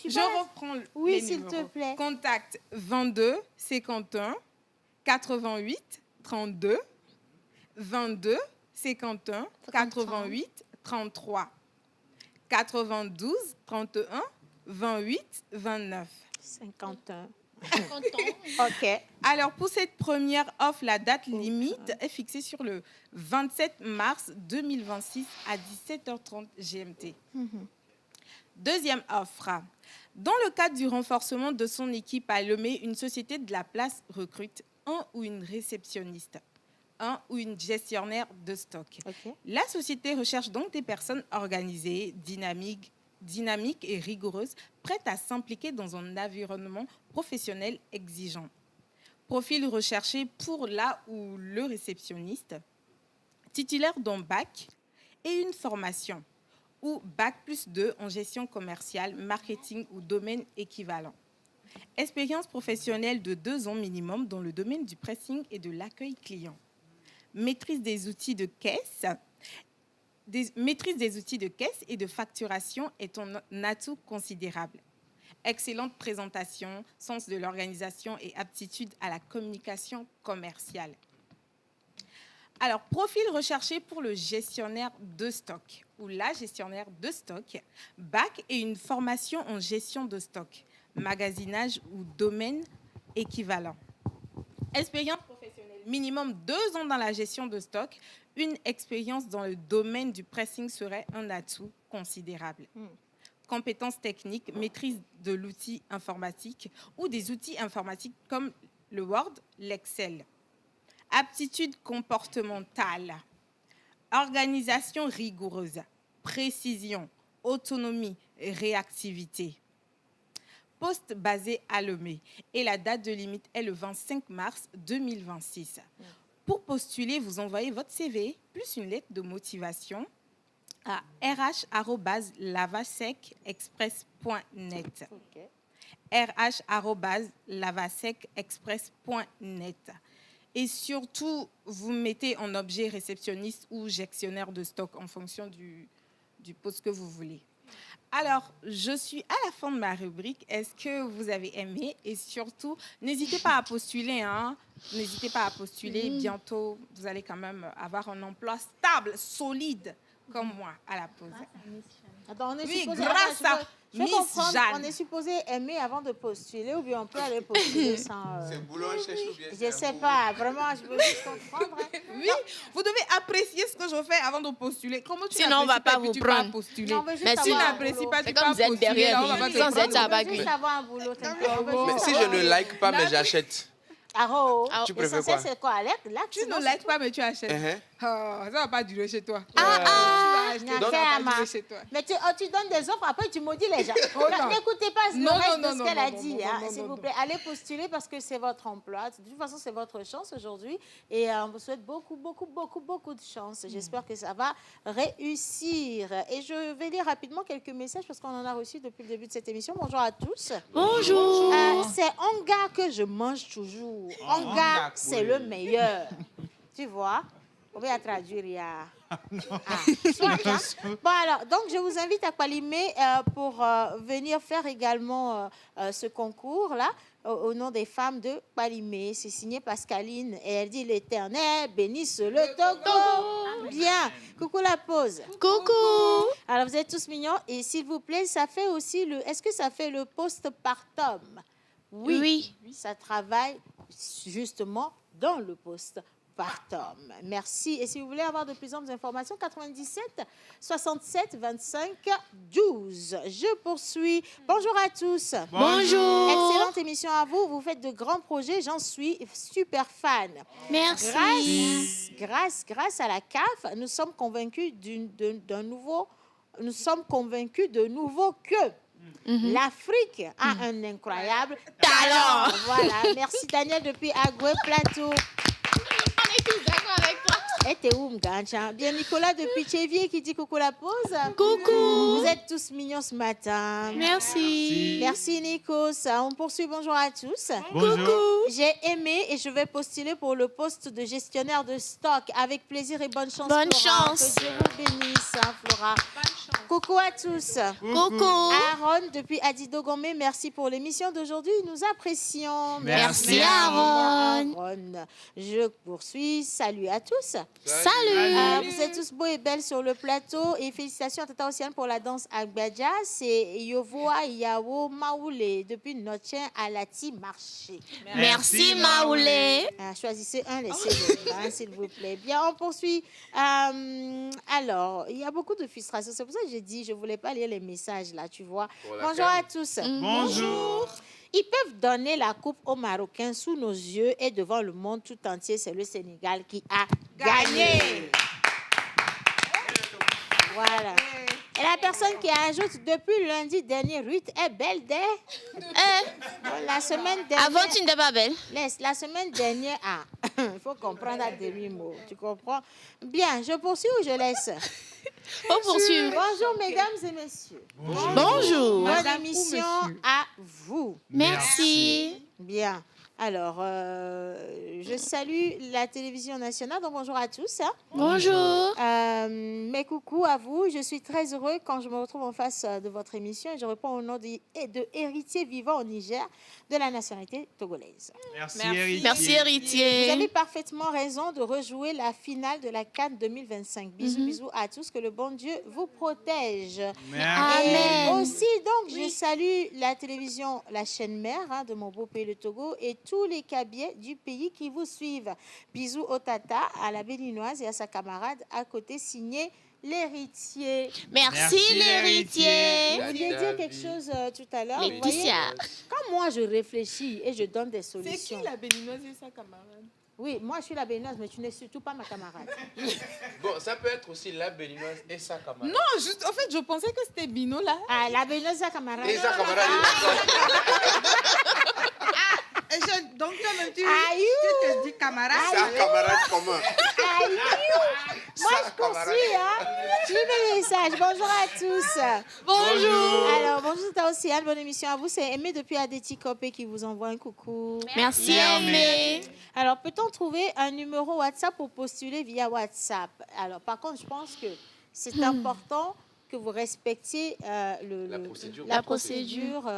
Je reprends oui, les s'il numéros. te plaît. Contact 22 51 88 32. 22 51 88 33. 92 31 28 29. 51. OK. Alors, pour cette première offre, la date limite est fixée sur le 27 mars 2026 à 17h30 GMT. Deuxième offre. Dans le cadre du renforcement de son équipe à Lomé, une société de la place recrute un ou une réceptionniste, un ou une gestionnaire de stock. La société recherche donc des personnes organisées, dynamiques et rigoureuses, prêtes à s'impliquer dans un environnement professionnel exigeant. Profil recherché pour la ou le réceptionniste, titulaire d'un bac et une formation, ou bac+2 en gestion commerciale, marketing ou domaine équivalent. Expérience professionnelle de 2 ans minimum dans le domaine du pressing et de l'accueil client. Maîtrise des outils de caisse. Maîtrise des outils de caisse et de facturation est un atout considérable. Excellente présentation, sens de l'organisation et aptitude à la communication commerciale. Alors, profil recherché pour le gestionnaire de stock ou la gestionnaire de stock, bac et une formation en gestion de stock, magasinage ou domaine équivalent. Expérience professionnelle, minimum 2 ans dans la gestion de stock, une expérience dans le domaine du pressing serait un atout considérable. Compétences techniques, maîtrise de l'outil informatique ou des outils informatiques comme le Word, l'Excel. Aptitude comportementale, organisation rigoureuse, précision, autonomie, réactivité. Poste basé à Lomé et la date de limite est le 25 mars 2026. Pour postuler, vous envoyez votre CV plus une lettre de motivation à rh@lavasecexpress.net. rh@lavasecexpress.net. Et surtout, vous mettez en objet réceptionniste ou gestionnaire de stock en fonction du poste que vous voulez. Alors, je suis à la fin de ma rubrique. Est-ce que vous avez aimé? Et surtout, n'hésitez pas à postuler. N'hésitez pas à postuler. Bientôt, vous allez quand même avoir un emploi stable, solide, comme moi, à la pause. Attends, on est Oui, supposé, grâce à Miss Jeanne. On est supposé aimer avant de postuler ou bien on peut aller postuler sans... C'est boulot cherche ou bien Je ne sais pas, vraiment, je veux juste comprendre. Oui, vous devez apprécier ce que je fais avant de postuler. Comment tu Sinon, on ne va pas vous prendre. Postuler. Mais si tu n'apprécies pas, tu comme vas vous êtes postuler. derrière, Là, on va pas te sans prendre. être ça va juste avoir un boulot. Mais si je ne like pas, mais j'achète. Tu préfères quoi? C'est quoi? Tu ne likes pas, mais tu achètes. Ça ne va pas durer chez toi. Ça va pas durer chez toi. Mais tu donnes des offres, après tu maudis les gens. N'écoutez pas le reste de ce qu'elle a dit, s'il vous plaît. Allez postuler parce que c'est votre emploi. De toute façon, c'est votre chance aujourd'hui. Et on vous souhaite beaucoup de chance. J'espère que ça va réussir. Et je vais lire rapidement quelques messages parce qu'on en a reçu depuis le début de cette émission. Bonjour à tous. Bonjour. C'est Anga que je mange toujours. Anga, c'est le meilleur. Tu vois? On va traduire, il y a... Bon, alors, donc, je vous invite à Kwalimé pour venir faire également ce concours-là au nom des femmes de Kwalimé. C'est signé Pascaline et elle dit l'Éternel bénisse le Togo. Bien. Coucou la pause. Coucou. Alors, vous êtes tous mignons et s'il vous plaît, ça fait aussi le... Est-ce que ça fait le postpartum? Oui. Ça travaille justement dans le postpartum. Merci. Et si vous voulez avoir de plus amples informations, 97 67 25 12. Je poursuis. Bonjour à tous. Bonjour. Excellente émission à vous. Vous faites de grands projets. J'en suis super fan. Merci. Grâce à la CAF, nous sommes convaincus d'un nouveau. Nous sommes convaincus de nouveau que l'Afrique a un incroyable talent. Voilà. Merci Daniel depuis Agoué Plateau. On est tous d'accord avec toi. Et t'es où, Mgancha? Bien, Nicolas depuis Tchévier qui dit coucou la pause. Coucou. Vous êtes tous mignons ce matin. Merci. Merci, Nikos. On poursuit. Bonjour à tous. Bonjour. Coucou. J'ai aimé et je vais postuler pour le poste de gestionnaire de stock. Avec plaisir et bonne chance. Bonne Flora. chance. Que Dieu vous bénisse, Flora. Coucou à tous. Coucou. Aaron depuis Adido Gomé, merci pour l'émission d'aujourd'hui. Nous apprécions. Merci, Aaron. Je poursuis. Salut à tous. Salut. Vous êtes tous beaux et belles sur le plateau. Et félicitations à Tata Océane pour la danse Agbadja. C'est Yovoa Yao Maoulé depuis Notien à Lati Marché. Merci, Maoulé. Choisissez un, laissez-le, s'il vous plaît. Bien, on poursuit. Alors, il y a beaucoup de frustration. C'est pour ça que j'ai dit, je ne voulais pas lire les messages là, tu vois. Bonjour à tous. Bonjour. Ils peuvent donner la coupe aux Marocains sous nos yeux et devant le monde tout entier. C'est le Sénégal qui a gagné. Voilà. Et la personne qui ajoute, depuis lundi dernier, Ruth est belle la semaine dernière... Avant, tu n'étais pas belle. La semaine dernière, il faut comprendre à demi-mot. Tu comprends? Bien, je poursuis ou je laisse? On poursuit. Bonjour, mesdames et messieurs. Bonjour. Bonne émission à vous. Merci. Bien. Alors, je salue la télévision nationale. Donc, bonjour à tous. Bonjour. Mes coucous à vous. Je suis très heureux quand je me retrouve en face de votre émission et je réponds au nom de héritier vivant au Niger de la nationalité togolaise. Merci, héritier. Vous avez parfaitement raison de rejouer la finale de la CAN 2025. Bisous, bisous à tous. Que le bon Dieu vous protège. Amen. Et aussi, donc, je salue la télévision, la chaîne mère de mon beau pays, le Togo, et tous les cabiers du pays qui vous suivent. Bisous au tata, à la béninoise et à sa camarade à côté, signé l'héritier. Merci l'héritier. Vous vouliez dire quelque chose tout à l'heure. Laetitia. Quand moi je réfléchis et je donne des solutions. C'est qui la béninoise et sa camarade? Oui, moi je suis la béninoise, mais tu n'es surtout pas ma camarade. Bon, ça peut être aussi la béninoise et sa camarade. Non, juste, en fait, je pensais que c'était Bino là. Ah, la béninoise et sa camarade. Et sa camarade. Donc toi-même, tu te dis camarade. Sa camarade comment? Moi, je poursuis, Je lis mes messages. Bonjour à tous. Bonjour. Alors, bonjour, Tata Océane. Bonne émission à vous. C'est Aimé depuis Adeti Kopé qui vous envoie un coucou. Merci, Aimé. Alors, peut-on trouver un numéro WhatsApp pour postuler via WhatsApp? Alors, par contre, je pense que c'est important que vous respectiez la procédure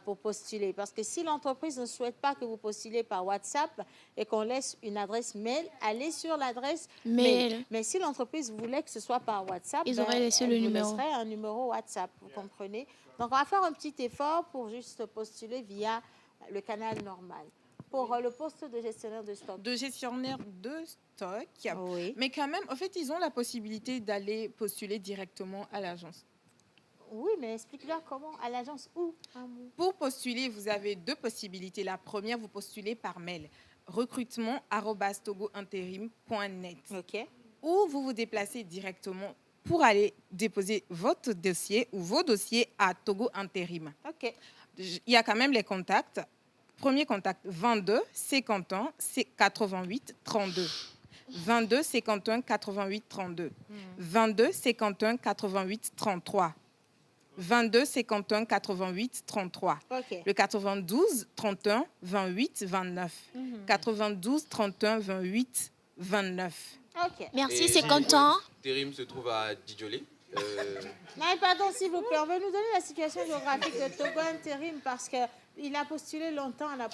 pour postuler. Parce que si l'entreprise ne souhaite pas que vous postulez par WhatsApp et qu'on laisse une adresse mail, allez sur l'adresse mail. Mais si l'entreprise voulait que ce soit par WhatsApp, ils auraient laissé le numéro. Vous laisserez un numéro WhatsApp, vous comprenez? Donc, on va faire un petit effort pour juste postuler via le canal normal. Pour le poste de gestionnaire de stock. De gestionnaire de stock. Oui. Mais quand même, en fait, ils ont la possibilité d'aller postuler directement à l'agence. Oui, mais explique-leur comment. À l'agence où? Pour postuler, vous avez deux possibilités. La première, vous postulez par mail. recrutement@togointerim.net. OK. Ou vous vous déplacez directement pour aller déposer votre dossier ou vos dossiers à Togo Intérim. OK. Il y a quand même les contacts. Premier contact, 22 51 88 32. 22 51 88 32. 22 51 88 33. 22 51 88 33. OK. Le 92 31 28 29. 92 31 28 29. OK. Merci, c'est content. Térim se trouve à Djidjolé. Non, pardon, s'il vous plaît, on veut nous donner la situation géographique de Togo Intérim parce qu'il a postulé longtemps à la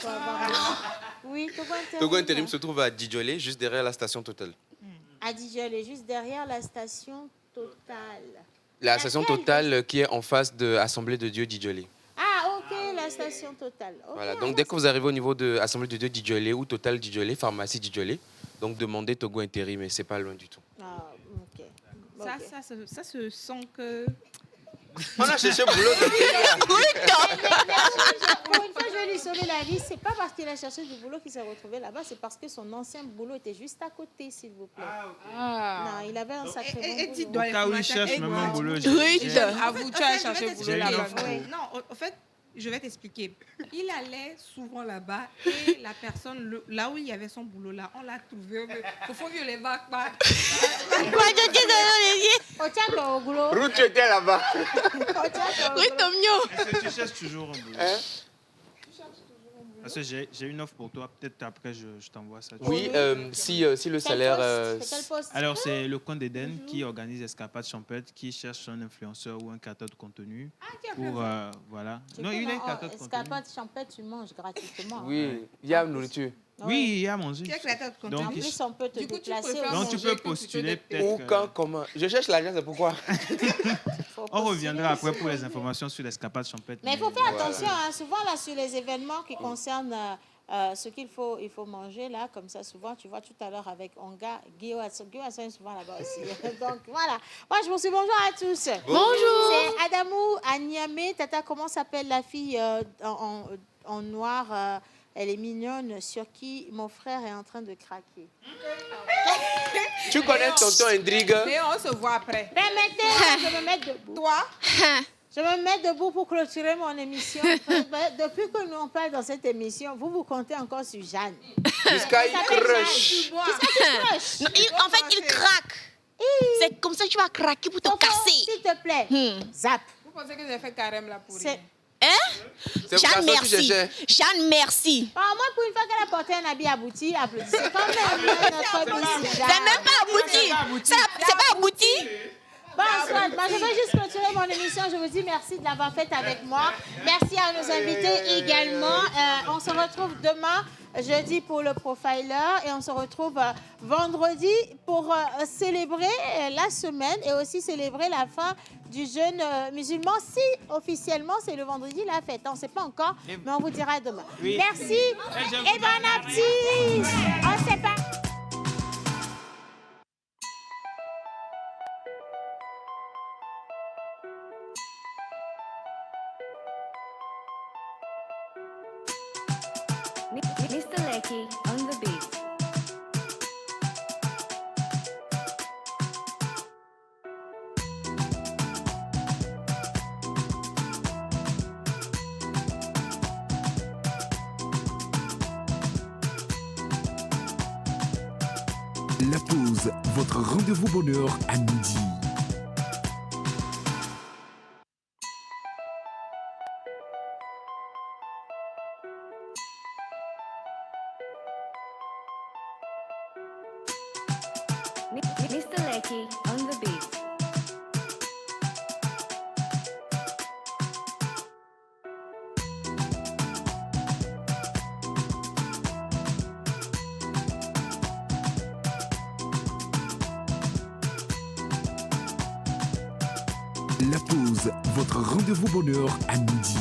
Oui, Togo Intérim. Togo Intérim se trouve à Djidjolé, juste derrière la station Total. À Djidjolé, juste derrière la station Total. La station Total qui est en face de Assemblée de Dieu Djidjolé. Ah, OK, la station Total. Okay, Voilà, donc dès que vous arrivez au niveau de Assemblée de Dieu Djidjolé ou Total Djidjolé, pharmacie Djidjolé, donc demandez Togo Intérim, mais c'est pas loin du tout. Ah, OK. Ça se sent que... On a cherché boulot de Pour une fois, je vais lui sauver la vie. C'est pas parce qu'il a cherché du boulot qu'il s'est retrouvé là-bas, c'est parce que son ancien boulot était juste à côté, s'il vous plaît. Non, il avait un sacré bon boulot. Au cas où il cherche même un boulot. À vous, tu as cherché le boulot là-bas. Non, en fait, je vais t'expliquer. Il allait souvent là-bas et la personne, là où il y avait son boulot là, on l'a trouvé. Il faut mieux les vagues. Ruth, tu étais là-bas. Est-ce que tu cherches toujours un boulot? Parce que j'ai une offre pour toi. Peut-être après, je t'envoie ça. Oui, si le salaire... Alors, c'est le Coin d'Éden qui organise Escapade Champêtre, qui cherche un influenceur ou un créateur de contenu. Pour, voilà. Non, il est créateur de contenu. Escapade Champêtre, tu manges gratuitement. Oui, il y a nourriture. Oui, il y a à manger. Tu es créateur de contenu. Donc, En plus, on peut te déplacer. donc tu peux postuler peut-être. Où, quand, comment? Je cherche l'agent, c'est pourquoi. On reviendra après pour les informations sur l'escapade champêtre. Mais il faut faire attention, hein, souvent là, sur les événements qui concernent ce qu'il faut, il faut manger, là, comme ça, souvent, tu vois, tout à l'heure avec Onga, Guillaume est souvent là-bas aussi. Donc, voilà. Moi, je vous dis bonjour à tous. Bonjour. C'est Adamou Agname. Tata, comment s'appelle la fille en noir elle est mignonne, sur qui mon frère est en train de craquer. Tu connais tonton Indrigue? Mais on se voit après. Permettez, je me mettre debout. Toi? Je vais me mettre debout pour clôturer mon émission. Depuis que nous on parle dans cette émission, vous comptez encore sur Jeanne. Jusqu'à il crush. Non, en fait, il craque. C'est comme ça que tu vas craquer pour te casser. S'il te plaît, zap. Vous pensez que j'ai fait carême là pour rien? Jeanne, merci. Jeanne, merci. Moi, pour une fois qu'elle a porté un habit abouti, applaudissez quand même notre Miss Jeanne. C'est même pas abouti. C'est pas abouti. Bonsoir, moi je vais juste clôturer mon émission. Je vous dis merci de l'avoir faite avec moi. Merci à nos invités également. On se retrouve demain, jeudi, pour le Profiler. Et on se retrouve vendredi pour célébrer la semaine et aussi célébrer la fin du jeûne musulman. Si officiellement c'est le vendredi la fête. On ne sait pas encore, mais on vous dira demain. Oui. Merci et bon appétit. On sait pas. Mr. Lecky on the beat. La pause, votre rendez-vous bonheur à midi. Mr. Lecky on the beat. La pause, votre rendez-vous bonheur à midi.